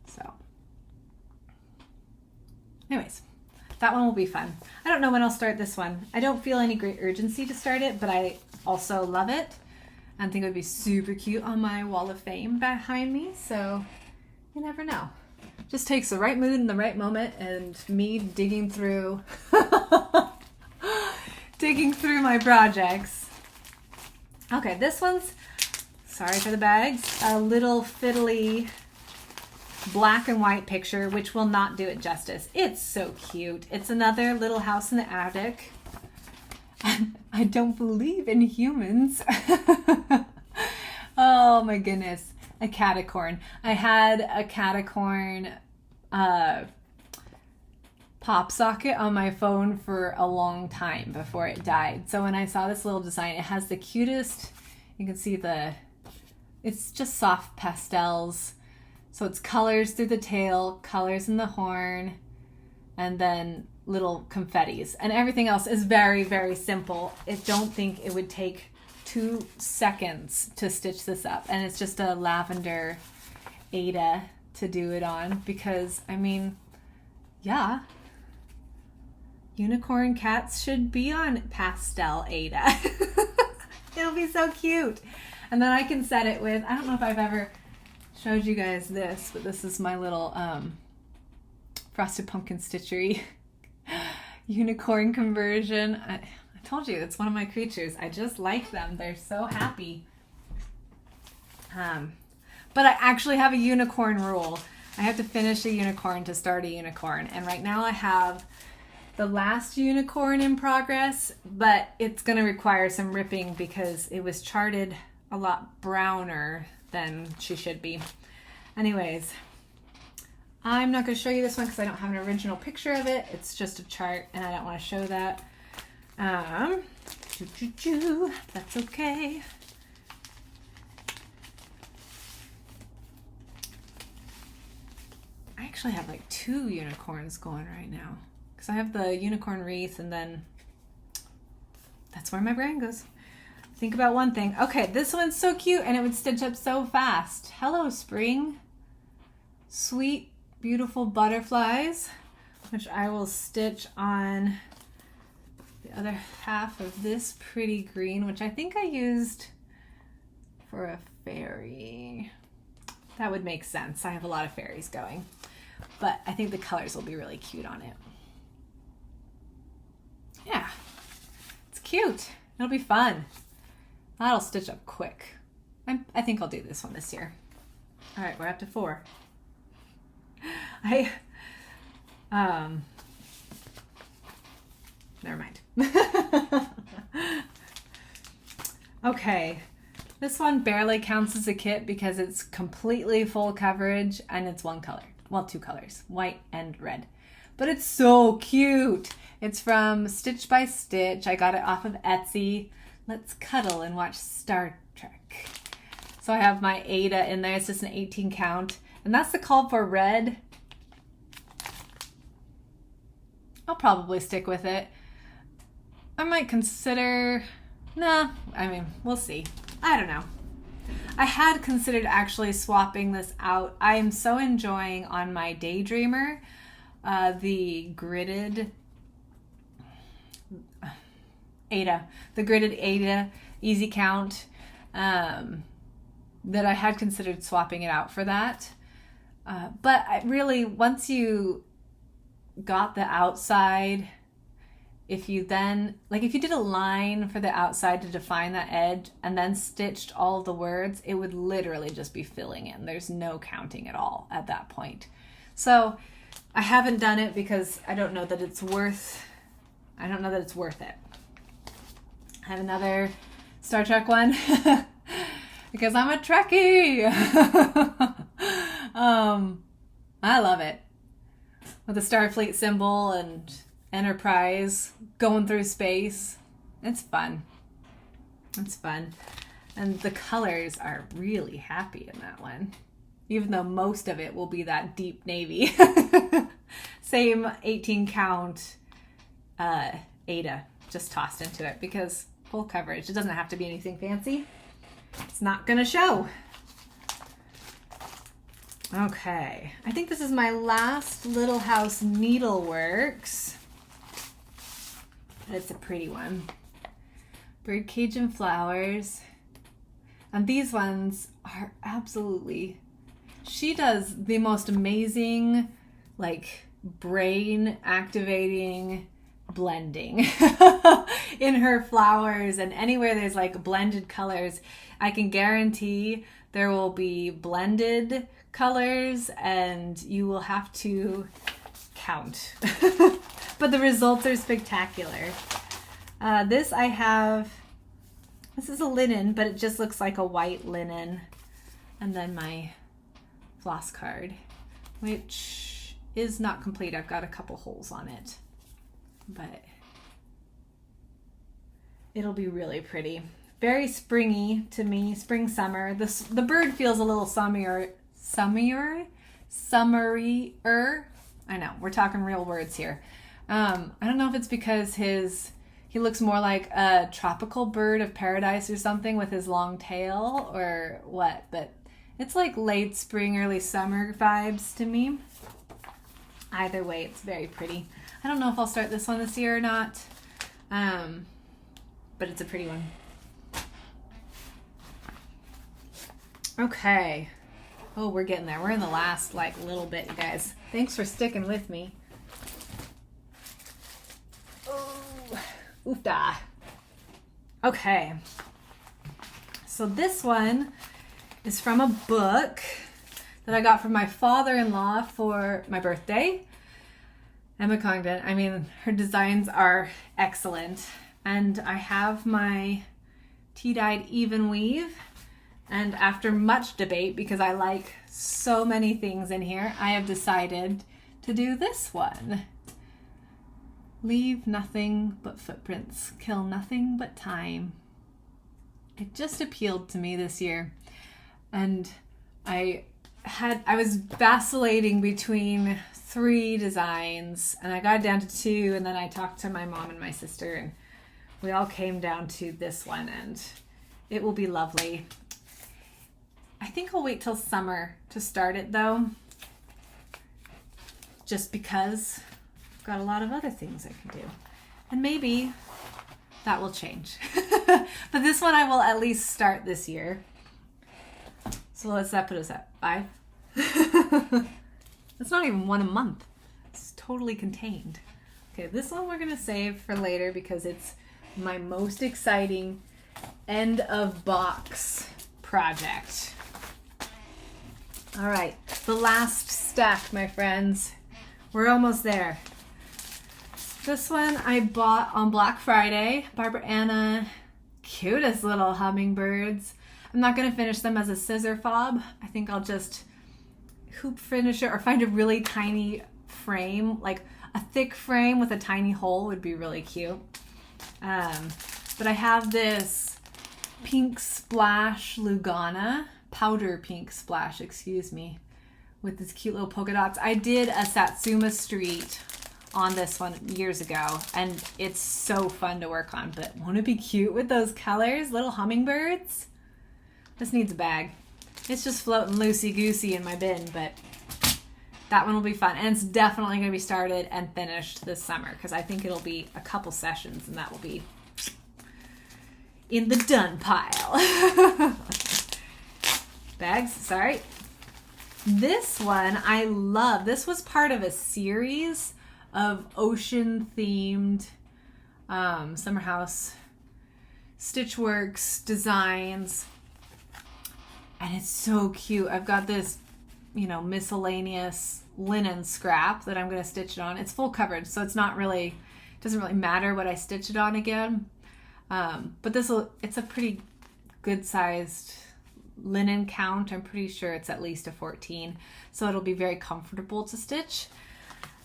Speaker 1: So anyways, that one will be fun. I don't know when I'll start this one. I don't feel any great urgency to start it, but I also love it and think it would be super cute on my wall of fame behind me. So you never know. Just takes the right mood and the right moment and me digging through my projects. Okay, this one's, sorry for the bags, a little fiddly black and white picture, which will not do it justice. It's so cute. It's another little house in the attic. I don't believe in humans. Oh my goodness. A catacorn. I had a catacorn pop socket on my phone for a long time before it died. So when I saw this little design, it has the cutest, you can see it's just soft pastels. So it's colors through the tail, colors in the horn, and then little confettis. And everything else is very, very simple. I don't think it would take 2 seconds to stitch this up. And it's just a lavender Ada to do it on because, I mean, yeah. Unicorn cats should be on pastel Ada. It'll be so cute. And then I can set it with, I don't know if I've ever showed you guys this, but this is my little frosted pumpkin stitchery unicorn conversion. I told you it's one of my creatures. I just like them. They're so happy. But I actually have a unicorn rule. I have to finish a unicorn to start a unicorn. And right now I have the last unicorn in progress, but it's going to require some ripping because it was charted a lot browner than she should be. Anyways, I'm not going to show you this one because I don't have an original picture of it. It's just a chart and I don't want to show that. That's okay. I actually have like 2 unicorns going right now because I have the unicorn wreath and then that's where my brain goes. Think about one thing. Okay, this one's so cute and it would stitch up so fast. Hello, spring. Sweet, beautiful butterflies, which I will stitch on the other half of this pretty green, which I think I used for a fairy. That would make sense. I have a lot of fairies going. but I think the colors will be really cute on it. Yeah, it's cute. It'll be fun. That'll stitch up quick. I think I'll do this one this year. All right, we're up to 4. Never mind. Okay, this one barely counts as a kit because it's completely full coverage and it's one color. Well, 2 colors, white and red. But it's so cute. It's from Stitch by Stitch. I got it off of Etsy. Let's cuddle and watch Star Trek. So I have my Ada in there. It's just an 18 count. And that's the call for red. I'll probably stick with it. I might consider... Nah, I mean, we'll see. I don't know. I had considered actually swapping this out. I am so enjoying on my Daydreamer the gridded Ada. The gridded Ada easy count. That I had considered swapping it out for that. But I really, once you got the outside, if you then, like if you did a line for the outside to define that edge and then stitched all the words, it would literally just be filling in. There's no counting at all at that point. So I haven't done it because I don't know that it's worth it. I have another Star Trek one. Because I'm a Trekkie. I love it. With the Starfleet symbol and Enterprise going through space. It's fun. It's fun. And the colors are really happy in that one. Even though most of it will be that deep navy. Same 18 count Ada just tossed into it because full coverage. It doesn't have to be anything fancy. It's not gonna show. Okay, I think this is my last Little House Needleworks. It's a pretty one. Birdcage and flowers. And these ones are absolutely... She does the most amazing, like, brain activating blending in her flowers, and anywhere there's like blended colors, I can guarantee there will be blended colors and you will have to count. But the results are spectacular. This is a linen, but it just looks like a white linen. And then my floss card, which is not complete. I've got a couple holes on it, but it'll be really pretty. Very springy to me, spring, summer. The bird feels a little summerier. I know, we're talking real words here. I don't know if it's because he looks more like a tropical bird of paradise or something with his long tail or what, but it's like late spring, early summer vibes to me. Either way, it's very pretty. I don't know if I'll start this one this year or not, but it's a pretty one. Okay. Oh, we're getting there. We're in the last like little bit, you guys. Thanks for sticking with me. Oh, oofda. Okay. So this one is from a book that I got from my father-in-law for my birthday. Emma Congdon. I mean, her designs are excellent. And I have my tea-dyed even weave. And after much debate, because I like so many things in here, I have decided to do this one. Leave nothing but footprints, kill nothing but time. It just appealed to me this year. And I was vacillating between 3 designs, and I got down to 2, and then I talked to my mom and my sister, and we all came down to this one, and it will be lovely. I think I'll wait till summer to start it though, just because I've got a lot of other things I can do, and maybe that will change. But this one I will at least start this year. So let's put us at 5. It's not even one a month. It's totally contained. Okay, this one we're gonna save for later because it's my most exciting end of box project. All right, the last stack, my friends. We're almost there. This one I bought on Black Friday. Barbara Anna, cutest little hummingbirds. I'm not gonna finish them as a scissor fob. I think I'll just hoop finish it or find a really tiny frame, like a thick frame with a tiny hole would be really cute. But I have this pink splash Lugana, powder pink splash, excuse me, with this cute little polka dots. I did a Satsuma street on this one years ago, and it's so fun to work on. But won't it be cute with those colors? Little hummingbirds. This needs a bag. It's just floating loosey-goosey in my bin, but that one will be fun. And it's definitely going to be started and finished this summer because I think it'll be a couple sessions and that will be in the done pile. Bags, sorry. This one I love. This was part of a series of ocean-themed summer house Stitchworks designs. And it's so cute. I've got this, you know, miscellaneous linen scrap that I'm going to stitch it on. It's full coverage, so it's not really, doesn't really matter what I stitch it on again. But it's a pretty good sized linen count. I'm pretty sure it's at least a 14, so it'll be very comfortable to stitch.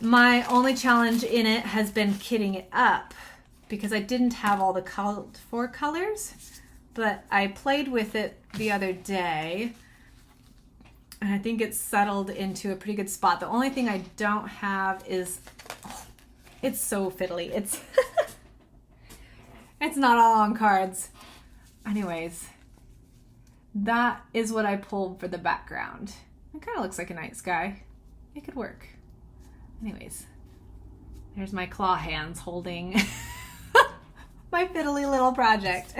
Speaker 1: My only challenge in it has been kitting it up because I didn't have all the called for colors, but I played with it the other day and I think it's settled into a pretty good spot. The only thing I don't have is, oh, it's so fiddly. It's it's not all on cards. Anyways, that is what I pulled for the background. It kind of looks like a night sky. It could work. Anyways, there's my claw hands holding my fiddly little project.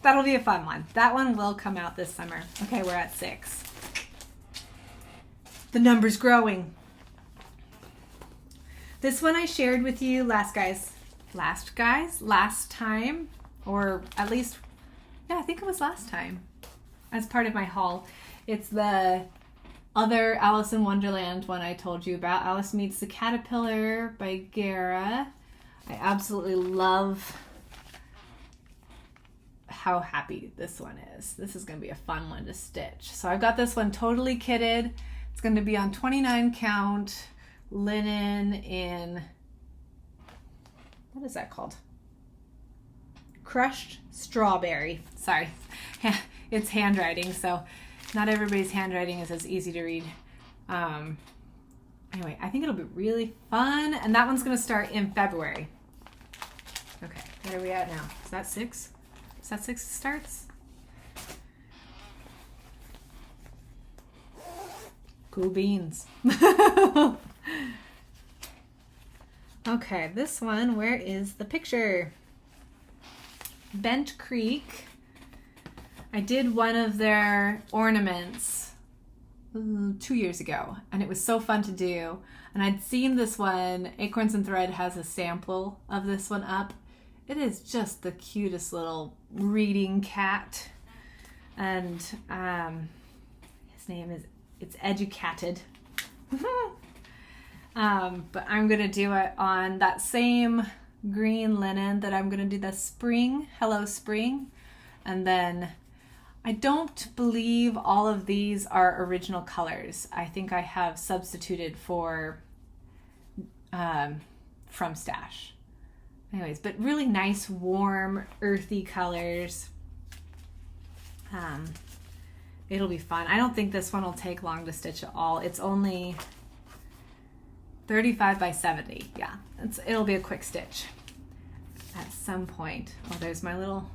Speaker 1: That'll be a fun one. That one will come out this summer. Okay, we're at 6. The number's growing. This one I shared with you last time, or at least, yeah, I think it was last time as part of my haul. It's the other Alice in Wonderland one I told you about, Alice Meets the Caterpillar by Gara. I absolutely love how happy this one is. This is going to be a fun one to stitch. So I've got this one totally kitted. It's going to be on 29 count linen in, what is that called? Crushed strawberry. Sorry, it's handwriting, so not everybody's handwriting is as easy to read. Anyway, I think it'll be really fun, and that one's going to start in February. Okay, where are we at now? Is that 6? Is that 6 starts? Cool beans. Okay, this one, where is the picture? Bent Creek. I did one of their ornaments 2 years ago, and it was so fun to do. And I'd seen this one. Acorns and Thread has a sample of this one up. It is just the cutest little reading cat. And his name is, it's Educated. But I'm going to do it on that same green linen that I'm going to do the spring, Hello Spring. And then I don't believe all of these are original colors. I think I have substituted for from stash. Anyways, but really nice, warm, earthy colors. It'll be fun. I don't think this one will take long to stitch at all. It's only 35 by 70. Yeah, it'll be a quick stitch at some point. Oh, there's my little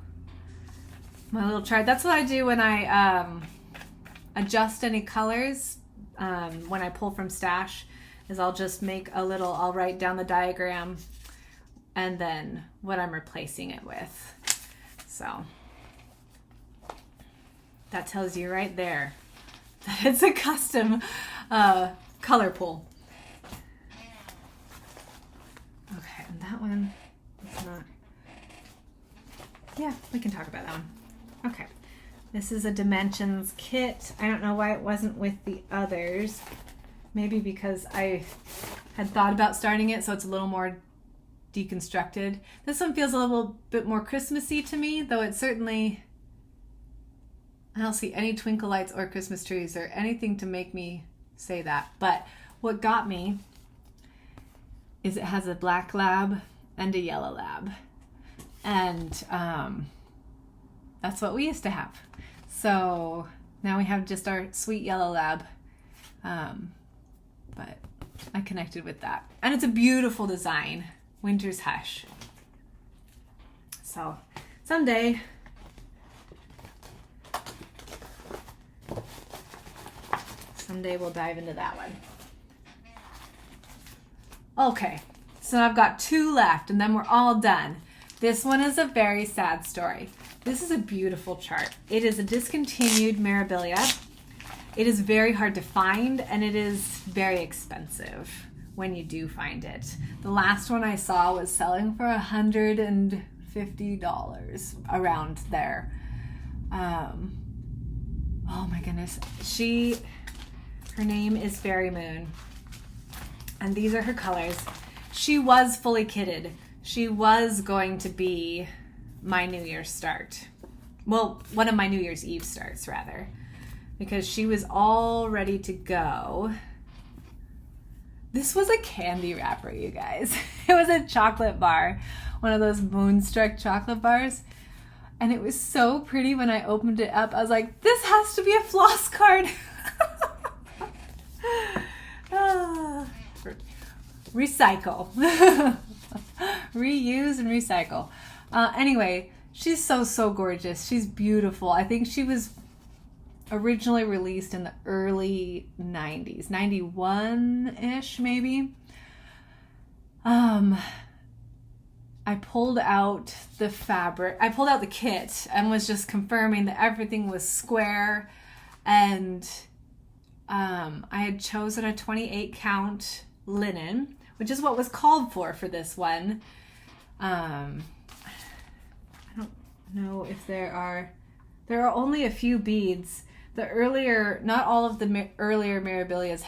Speaker 1: chart. That's what I do when I adjust any colors. When I pull from stash, is I'll just make I'll write down the diagram and then what I'm replacing it with. So that tells you right there that it's a custom color pool. Okay, and that one is not... Yeah, we can talk about that one. Okay, this is a Dimensions kit. I don't know why it wasn't with the others. Maybe because I had thought about starting it, so it's a little more deconstructed. This one feels a little bit more Christmassy to me, though it certainly... I don't see any twinkle lights or Christmas trees or anything to make me say that. But what got me is it has a black lab and a yellow lab. And that's what we used to have. So now we have just our sweet yellow lab. But I connected with that. And it's a beautiful design. Winter's Hush. So someday we'll dive into that one. Okay, so I've got 2 left and then we're all done. This one is a very sad story. This is a beautiful chart. It is a discontinued Mirabilia. It is very hard to find and it is very expensive when you do find it. The last one I saw was selling for $150, around there. Oh my goodness. Her name is Fairy Moon. And these are her colors. She was fully kitted. She was going to be my New Year's start. Well, one of my New Year's Eve starts, rather. Because she was all ready to go. This was a candy wrapper, you guys. It was a chocolate bar. One of those Moonstruck chocolate bars. And it was so pretty when I opened it up. I was like, this has to be a Floss card. Recycle. Reuse and recycle. Anyway, she's so gorgeous. She's beautiful. I think she was originally released in the early 90s. 91-ish, maybe. I pulled out the fabric. I pulled out the kit and was just confirming that everything was square. And I had chosen a 28 count linen, which is what was called for this one. I don't know if there are only a few beads. The earlier, not all of the earlier Mirabilias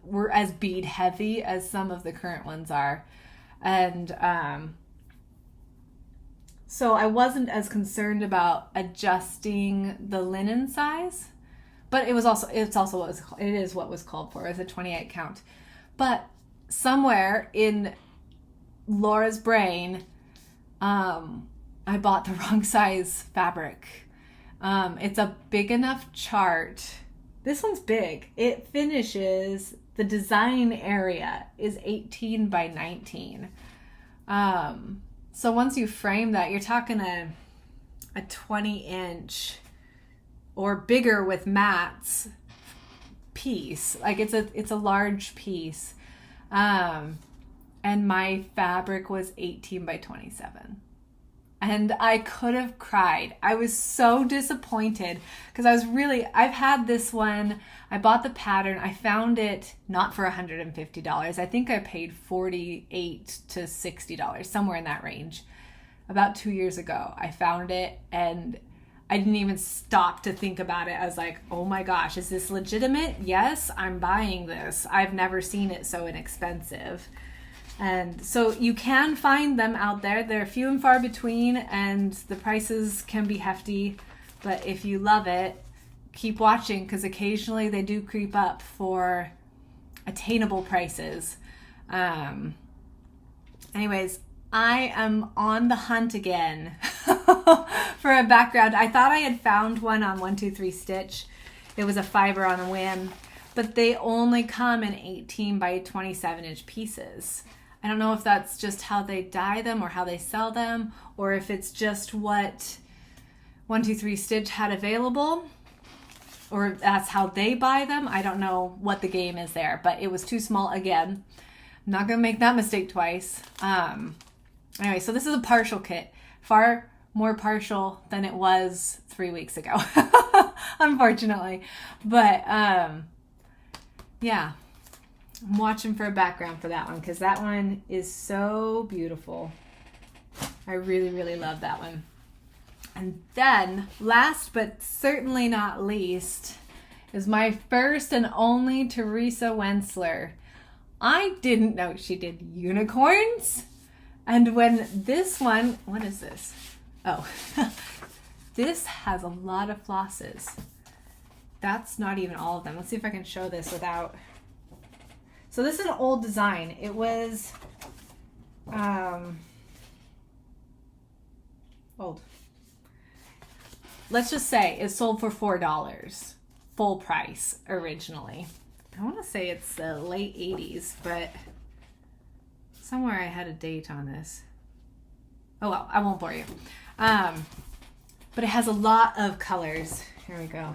Speaker 1: were as bead heavy as some of the current ones are. And so I wasn't as concerned about adjusting the linen size, but it is what was called for as a 28 count. But somewhere in Laura's brain, I bought the wrong size fabric. It's a big enough chart. This one's big. It finishes, the design area is 18 by 19. So once you frame that, you're talking a 20-inch or bigger with mats piece. Like it's a large piece. And my fabric was 18 by 27. And I could have cried. I was so disappointed because I've had this one. I bought the pattern. I found it not for $150. I think I paid $48 to $60, somewhere in that range. About 2 years ago, I found it and I didn't even stop to think about it. I was like, oh my gosh, is this legitimate? Yes, I'm buying this. I've never seen it so inexpensive. And so you can find them out there. They're few and far between and the prices can be hefty. But if you love it, keep watching because occasionally they do creep up for attainable prices. Anyways, I am on the hunt again for a background. I thought I had found one on 123 Stitch. It was a fiber on a whim, but they only come in 18 by 27 inch pieces. I don't know if that's just how they dye them or how they sell them, or if it's just what 123 Stitch had available, or that's how they buy them. I don't know what the game is there, but it was too small again. I'm not going to make that mistake twice. Anyway, so this is a partial kit. Far more partial than it was 3 weeks ago, unfortunately. But yeah, I'm watching for a background for that one because that one is so beautiful. I really, really love that one. And then, last but certainly not least, is my first and only Teresa Wentzler. I didn't know she did unicorns. And when this one, what is this? Oh, this has a lot of flosses. That's not even all of them. Let's see if I can show this without. So this is an old design. It was old. Let's just say it sold for $4, full price originally. I want to say it's the late 80s, but somewhere I had a date on this. Oh well, I won't bore you. But it has a lot of colors. Here we go.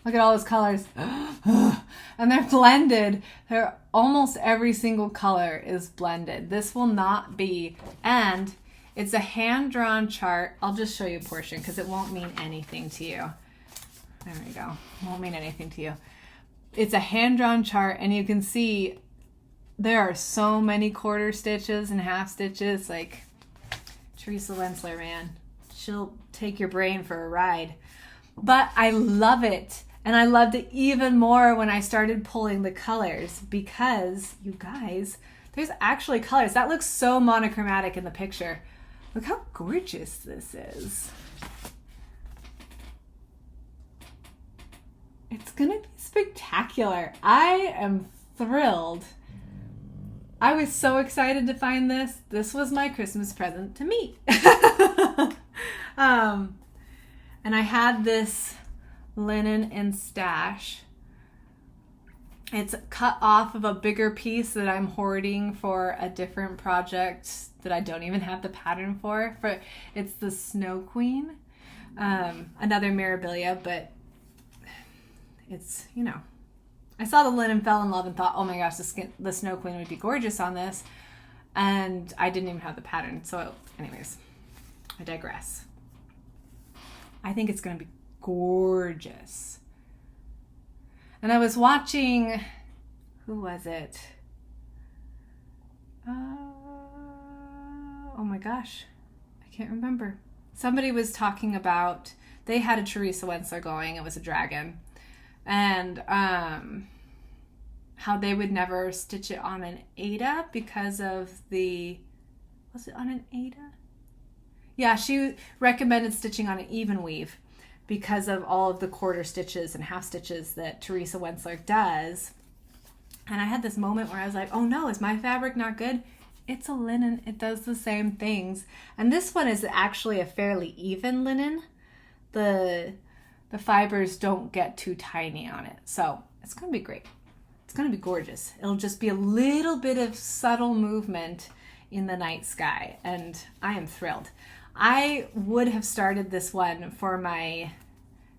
Speaker 1: Look at all those colors. And they're blended. They're almost every single color is blended. This will not be, and it's a hand-drawn chart. I'll just show you a portion because it won't mean anything to you. There we go. It won't mean anything to you. It's a hand-drawn chart, and you can see there are so many quarter stitches and half stitches. Like, Teresa Wentzler, man. She'll take your brain for a ride. But I love it. And I loved it even more when I started pulling the colors because, you guys, there's actually colors. That looks so monochromatic in the picture. Look how gorgeous this is. It's gonna be spectacular. I am thrilled. I was so excited to find this. This was my Christmas present to me. And I had this linen in stash. It's cut off of a bigger piece that I'm hoarding for a different project that I don't even have the pattern for. It's the Snow Queen, another Mirabilia, but it's, you know, I saw the linen, fell in love, and thought, oh my gosh, the Snow Queen would be gorgeous on this, and I didn't even have the pattern. So anyways, I digress. I think it's going to be gorgeous. And I was watching, who was it? Oh my gosh, I can't remember. Somebody was talking about, they had a Teresa Wentzler going, it was a dragon, and how they would never stitch it on an Aida because of the, was it on an Aida? Yeah, she recommended stitching on an even weave because of all of the quarter stitches and half stitches that Teresa Wentzler does. And I had this moment where I was like, oh no, is my fabric not good? It's a linen, it does the same things. And this one is actually a fairly even linen. The fibers don't get too tiny on it. So it's gonna be great. It's gonna be gorgeous. It'll just be a little bit of subtle movement in the night sky. And I am thrilled. I would have started this one for my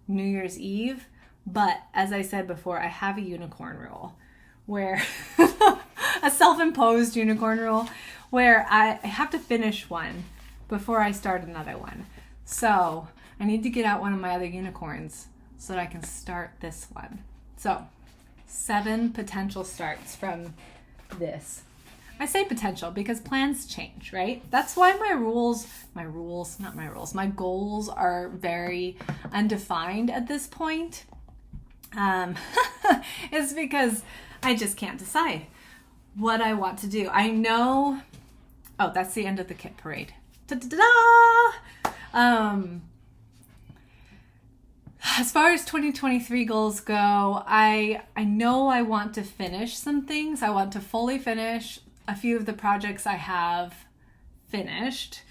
Speaker 1: New Year's Eve, but as I said before, I have a unicorn rule where, a self-imposed unicorn rule, where I have to finish one before I start another one. So I need to get out one of my other unicorns so that I can start this one. So 7 potential starts from this. I say potential because plans change, right? That's why my goals are very undefined at this point. It's because I just can't decide what I want to do. I know, oh, that's the end of the kit parade. Da-da-da! As far as 2023 goals go, I know I want to finish some things. I want to fully finish a few of the projects I have finished,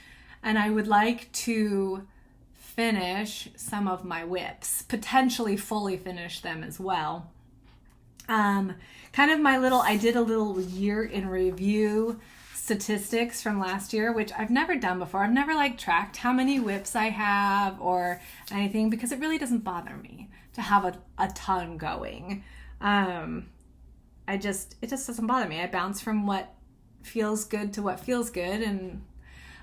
Speaker 1: and I would like to finish some of my whips, potentially fully finish them as well. Kind of I did a little year in review statistics from last year, which I've never done before. I've never tracked how many whips I have or anything because it really doesn't bother me to have a ton going. It just doesn't bother me. I bounce from what feels good to what feels good, and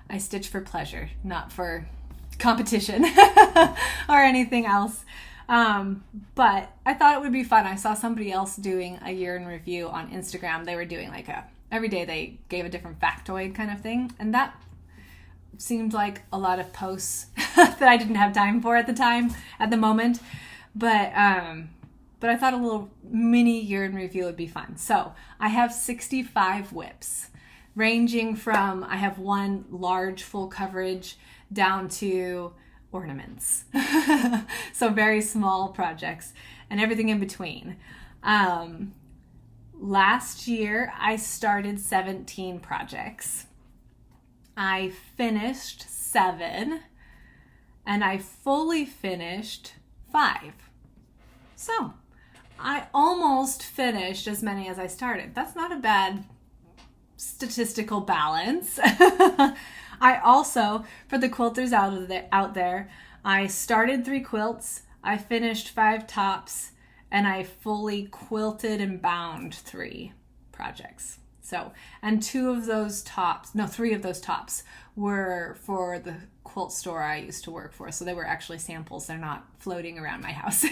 Speaker 1: I stitch for pleasure, not for competition or anything else. But I thought it would be fun. I saw somebody else doing a year in review on Instagram. They were doing like every day they gave a different factoid kind of thing. And that seemed like a lot of posts that I didn't have time for at the moment. But I thought a little mini year in review would be fun. So I have 65 whips, ranging from, I have one large full coverage down to ornaments. So very small projects and everything in between. Last year I started 17 projects. I finished 7 and I fully finished 5. So I almost finished as many as I started. That's not a bad statistical balance. I also, for the quilters out there, I started 3 quilts, I finished 5 tops, and I fully quilted and bound 3 projects. So, and 3 of those tops were for the quilt store I used to work for. So they were actually samples. They're not floating around my house.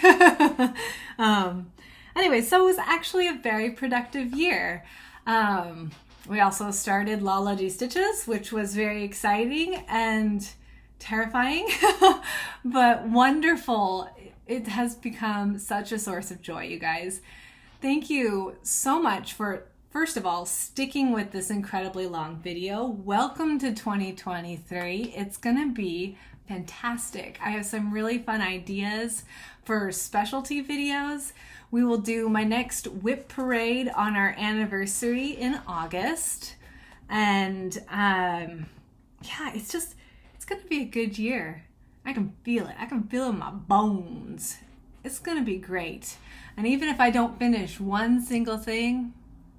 Speaker 1: Anyway, so it was actually a very productive year. We also started Lala G Stitches, which was very exciting and terrifying, but wonderful. It has become such a source of joy, you guys. Thank you so much for, first of all, sticking with this incredibly long video. Welcome to 2023. It's gonna be fantastic. I have some really fun ideas for specialty videos. We will do my next whip parade on our anniversary in August. And yeah, it's gonna be a good year. I can feel it. I can feel it in my bones. It's gonna be great. And even if I don't finish one single thing,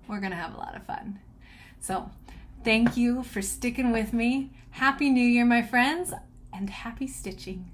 Speaker 1: we're gonna have a lot of fun. So thank you for sticking with me. Happy New Year, my friends, and happy stitching.